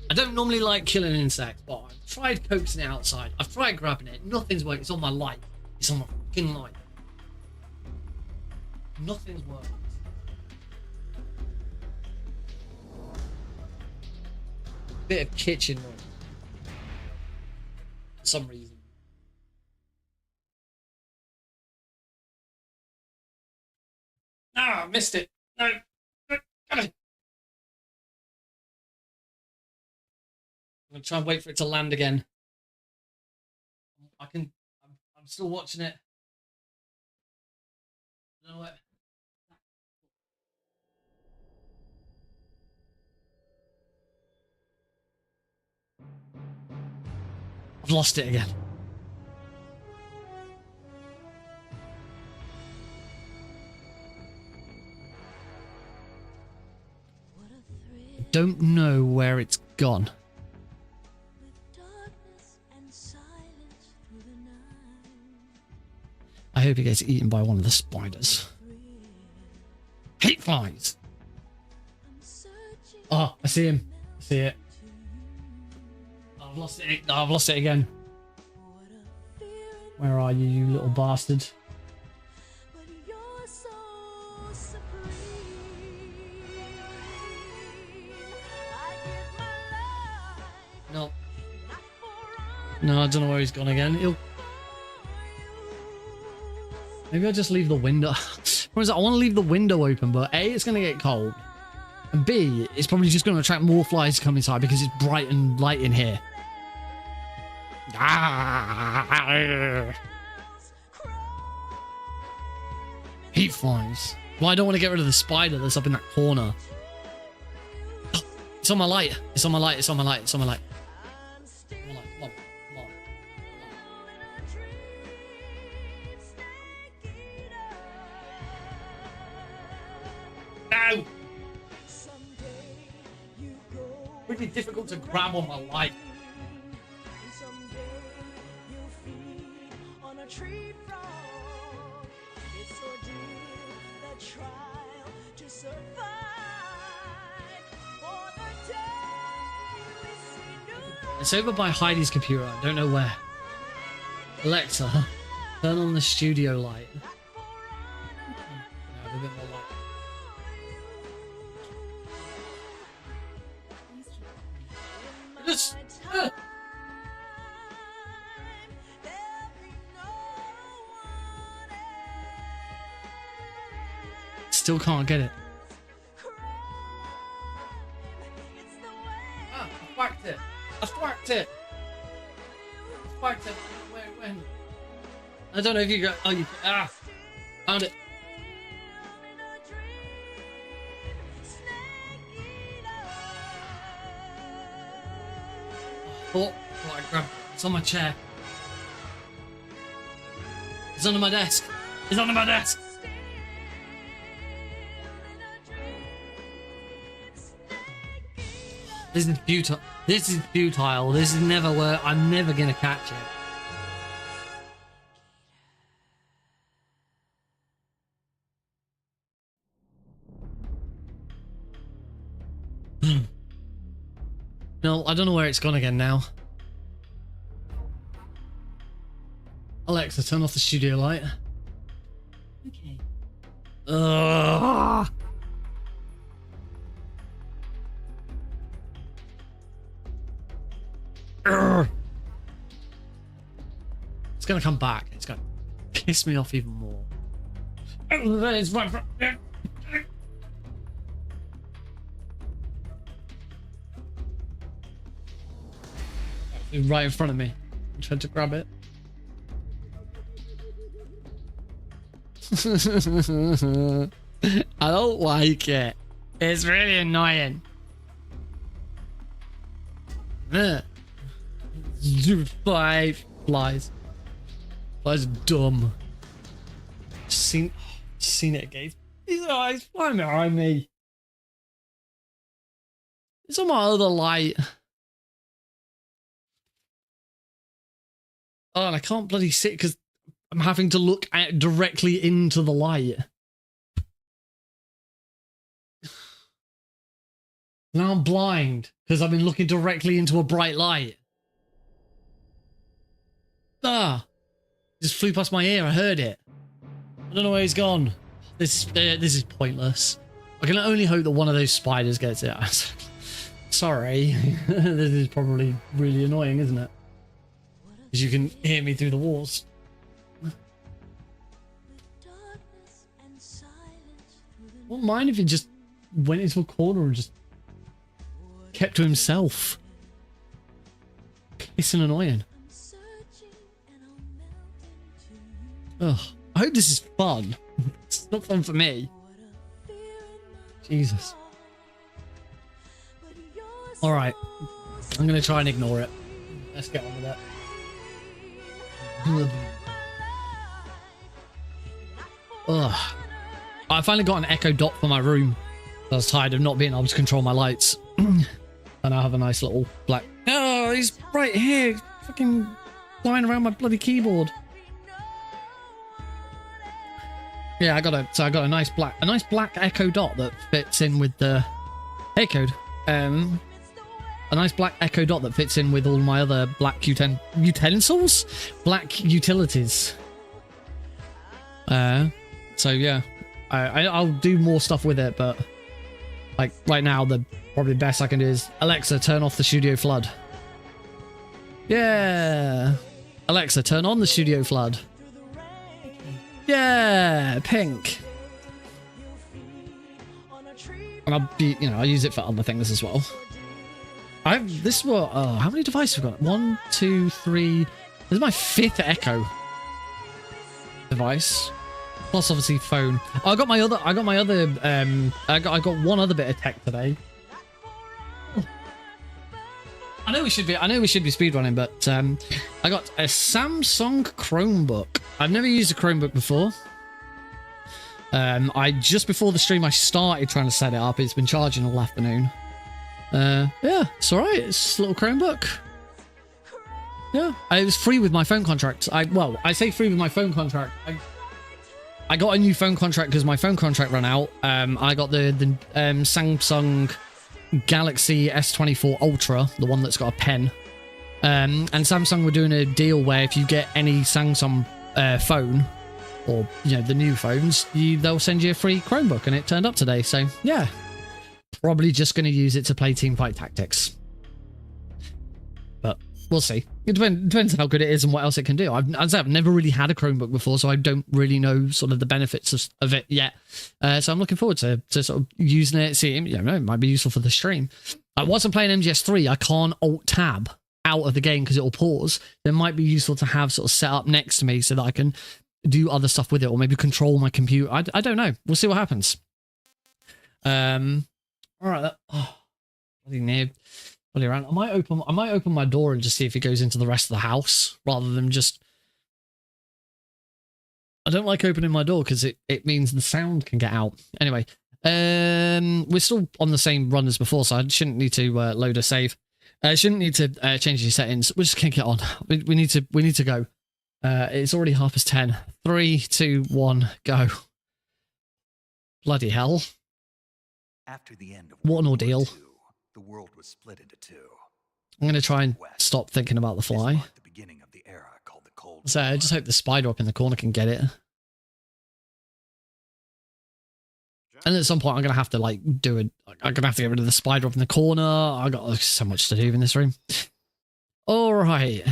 I don't normally like killing insects, but I've tried coaxing it outside. I've tried grabbing it. Nothing's worked. It's on my light. It's on my fucking light. Nothing's worked. Bit of kitchen room. For some reason. Ah, I missed it. No. Got it. I'm gonna try and wait for it to land again. I'm still watching it. You know what? I've lost it again. I don't know where it's gone. I hope he gets eaten by one of the spiders. Hate flies! Oh, I see him. I see it. Oh, I've lost it. No, I've lost it again. Where are you, you little bastard? No. No, I don't know where he's gone again. Maybe I'll just leave the window. What is it? I want to leave the window open, but A, it's going to get cold. And B, it's probably just going to attract more flies to come inside because it's bright and light in here. Heat flies. Well, I don't want to get rid of the spider that's up in that corner. Oh, it's on my light. It's on my light. It's on my light. It's on my light. Come on, come on, come on. No! Really difficult to grab on my light. It's over by Heidi's computer. I don't know where. Alexa, turn on the studio light. No, a bit more light. Just, Still can't get it. Ah, I whacked it. I whacked it. I whacked it. When? I don't know if you got. Oh, you. Ah! Found it. Oh, I grabbed it. It's on my chair. It's under my desk. It's under my desk. This is futile. This is futile. This is never work. I'm never gonna catch it. No, I don't know where it's gone again now. Alexa, turn off the studio light. Okay. Ugh. It's gonna come back. It's gonna piss me off even more. It's right in front of me. I tried to grab it. I don't like it. It's really annoying. Flies. Flies are dumb. Seen it again. These eyes flying behind me. It's on my other light. Oh, and I can't bloody sit because I'm having to look directly into the light. Now I'm blind because I've been looking directly into a bright light. Ah! Just flew past my ear. I heard it. I don't know where he's gone. This is pointless. I can only hope that one of those spiders gets it. Sorry. This is probably really annoying, isn't it? Because you can hear me through the walls. Wouldn't mind if he just went into a corner and just kept to himself. Pissing annoying. Ugh. I hope this is fun. It's not fun for me. Jesus. Alright. I'm going to try and ignore it. Let's get on with it. Ugh. I finally got an Echo Dot for my room. I was tired of not being able to control my lights. And I have a nice little black... Oh, he's right here. Fucking flying around my bloody keyboard. Yeah, I got a nice black Echo Dot that fits in with the... Hey, Code. A nice black Echo Dot that fits in with all my other black utensils? Black utilities. So yeah. I'll do more stuff with it, but like right now the probably best I can do is Alexa, turn off the studio flood. Yeah. Alexa, turn on the studio flood. Yeah, pink. And I'll use it for other things as well. How many devices have I got? 1, 2, 3. This is my 5th Echo device. Plus obviously phone. Oh, I got one other bit of tech today. I know we should be speedrunning, but I got a Samsung Chromebook. I've never used a Chromebook before. Just before the stream I started trying to set it up. It's been charging all afternoon. Yeah, it's alright. It's just a little Chromebook. Yeah, it was free with my phone contract. I say free with my phone contract. I got a new phone contract because my phone contract ran out. I got the Samsung Galaxy S24 Ultra, the one that's got a pen. And Samsung were doing a deal where if you get any Samsung phone, or the new phones, they'll send you a free Chromebook, and it turned up today. So yeah, probably just going to use it to play Teamfight Tactics. But we'll see. It depends how good it is and what else it can do. I've never really had a Chromebook before, so I don't really know sort of the benefits of it yet. So I'm looking forward to sort of using it, seeing, it might be useful for the stream. Once I'm playing MGS3, I can't Alt-Tab out of the game because it will pause. It might be useful to have sort of set up next to me so that I can do other stuff with it, or maybe control my computer. I don't know. We'll see what happens. All right. Bloody near. Bloody around. I might open my door and just see if it goes into the rest of the house rather than just. I don't like opening my door because it means the sound can get out. Anyway, we're still on the same run as before, so I shouldn't need to load a save. I shouldn't need to change the settings. We're just gonna get on. We need to go. It's already 10:30. 3, 2, 1, go. Bloody hell. After the end of what an World ordeal. War II, the world was split into two. I'm going to try and stop thinking about the fly. This marked the beginning of the era called the Cold So I War. just hope the spider up in the corner can get it. And at some point I'm going to have to I'm going to have to get rid of the spider up in the corner. I got so much to do in this room. All right.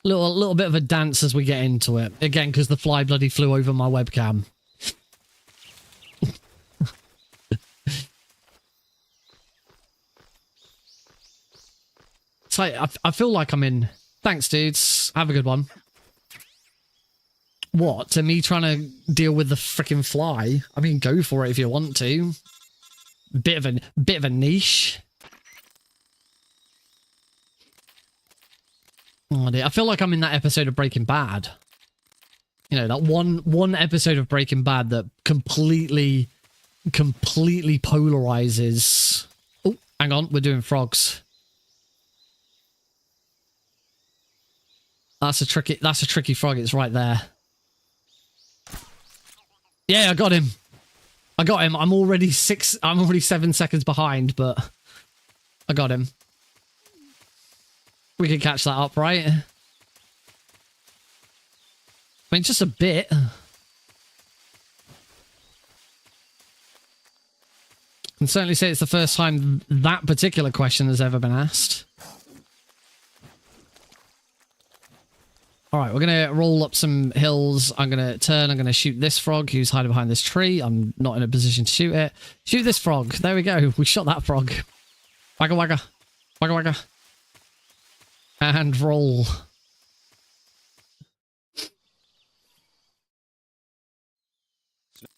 Little bit of a dance as we get into it. Again, because the fly bloody flew over my webcam. It's like, I feel like I'm in... Thanks, dudes. Have a good one. What? To me trying to deal with the freaking fly? I mean, go for it if you want to. Bit of a niche. Oh dear. I feel like I'm in that episode of Breaking Bad. You know, that one episode of Breaking Bad that completely polarizes. Oh, hang on, we're doing frogs. That's a tricky frog. It's right there. Yeah, I got him. I'm already 7 seconds behind, but I got him. We can catch that up, right? I mean, just a bit. I can certainly say it's the first time that particular question has ever been asked. All right, we're going to roll up some hills. I'm going to turn. I'm going to shoot this frog who's hiding behind this tree. I'm not in a position to shoot it. Shoot this frog. There we go. We shot that frog. Wagga, wagga. Wagga, wagga. And roll.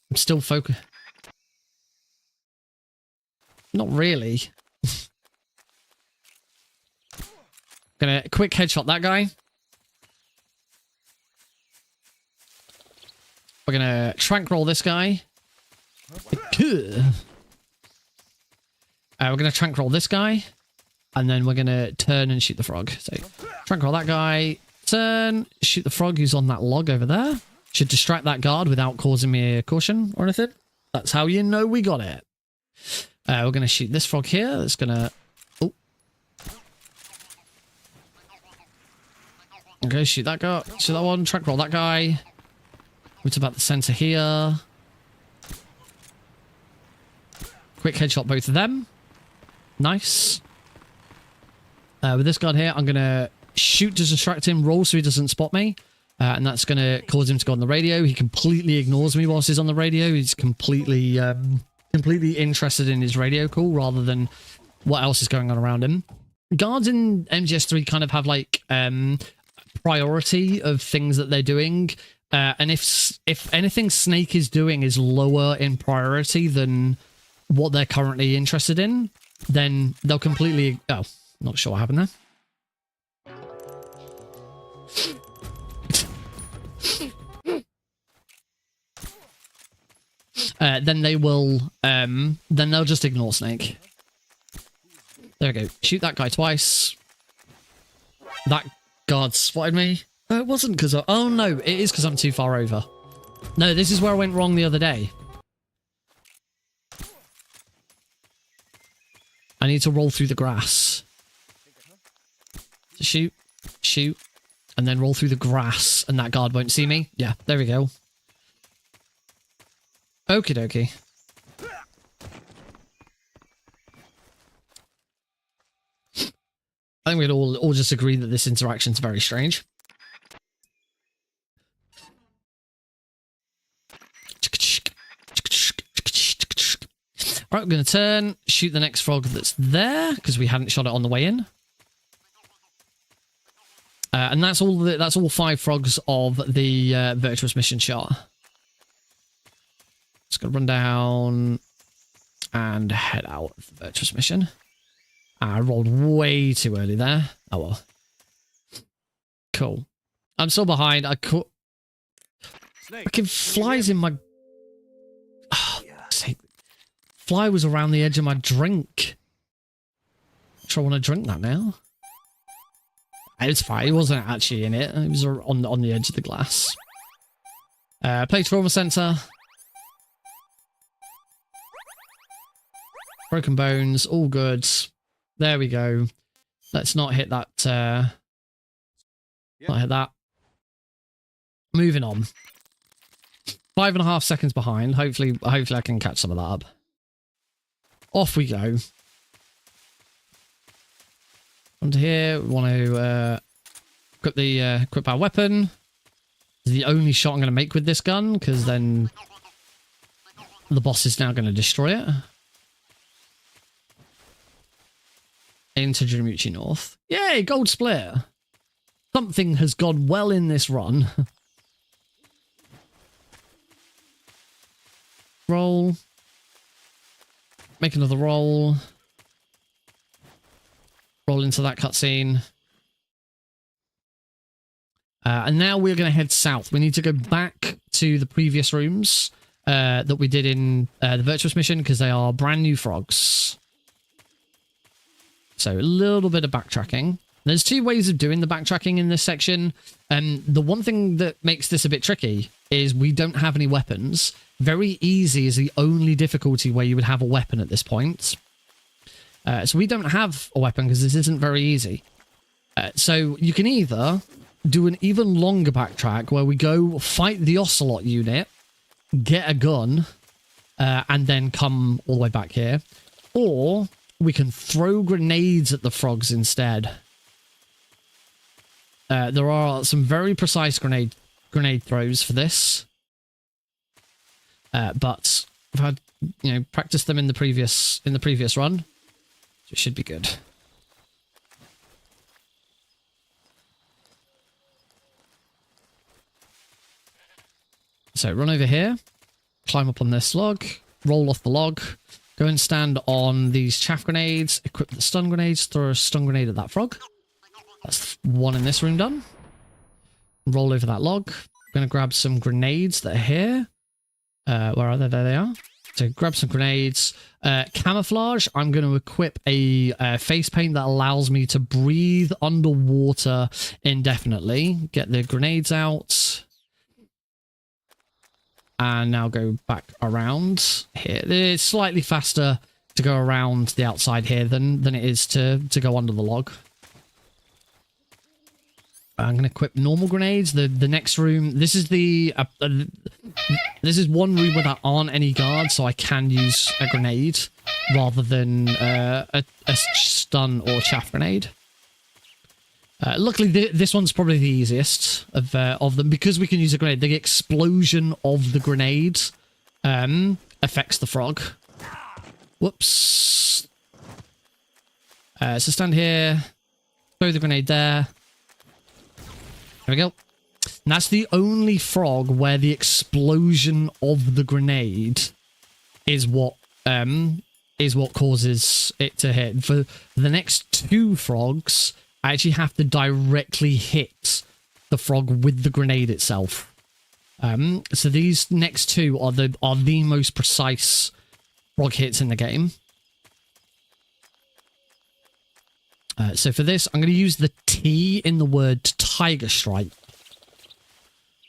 I'm still focused. Not really. Gonna quick headshot that guy. We're gonna trank roll this guy. We're gonna trank roll this guy. And then we're gonna turn and shoot the frog. So trank roll that guy. Turn, shoot the frog who's on that log over there. Should distract that guard without causing me a caution or anything. That's how you know we got it. We're gonna shoot this frog here. That's gonna... Oh. Okay, shoot that guy. Shoot that one. Trank roll that guy. It's about the center here. Quick headshot both of them. Nice. With this guard here, I'm going to shoot to distract him, roll so he doesn't spot me. And that's going to cause him to go on the radio. He completely ignores me whilst he's on the radio. He's completely interested in his radio call rather than what else is going on around him. Guards in MGS3 kind of have like priority of things that they're doing. And if anything Snake is doing is lower in priority than what they're currently interested in, then they'll completely... Oh, not sure what happened there. Then they will... then they'll just ignore Snake. There we go. Shoot that guy twice. That guard spotted me. It wasn't because of... Oh, no. It is because I'm too far over. No, this is where I went wrong the other day. I need to roll through the grass. Shoot. Shoot. And then roll through the grass. And that guard won't see me. Yeah, there we go. Okie dokie. I think we'd all just agree that this interaction's very strange. Right, we're going to turn, shoot the next frog that's there, because we hadn't shot it on the way in. And that's all 5 frogs of the virtuous mission shot. Just going to run down and head out of the virtuous mission. I rolled way too early there. Oh well. Cool. I'm still behind. I caught... Fucking flies in my... Oh, sake. Fly was around the edge of my drink. I'm sure I want to drink that now. It's fine. It wasn't actually in it. It was on the edge of the glass. Play trauma center. Broken bones. All good. There we go. Let's not hit that. Not hit that. Moving on. 5.5 seconds behind. Hopefully I can catch some of that up. Off we go. Onto here. We want to equip our weapon. It's the only shot I'm going to make with this gun, because then the boss is now going to destroy it. Into Jirimuchi North. Yay, gold split. Something has gone well in this run. Roll. Make another roll. Roll into that cutscene. And now we're going to head south. We need to go back to the previous rooms that we did in the Virtuous mission because they are brand new frogs. So a little bit of backtracking. There's two ways of doing the backtracking in this section. The one thing that makes this a bit tricky is we don't have any weapons. Very easy is the only difficulty where you would have a weapon at this point. So we don't have a weapon because this isn't very easy. So you can either do an even longer backtrack where we go fight the Ocelot unit, get a gun, and then come all the way back here. Or we can throw grenades at the frogs instead. There are some very precise grenade throws for this. But I've had, practiced them in the previous run. So it should be good. So run over here, climb up on this log, roll off the log, go and stand on these chaff grenades, equip the stun grenades, throw a stun grenade at that frog. That's one in this room done. Roll over that log. I'm going to grab some grenades that are here. Where are they? There they are. So grab some grenades. Camouflage. I'm going to equip a face paint that allows me to breathe underwater indefinitely. Get the grenades out. And now go back around here. It's slightly faster to go around the outside here than it is to go under the log. I'm going to equip normal grenades. The next room, this is this is one room where there aren't any guards, so I can use a grenade rather than a stun or chaff grenade. Luckily, this one's probably the easiest of them because we can use a grenade. The explosion of the grenade affects the frog. Whoops. So stand here, throw the grenade there. There we go. And that's the only frog where the explosion of the grenade is what causes it to hit. For the next two frogs, I actually have to directly hit the frog with the grenade itself. So these next two are the most precise frog hits in the game. So for this, I'm going to use the T in the word Tiger Stripe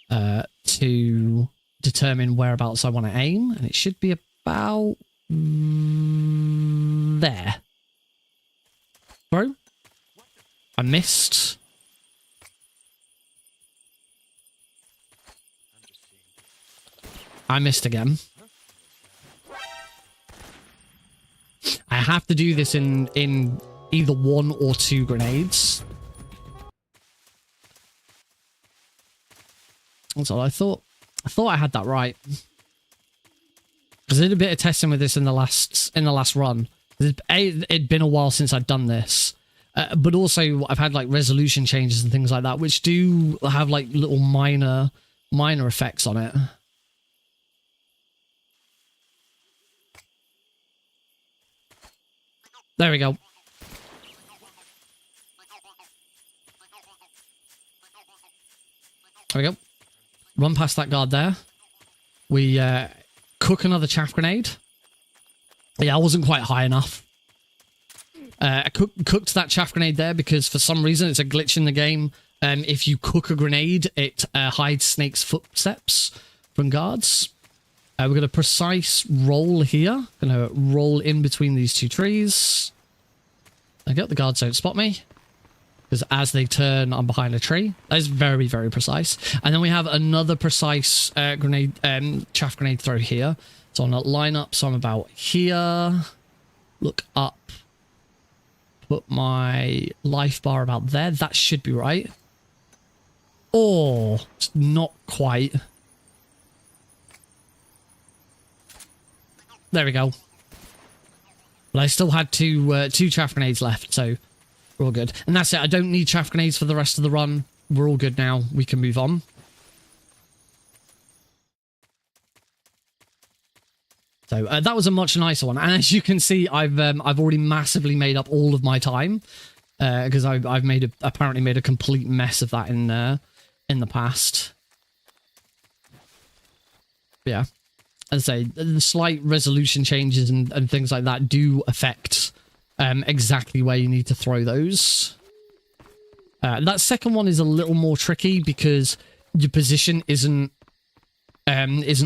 to determine whereabouts I want to aim, and it should be about there. Bro, I missed. I missed again. I have to do this in either one or two grenades. That's all I thought. I thought I had that right. Because I did a bit of testing with this in the last run. It'd been a while since I'd done this. But also I've had like resolution changes and things like that, which do have like little minor effects on it. There we go. There we go. Run past that guard there. We cook another chaff grenade. Yeah, I wasn't quite high enough. I cooked that chaff grenade there because for some reason it's a glitch in the game. If you cook a grenade, it hides snakes' footsteps from guards. We're going to precise roll here. Going to roll in between these two trees. I get the guards don't spot me. Because as they turn, I'm behind a tree. That is very, very precise. And then we have another precise grenade, chaff grenade throw here. So I'm going to line up. So I'm about here. Look up. Put my life bar about there. That should be right. Oh, it's not quite. There we go. But I still had two chaff grenades left, so we're all good. And that's it. I don't need chaff grenades for the rest of the run. We're all good now. We can move on. So that was a much nicer one. And as you can see, I've already massively made up all of my time because I've apparently made a complete mess of that in the past. But yeah, as I say, the slight resolution changes and things like that do affect exactly where you need to throw those. That second one is a little more tricky because your position isn't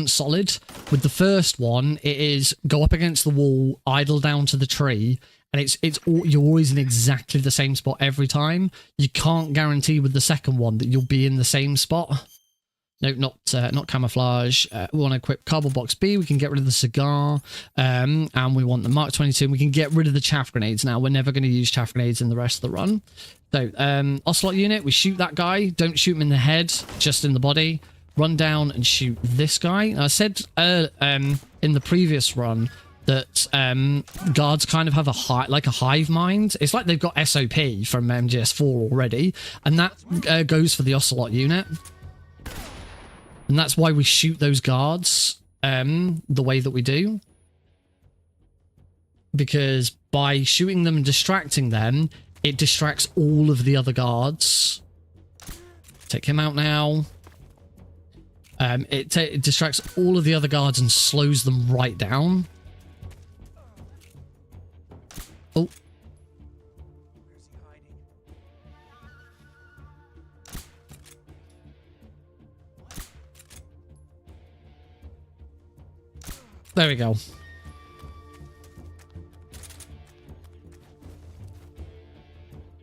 solid. With the first one, it is go up against the wall, idle down to the tree, and you're always in exactly the same spot every time. You can't guarantee with the second one that you'll be in the same spot. No, not camouflage. We want to equip cardboard box B. We can get rid of the cigar, and we want the Mark 22. And we can get rid of the chaff grenades now. We're never going to use chaff grenades in the rest of the run. So, Ocelot unit, we shoot that guy. Don't shoot him in the head, just in the body. Run down and shoot this guy. I said in the previous run that guards kind of have a hive mind. It's like they've got SOP from MGS4 already, and that goes for the Ocelot unit. And that's why we shoot those guards the way that we do. Because by shooting them and distracting them, it distracts all of the other guards. Take him out now. It distracts all of the other guards and slows them right down. Oh. There we go.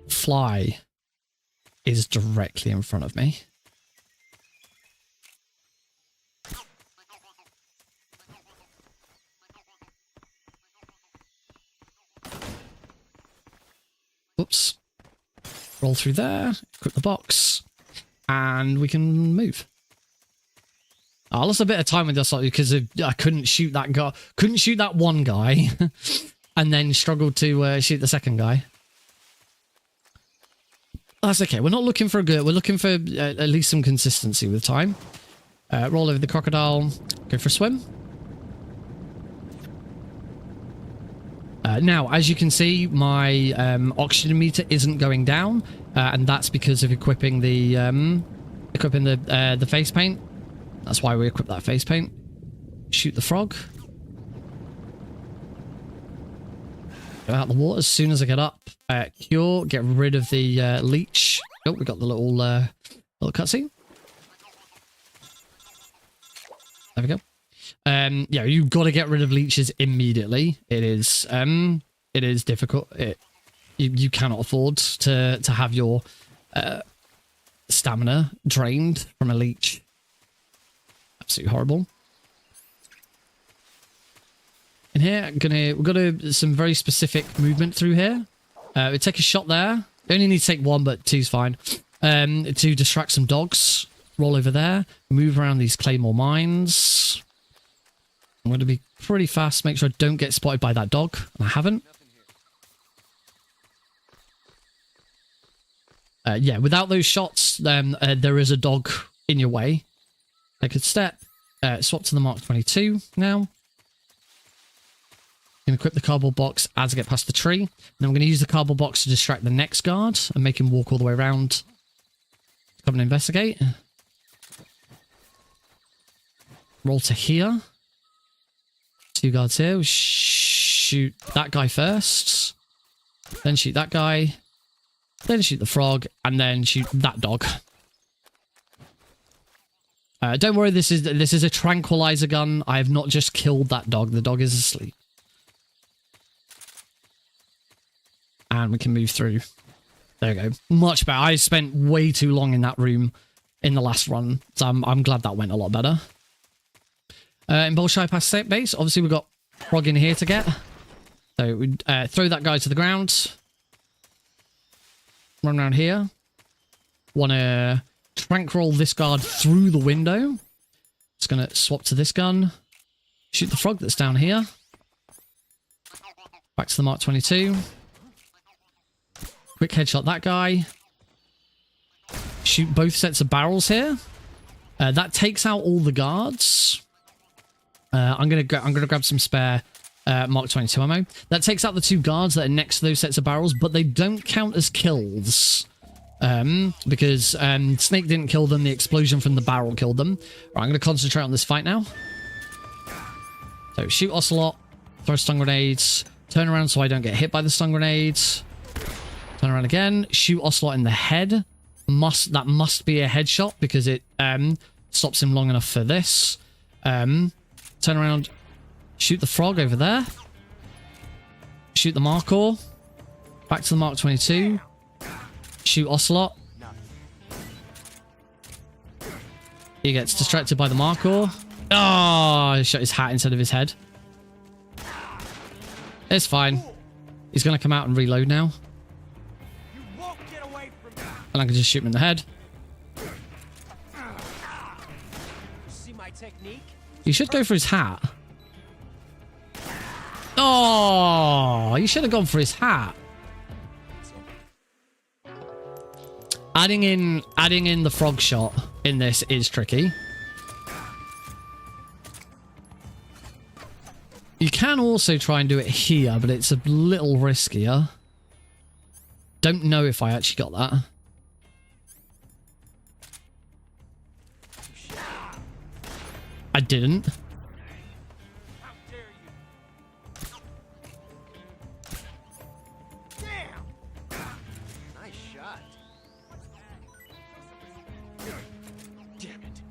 Fly is directly in front of me. Oops. Roll through there, equip the box, and we can move. I lost a bit of time with this because I couldn't shoot that guy. Couldn't shoot that one guy, and then struggled to shoot the second guy. That's okay. We're not looking for a good. We're looking for at least some consistency with time. Roll over the crocodile. Go for a swim. Now, as you can see, my oxygen meter isn't going down, and that's because of equipping the face paint. That's why we equip that face paint. Shoot the frog. Go out the water as soon as I get up. Cure. Get rid of the leech. Oh, we got the little cutscene. There we go. Yeah, you've got to get rid of leeches immediately. It is difficult. You cannot afford to have your stamina drained from a leech. Absolutely horrible. In here, we've got some very specific movement through here. We take a shot there. We only need to take one, but two's fine. To distract some dogs. Roll over there. Move around these claymore mines. I'm going to be pretty fast. Make sure I don't get spotted by that dog. And I haven't. Yeah, without those shots, there is a dog in your way. Take a step. Swap to the Mark 22 now. I'm going to equip the cardboard box as I get past the tree. And then I'm going to use the cardboard box to distract the next guard and make him walk all the way around. Come and investigate. Roll to here. Two guards here. We'll shoot that guy first. Then shoot that guy. Then shoot the frog. And then shoot that dog. Don't worry, this is a tranquilizer gun. I have not just killed that dog. The dog is asleep. And we can move through. There we go. Much better. I spent way too long in that room in the last run. So I'm glad that went a lot better. In Bolshoi past set base, obviously we've got Frog in here to get. So we throw that guy to the ground. Run around here. Want to trank roll this guard through the window. Just going to swap to this gun. Shoot the frog that's down here. Back to the Mark 22. Quick headshot that guy. Shoot both sets of barrels here. That takes out all the guards. I'm gonna grab some spare Mark 22 ammo. That takes out the 2 guards that are next to those sets of barrels, but they don't count as kills. Because Snake didn't kill them, the explosion from the barrel killed them. Right, I'm gonna concentrate on this fight now. So shoot Ocelot, throw stun grenades, turn around so I don't get hit by the stun grenades. Turn around again, shoot Ocelot in the head. That must be a headshot because it stops him long enough for this. Turn around, shoot the frog over there. Shoot the Markor. Back to the Mark 22. Shoot Ocelot. He gets distracted by the Markor. Oh, he shot his hat instead of his head. It's fine. He's going to come out and reload now. And I can just shoot him in the head. See my technique? You should go for his hat. Oh, you should have gone for his hat. Adding in the frog shot in this is tricky. You can also try and do it here, but it's a little riskier. Don't know if I actually got that. I didn't. How dare you? Damn! Nice shot. Damn it.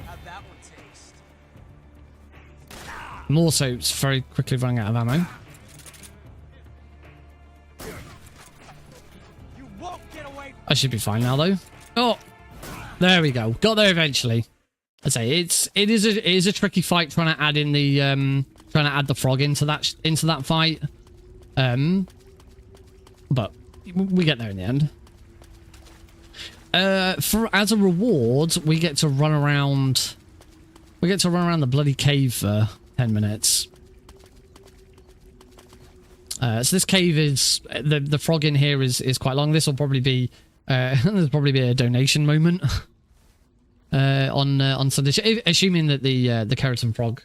How'd that one taste? I'm also very quickly running out of ammo. I should be fine now, though. Oh, there we go. Got there eventually. I say it is a tricky fight trying to add in the trying to add the frog into that fight. But we get there in the end. As a reward, we get to run around. We get to run around the bloody cave for 10 minutes. So this cave is the frog in here is quite long. This will probably be there's probably be a donation moment on Sunday, assuming that the keratin frog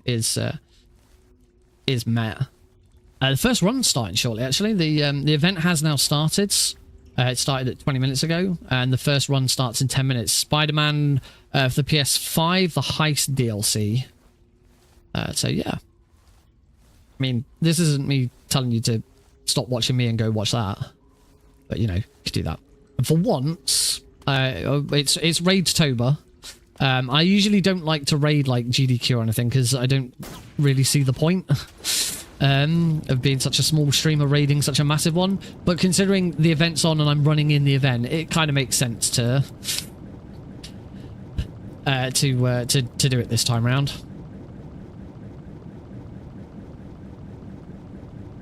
is met. The first run's starting shortly. Actually, the event has now started. It started at 20 minutes ago, and the first run starts in 10 minutes. Spider-Man for the PS5, the Heist DLC. So yeah. I mean, this isn't me telling you to stop watching me and go watch that. But, you know, you could do that. And for once, it's Raid-tober. I usually don't like to raid, like, GDQ or anything, because I don't really see the point of being such a small streamer raiding such a massive one. But considering the event's on and I'm running in the event, it kind of makes sense to do it this time around.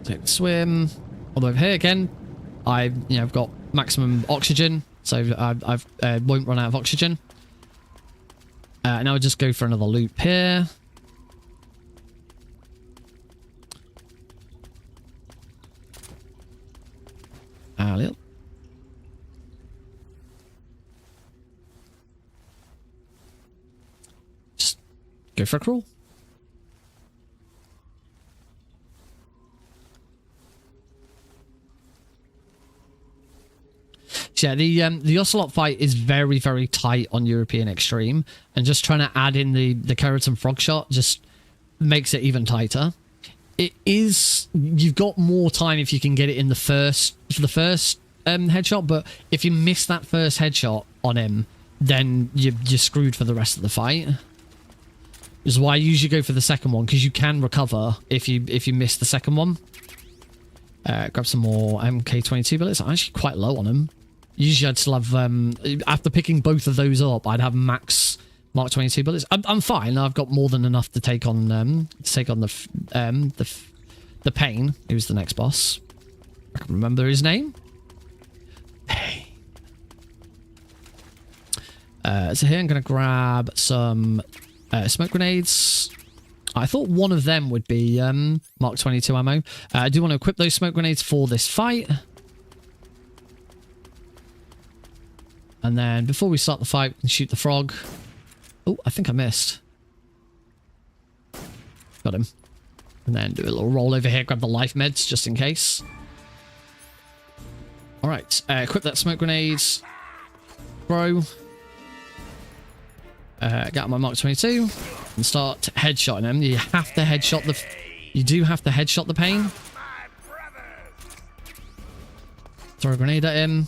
Take the swim all the way over here again. I've got maximum oxygen, so I won't run out of oxygen. And I'll just go for another loop here. Alley. Just go for a crawl. Yeah, the Ocelot fight is very, very tight on European Extreme, and just trying to add in the keratin frog shot just makes it even tighter. It is, you've got more time if you can get it in the first headshot, but if you miss that first headshot on him, then you're screwed for the rest of the fight. Which is why I usually go for the second one, because you can recover if you miss the second one. Grab some more MK22 bullets. I'm actually quite low on them. Usually I'd still have, after picking both of those up, I'd have max Mark 22 bullets. I'm fine. I've got more than enough to take on the Pain, who's the next boss. I can remember his name. Pain. So here I'm going to grab some smoke grenades. I thought one of them would be Mark 22 ammo. I do want to equip those smoke grenades for this fight. And then before we start the fight, we can shoot the frog. Oh, I think I missed. Got him. And then do a little roll over here, grab the life meds just in case. Alright, equip that smoke grenade. Throw. Get out my Mark 22 and start headshotting him. You have to headshot the... You do have to headshot the pain. Throw a grenade at him.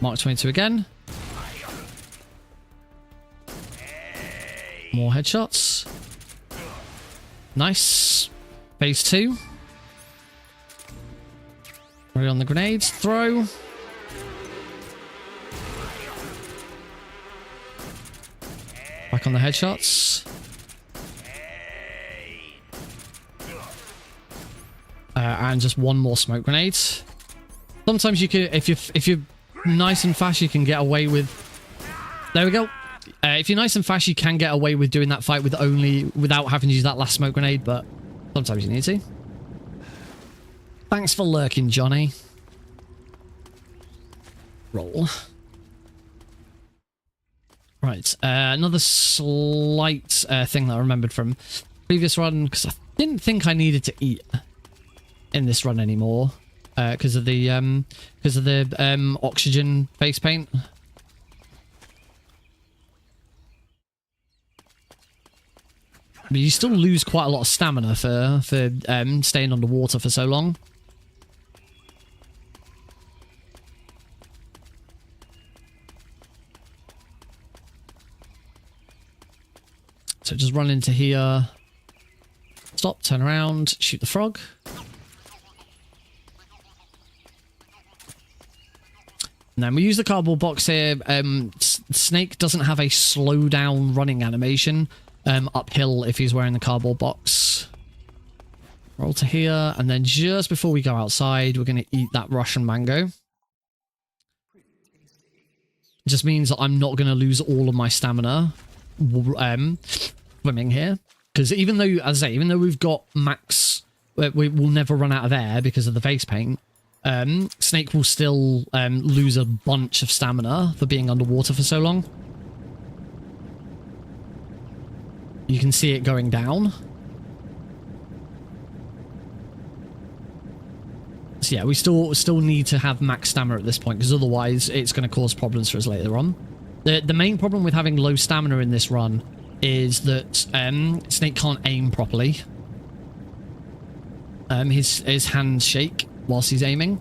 Mark 22 again. More headshots. Nice. Phase 2. Ready on the grenades. Throw. Back on the headshots. And just one more smoke grenade. Sometimes you can, if you're nice and fast, you can get away with. There we go. If you're nice and fast, you can get away with doing that fight without having to use that last smoke grenade. But sometimes you need to. Thanks for lurking, Johnny. Roll. Right, another slight thing that I remembered from previous run, because I didn't think I needed to eat in this run anymore, because of the oxygen face paint. But you still lose quite a lot of stamina for staying underwater for so long. So just run into here, stop, turn around, shoot the frog. And then we use the cardboard box here. Snake doesn't have a slow down running animation uphill if he's wearing the cardboard box. Roll to here, and then just before we go outside, we're going to eat that Russian mango. It just means that I'm not going to lose all of my stamina swimming here, because even though, as I say, even though we've got max, we will never run out of air because of the face paint. Snake will still lose a bunch of stamina for being underwater for so long. You can see it going down. So yeah, we still need to have max stamina at this point, because otherwise it's going to cause problems for us later on. The main problem with having low stamina in this run is that Snake can't aim properly. His hands shake whilst he's aiming.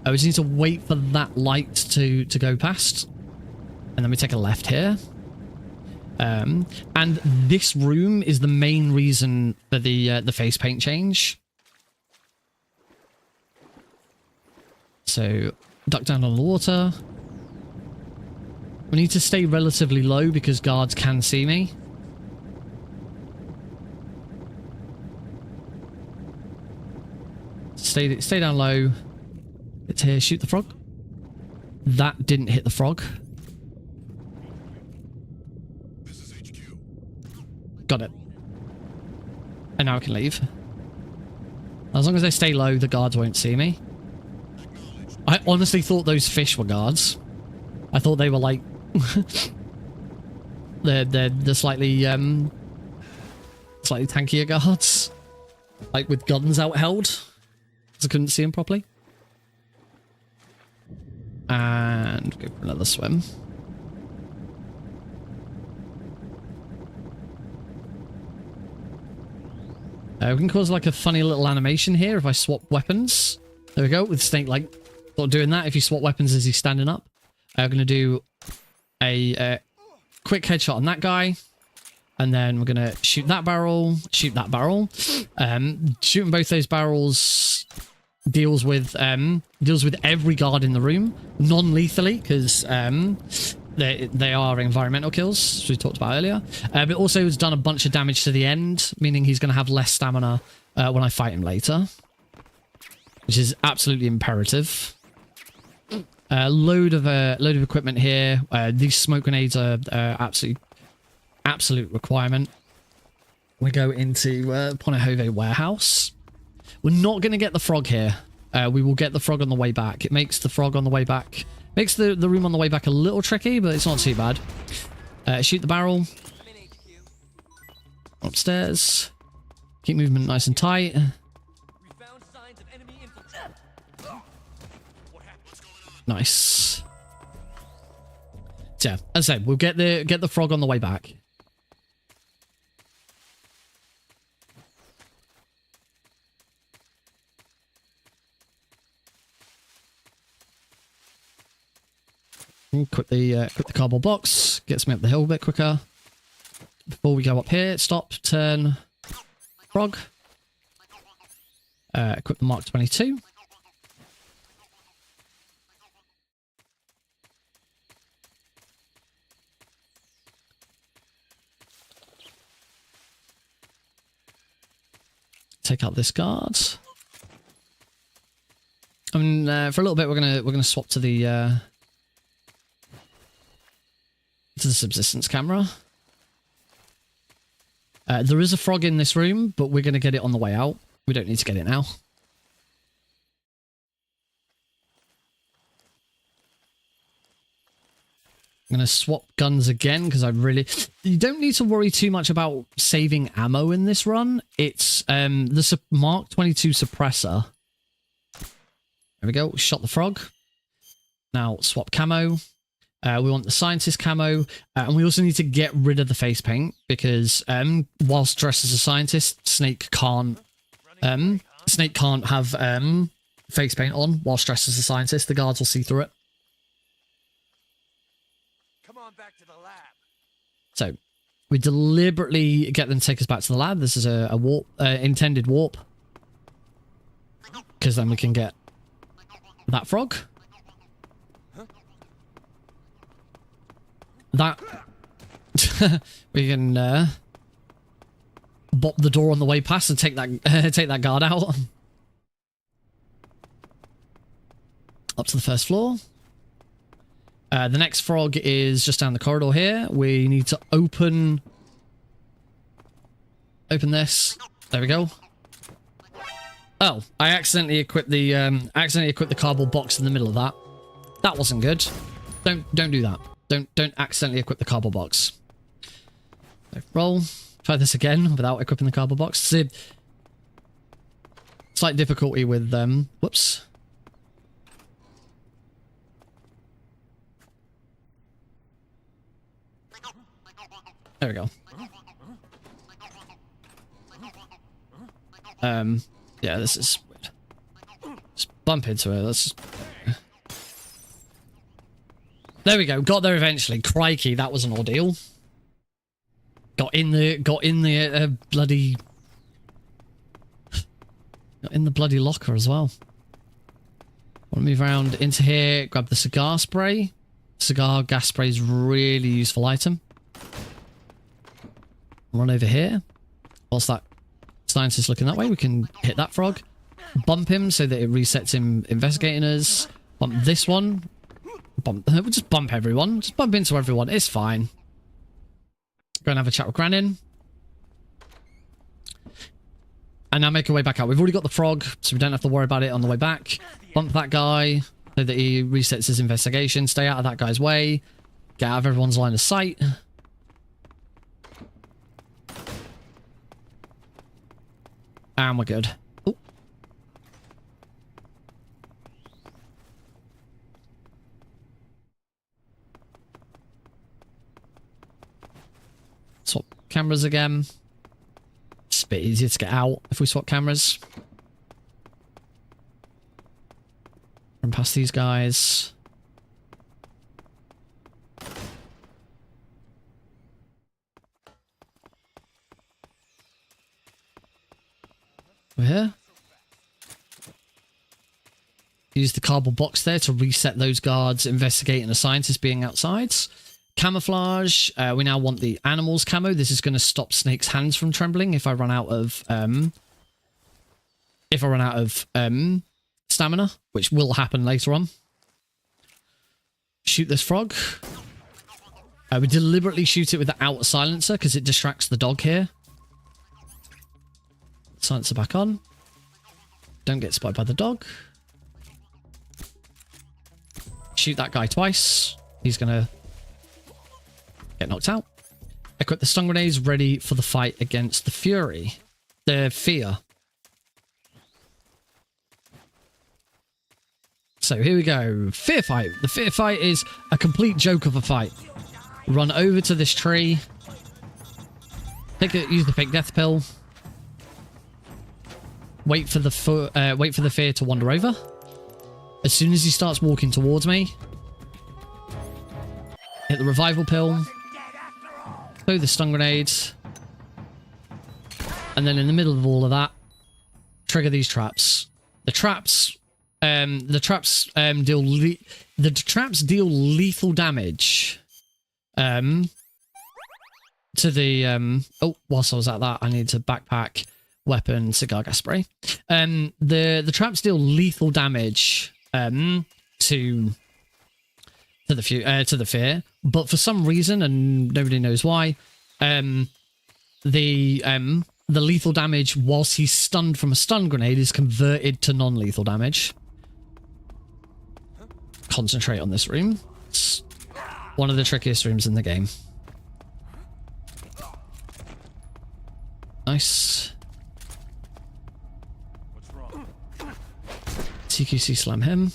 I just need to wait for that light to go past, and then we take a left here. And this room is the main reason for the face paint change. So duck down on the water. We need to stay relatively low because guards can see me. Stay down low. It's here. Shoot the frog. That didn't hit the frog. This is HQ. Got it. And now I can leave. As long as I stay low, the guards won't see me. I honestly thought those fish were guards. I thought they were like the slightly tankier guards, like with guns out held. I couldn't see him properly. And go for another swim. We can cause like a funny little animation here if I swap weapons. There we go, with Snake like sort of doing that if you swap weapons as he's standing up. We're going to do a quick headshot on that guy. And then we're going to shoot that barrel, shoot that barrel. Shooting both those barrels deals with every guard in the room, non-lethally, because they are environmental kills, as we talked about earlier. But also has done a bunch of damage to the end, meaning he's going to have less stamina when I fight him later, which is absolutely imperative. Load of equipment here. These smoke grenades are absolute requirement. We go into Ponehove warehouse. We're not going to get the frog here. We will get the frog on the way back. It makes the frog on the way back Makes the room on the way back a little tricky, but it's not too bad. Shoot the barrel. I'm in HQ. Upstairs. Keep movement nice and tight. We found signs of enemy infiltration. Nice. So, yeah, as I said, we'll get the frog on the way back. Quit the cardboard box. Gets me up the hill a bit quicker. Before we go up here, stop, turn, frog. Equip the Mark 22. Take out this guard. I mean, for a little bit, we're gonna swap to the subsistence camera. There is a frog in this room, but we're gonna get it on the way out. We don't need to get it now. I'm going to swap guns again because I really... You don't need to worry too much about saving ammo in this run. It's the Mark 22 suppressor. There we go. Shot the frog. Now swap camo. We want the scientist camo. And we also need to get rid of the face paint because whilst dressed as a scientist, Snake can't have face paint on whilst dressed as a scientist. The guards will see through it. Back to the lab. So we deliberately get them to take us back to the lab. This is a warp, intended warp, because then we can get that frog. That we can bop the door on the way past and take that take that guard out. Up to the first floor. The next frog is just down the corridor here. We need to open this. There we go. Oh, I accidentally equipped the cardboard box in the middle of that. That wasn't good. Don't do that. Don't accidentally equip the cardboard box. So roll. Try this again without equipping the cardboard box. See, slight difficulty with whoops. There we go. Yeah, this is weird. Just bump into it. Let's just... There we go. Got there eventually. Crikey, that was an ordeal. Got in the bloody... Got in the bloody locker as well. Want to move around into here, grab the cigar spray. Cigar gas spray is really useful item. Run over here. Whilst that scientist is looking that way, we can hit that frog. Bump him so that it resets him investigating us. Bump this one. We'll just bump everyone. Just bump into everyone. It's fine. Go and have a chat with Granin. And now make our way back out. We've already got the frog, so we don't have to worry about it on the way back. Bump that guy so that he resets his investigation. Stay out of that guy's way. Get out of everyone's line of sight. And we're good. Ooh. Swap cameras again. It's a bit easier to get out if we swap cameras. Run past these guys. Over here. Use the cardboard box there to reset those guards investigating a scientist being outside. Camouflage. We now want the animals camo. This is going to stop Snake's hands from trembling if I run out of stamina, which will happen later on. Shoot this frog. We deliberately shoot it without silencer because it distracts the dog here. Silencer back on. Don't get spotted by the dog. shoot that guy twice. He's gonna get knocked out. Equip the stun grenades, ready for the fight against the Fury. The Fear. So here we go. Fear fight. The Fear fight is a complete joke of a fight. Run over to this tree. Use the fake death pill. Wait for the Fear to wander over. As soon as he starts walking towards me, hit the revival pill. Throw the stun grenades. And then in the middle of all of that, trigger these traps. The traps deal lethal damage. To the whilst I was at that, I need to backpack, weapon, cigar gas spray. The traps deal lethal damage to the Fear, but for some reason, and nobody knows why, the lethal damage whilst he's stunned from a stun grenade is converted to non-lethal damage. Concentrate on this room. It's one of the trickiest rooms in the game. Nice. What's wrong? TQC slam him.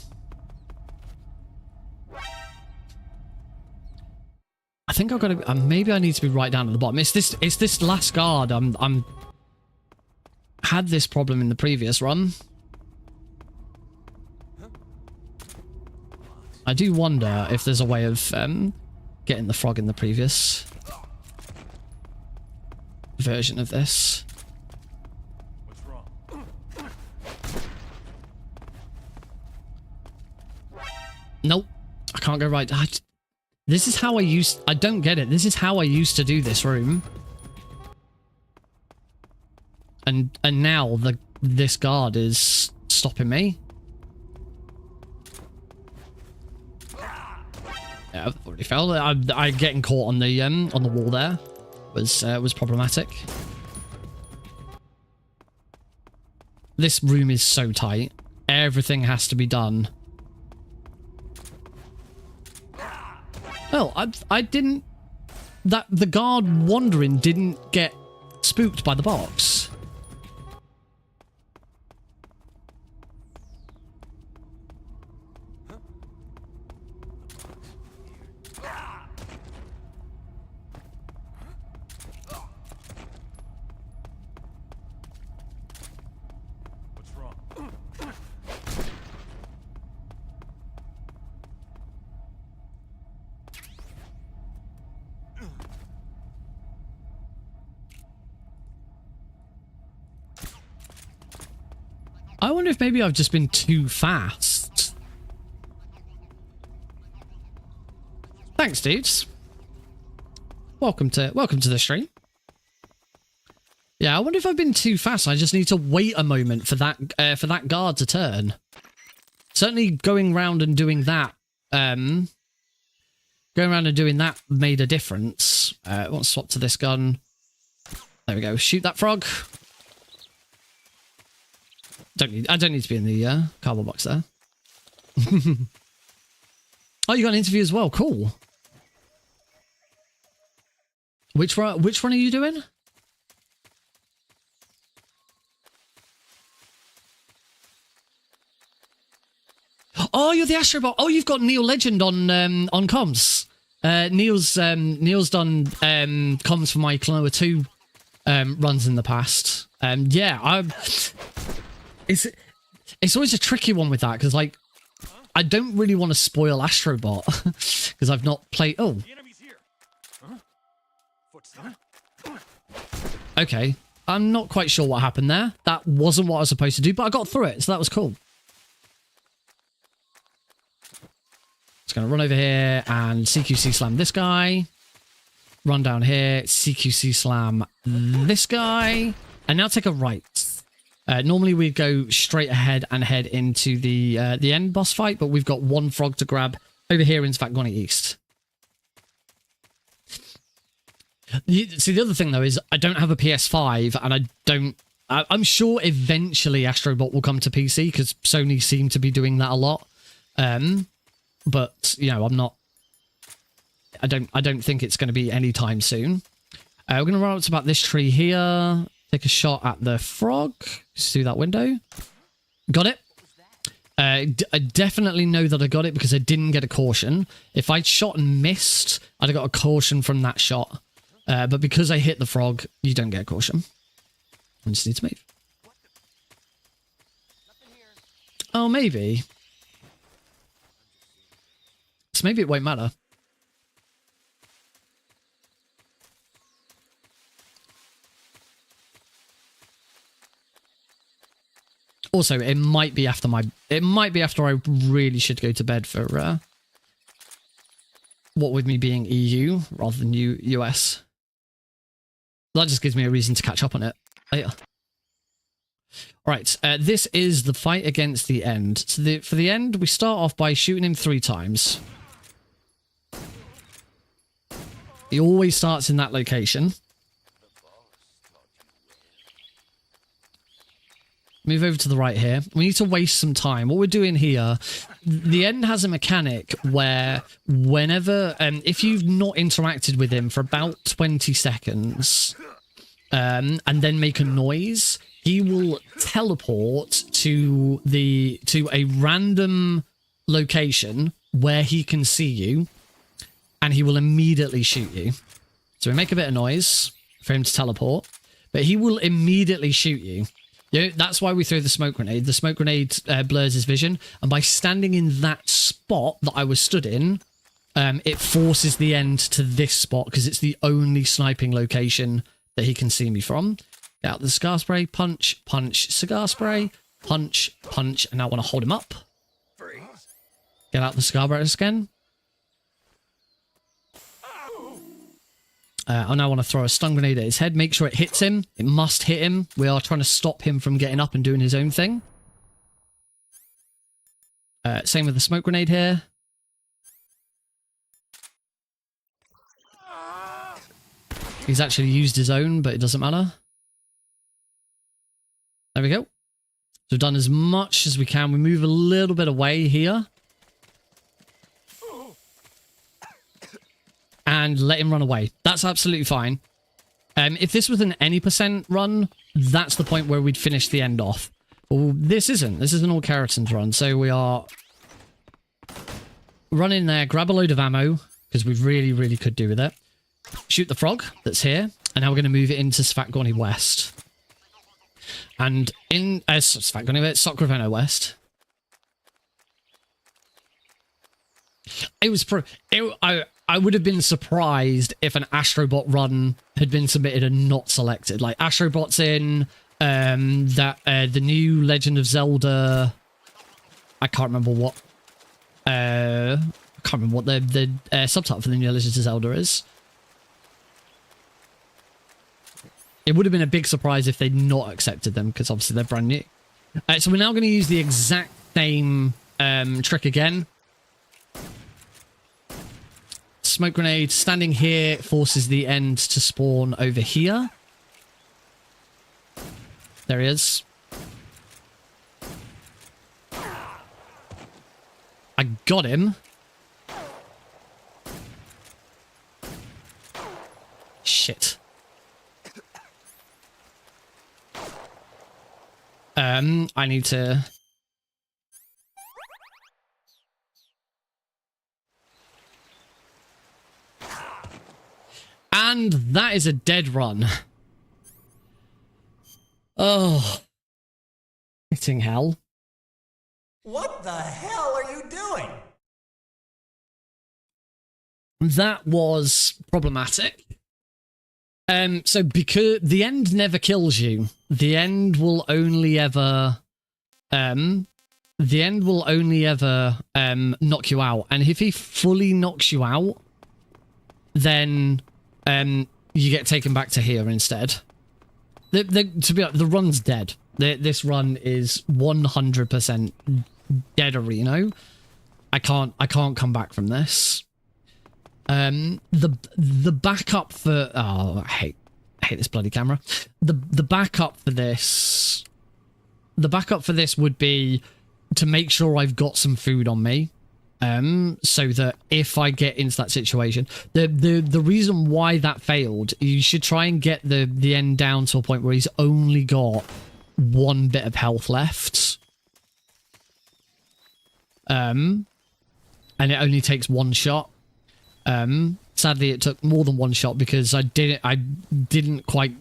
I think I've got to. Maybe I need to be right down at the bottom. It's this last guard. I'm had this problem in the previous run. I do wonder if there's a way of getting the frog in the previous version of this. What's wrong? Nope. I can't go right. This is how I don't get it. This is how I used to do this room. And now this guard is stopping me. Yeah, I've already fell. I getting caught on the wall there was problematic. This room is so tight. Everything has to be done. Oh, I didn't. The guard wandering didn't get spooked by the box. What's wrong? I wonder if maybe I've just been too fast. Thanks, dudes. Welcome to the stream. Yeah, I wonder if I've been too fast. I just need to wait a moment for that guard to turn. Certainly, going around and doing that, made a difference. I want to swap to this gun. There we go. Shoot that frog. I don't need to be in the cardboard box there. Oh, you got an interview as well. Cool. Which one are you doing? Oh, you're the Astrobot. Oh, you've got Neil Legend on comms. Neil's done comms for my Klonoa 2 runs in the past. Yeah, it's always a tricky one with that because like I don't really want to spoil Astrobot because I've not played. Oh, The enemy's here. Huh? Footstep. okay. I'm not quite sure what happened there. That wasn't what I was supposed to do, but I got through it, so that was cool. Just gonna run over here and CQC slam this guy. Run down here, CQC slam this guy, and now take a right. Normally we'd go straight ahead and head into the end boss fight, but we've got one frog to grab over here. In fact, gone east. See, the other thing though is I don't have a PS5, and I'm sure eventually Astrobot will come to PC because Sony seem to be doing that a lot. but you know, I'm not. I don't think it's going to be anytime soon. We're going to run up to about this tree here. Take a shot at the frog. Just through that window. Got it. I definitely know that I got it because I didn't get a caution. If I'd shot and missed, I'd have got a caution from that shot. But because I hit the frog, you don't get a caution. I just need to move. Oh, maybe. So maybe it won't matter. Also, it might be after I really should go to bed for what with me being EU rather than US. That just gives me a reason to catch up on it later. Right, this is the fight against the end. So for the end, we start off by shooting him 3 times. He always starts in that location. Move over to the right here. We need to waste some time. What we're doing here, the end has a mechanic where whenever, if you've not interacted with him for about 20 seconds, and then make a noise, he will teleport to a random location where he can see you, and he will immediately shoot you. So we make a bit of noise for him to teleport, but he will immediately shoot you. You know, that's why we throw the smoke grenade. The smoke grenade blurs his vision, and by standing in that spot that I was stood in, it forces the end to this spot because it's the only sniping location that he can see me from. Get out the cigar spray, punch, punch, cigar spray, punch, punch, and now I want to hold him up. Get out the cigar spray again. I now want to throw a stun grenade at his head. Make sure it hits him. It must hit him. We are trying to stop him from getting up and doing his own thing. Same with the smoke grenade here. He's actually used his own, but it doesn't matter. There we go. So we've done as much as we can. We move a little bit away here. And let him run away. That's absolutely fine. If this was an any % run, that's the point where we'd finish the end off. Well, this isn't. This is an all Keratin's run. So we are running there, grab a load of ammo, because we really, really could do with it. Shoot the frog that's here. And now we're going to move it into Svatgorny West. And in Svatgorny West, Sokraveno West. It was I would have been surprised if an Astrobot run had been submitted and not selected. Like Astrobot's in the new Legend of Zelda. I can't remember what. I can't remember what the subtitle for the new Legend of Zelda is. It would have been a big surprise if they'd not accepted them because obviously they're brand new. So we're now going to use the exact same trick again. Smoke grenade standing here forces the end to spawn over here. There he is. I got him. Shit. I need to... And that is a dead run. Oh. Hitting hell. What the hell are you doing? That was problematic. So because the end never kills you, the end will only ever knock you out. And if he fully knocks you out, then you get taken back to here instead. To be honest, the run's dead. This run is 100% dead, Reno. I can't come back from this. The backup for I hate this bloody camera. The backup for this would be to make sure I've got some food on me. so that if I get into that situation, the reason why that failed, you should try and get the end down to a point where he's only got one bit of health left. And it only takes one shot. Sadly, it took more than one shot because I didn't quite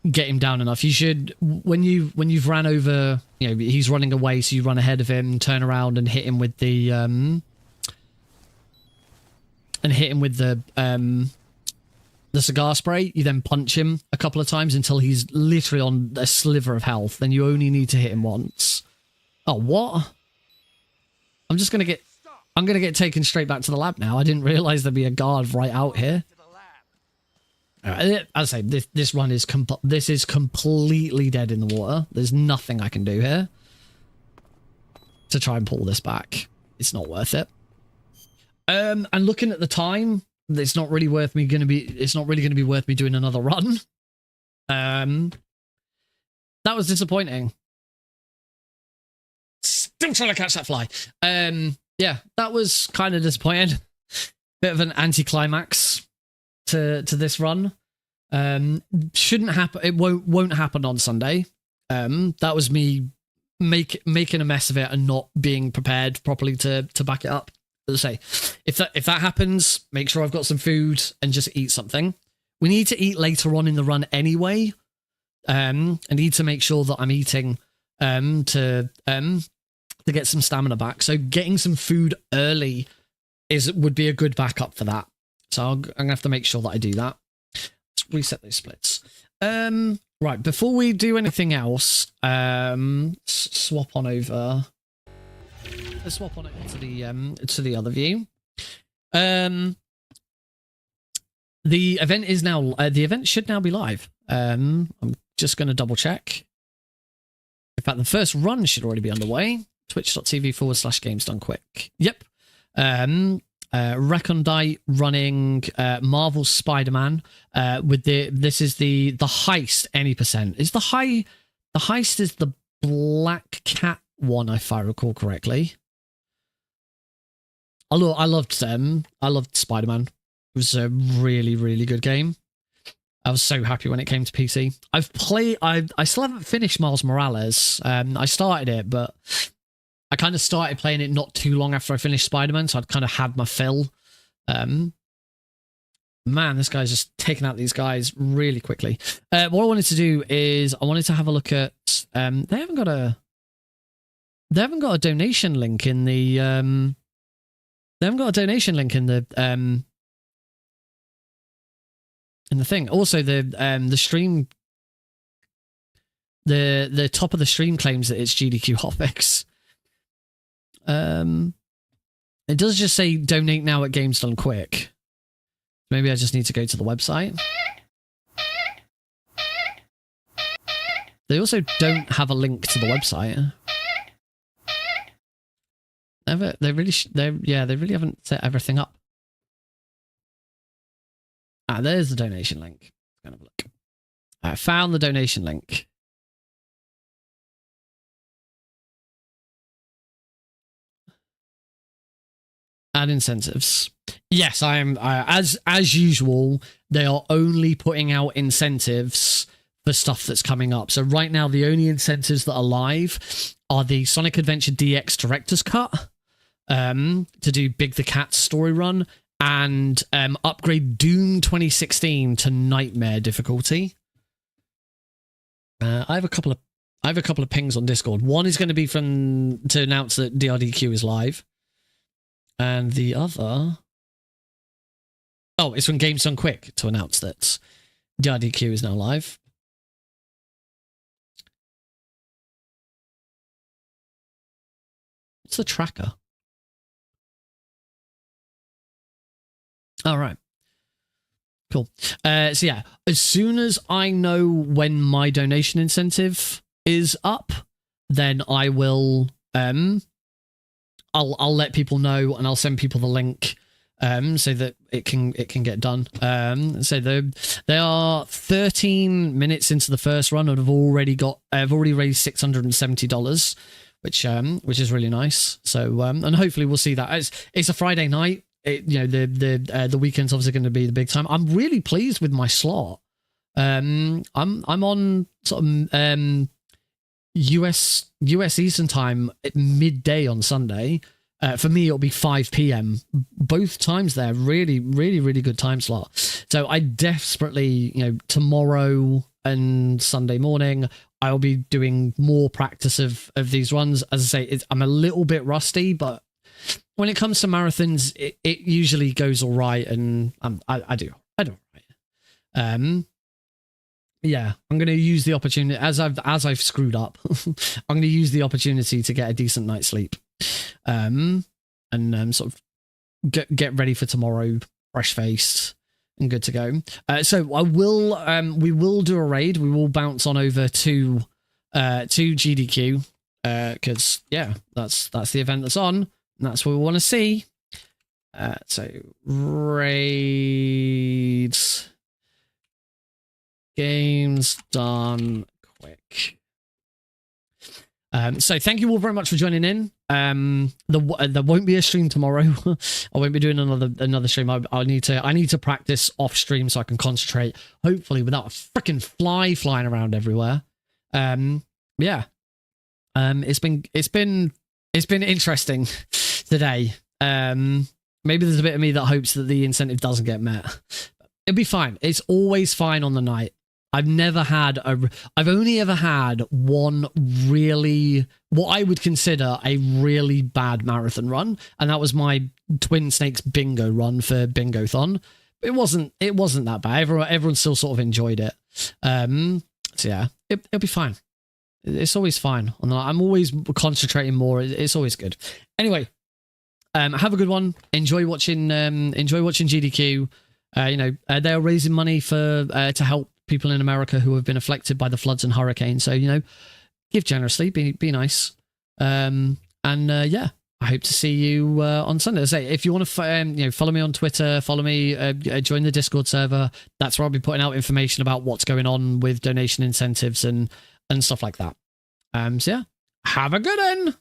get him down enough. You should, when you've ran over, you know, he's running away, so you run ahead of him, turn around and hit him with the cigar spray. You then punch him a couple of times until he's literally on a sliver of health. Then you only need to hit him once. Oh, what? I'm gonna get taken straight back to the lab now. I didn't realize there'd be a guard right out here. As I say, this run is completely dead in the water. There's nothing I can do here to try and pull this back. It's not worth it. And looking at the time, it's not really worth me it's not really gonna be worth me doing another run. That was disappointing. Still trying to catch that fly. Yeah, that was kind of disappointing. Bit of an anticlimax to this run. Shouldn't happen. It won't happen on Sunday. That was me making a mess of it and not being prepared properly to back it up. As I say, if that happens, make sure I've got some food and just eat something. We need to eat later on in the run anyway. I need to make sure that I'm eating to get some stamina back. So getting some food early would be a good backup for that. So I'm gonna have to make sure that I do that. Let's reset those splits. Right, before we do anything else, swap on over. Let's swap on over to the other view. The event is now the event should now be live. I'm just gonna double check. In fact, the first run should already be underway. Twitch.tv/games done quick. Yep. Recondite running Marvel Spider-Man with this is the heist any percent. Is the heist is the Black Cat one, if I recall correctly. I loved Spider-Man. It was a really, really good game. I was so happy when it came to PC. I still haven't finished Miles Morales. I started it, but I kind of started playing it not too long after I finished Spider-Man, so I'd kind of had my fill. Man, this guy's just taking out these guys really quickly. What I wanted to do is I wanted to have a look at. They haven't got a donation link in the. They haven't got a donation link in the thing. Also, the stream. The top of the stream claims that it's GDQ hotfix. It does just say donate now at Games Done Quick. Maybe I just need to go to the website. They also don't have a link to the website. They really haven't set everything up. Ah, there's the donation link. Let's have a look. I found the donation link. Add incentives. Yes, I am. As usual, they are only putting out incentives for stuff that's coming up. So right now, the only incentives that are live are the Sonic Adventure DX Director's Cut, to do Big the Cat story run, and upgrade Doom 2016 to Nightmare difficulty. I have a couple of pings on Discord. One is going to be to announce that DRDQ is live. And the other... Oh, it's from Games Done Quick to announce that DRDQ is now live. What's the tracker? All right. Cool. So yeah, as soon as I know when my donation incentive is up, then I will... I'll let people know, and I'll send people the link so that it can get done. So they are 13 minutes into the first run, and I've already raised $670, which is really nice. So and hopefully we'll see that. It's a Friday night. The weekend's obviously going to be the big time. I'm really pleased with my slot. I'm on sort of US Eastern time at midday on Sunday. For me, it'll be 5 p.m. Both times there, really, really, really good time slot. So I desperately, tomorrow and Sunday morning, I'll be doing more practice of these runs. As I say, I'm a little bit rusty, but when it comes to marathons, it usually goes all right, and I do all right. Yeah, I'm going to use the opportunity as I've screwed up. I'm going to use the opportunity to get a decent night's sleep, and sort of get ready for tomorrow, fresh faced and good to go. So we will do a raid. We will bounce on over to GDQ because that's the event that's on. And that's what we want to see. So raids. Games done quick. So thank you all very much for joining in. There won't be a stream tomorrow. I won't be doing another stream. I need to practice off stream so I can concentrate. Hopefully without a freaking fly flying around everywhere. It's been interesting today. Maybe there's a bit of me that hopes that the incentive doesn't get met. It'll be fine. It's always fine on the night. I've only ever had one really, what I would consider a really bad marathon run. And that was my Twin Snakes bingo run for Bingo-thon. It wasn't that bad. Everyone still sort of enjoyed it. So yeah, it'll be fine. It's always fine. I'm always concentrating more. It's always good. Anyway, have a good one. Enjoy watching GDQ. They're raising money to help people in America who have been affected by the floods and hurricanes. So, give generously, be nice. I hope to see you on Sunday. As I say, if you want to, follow me on Twitter, follow me, join the Discord server. That's where I'll be putting out information about what's going on with donation incentives and stuff like that. So yeah, have a good one.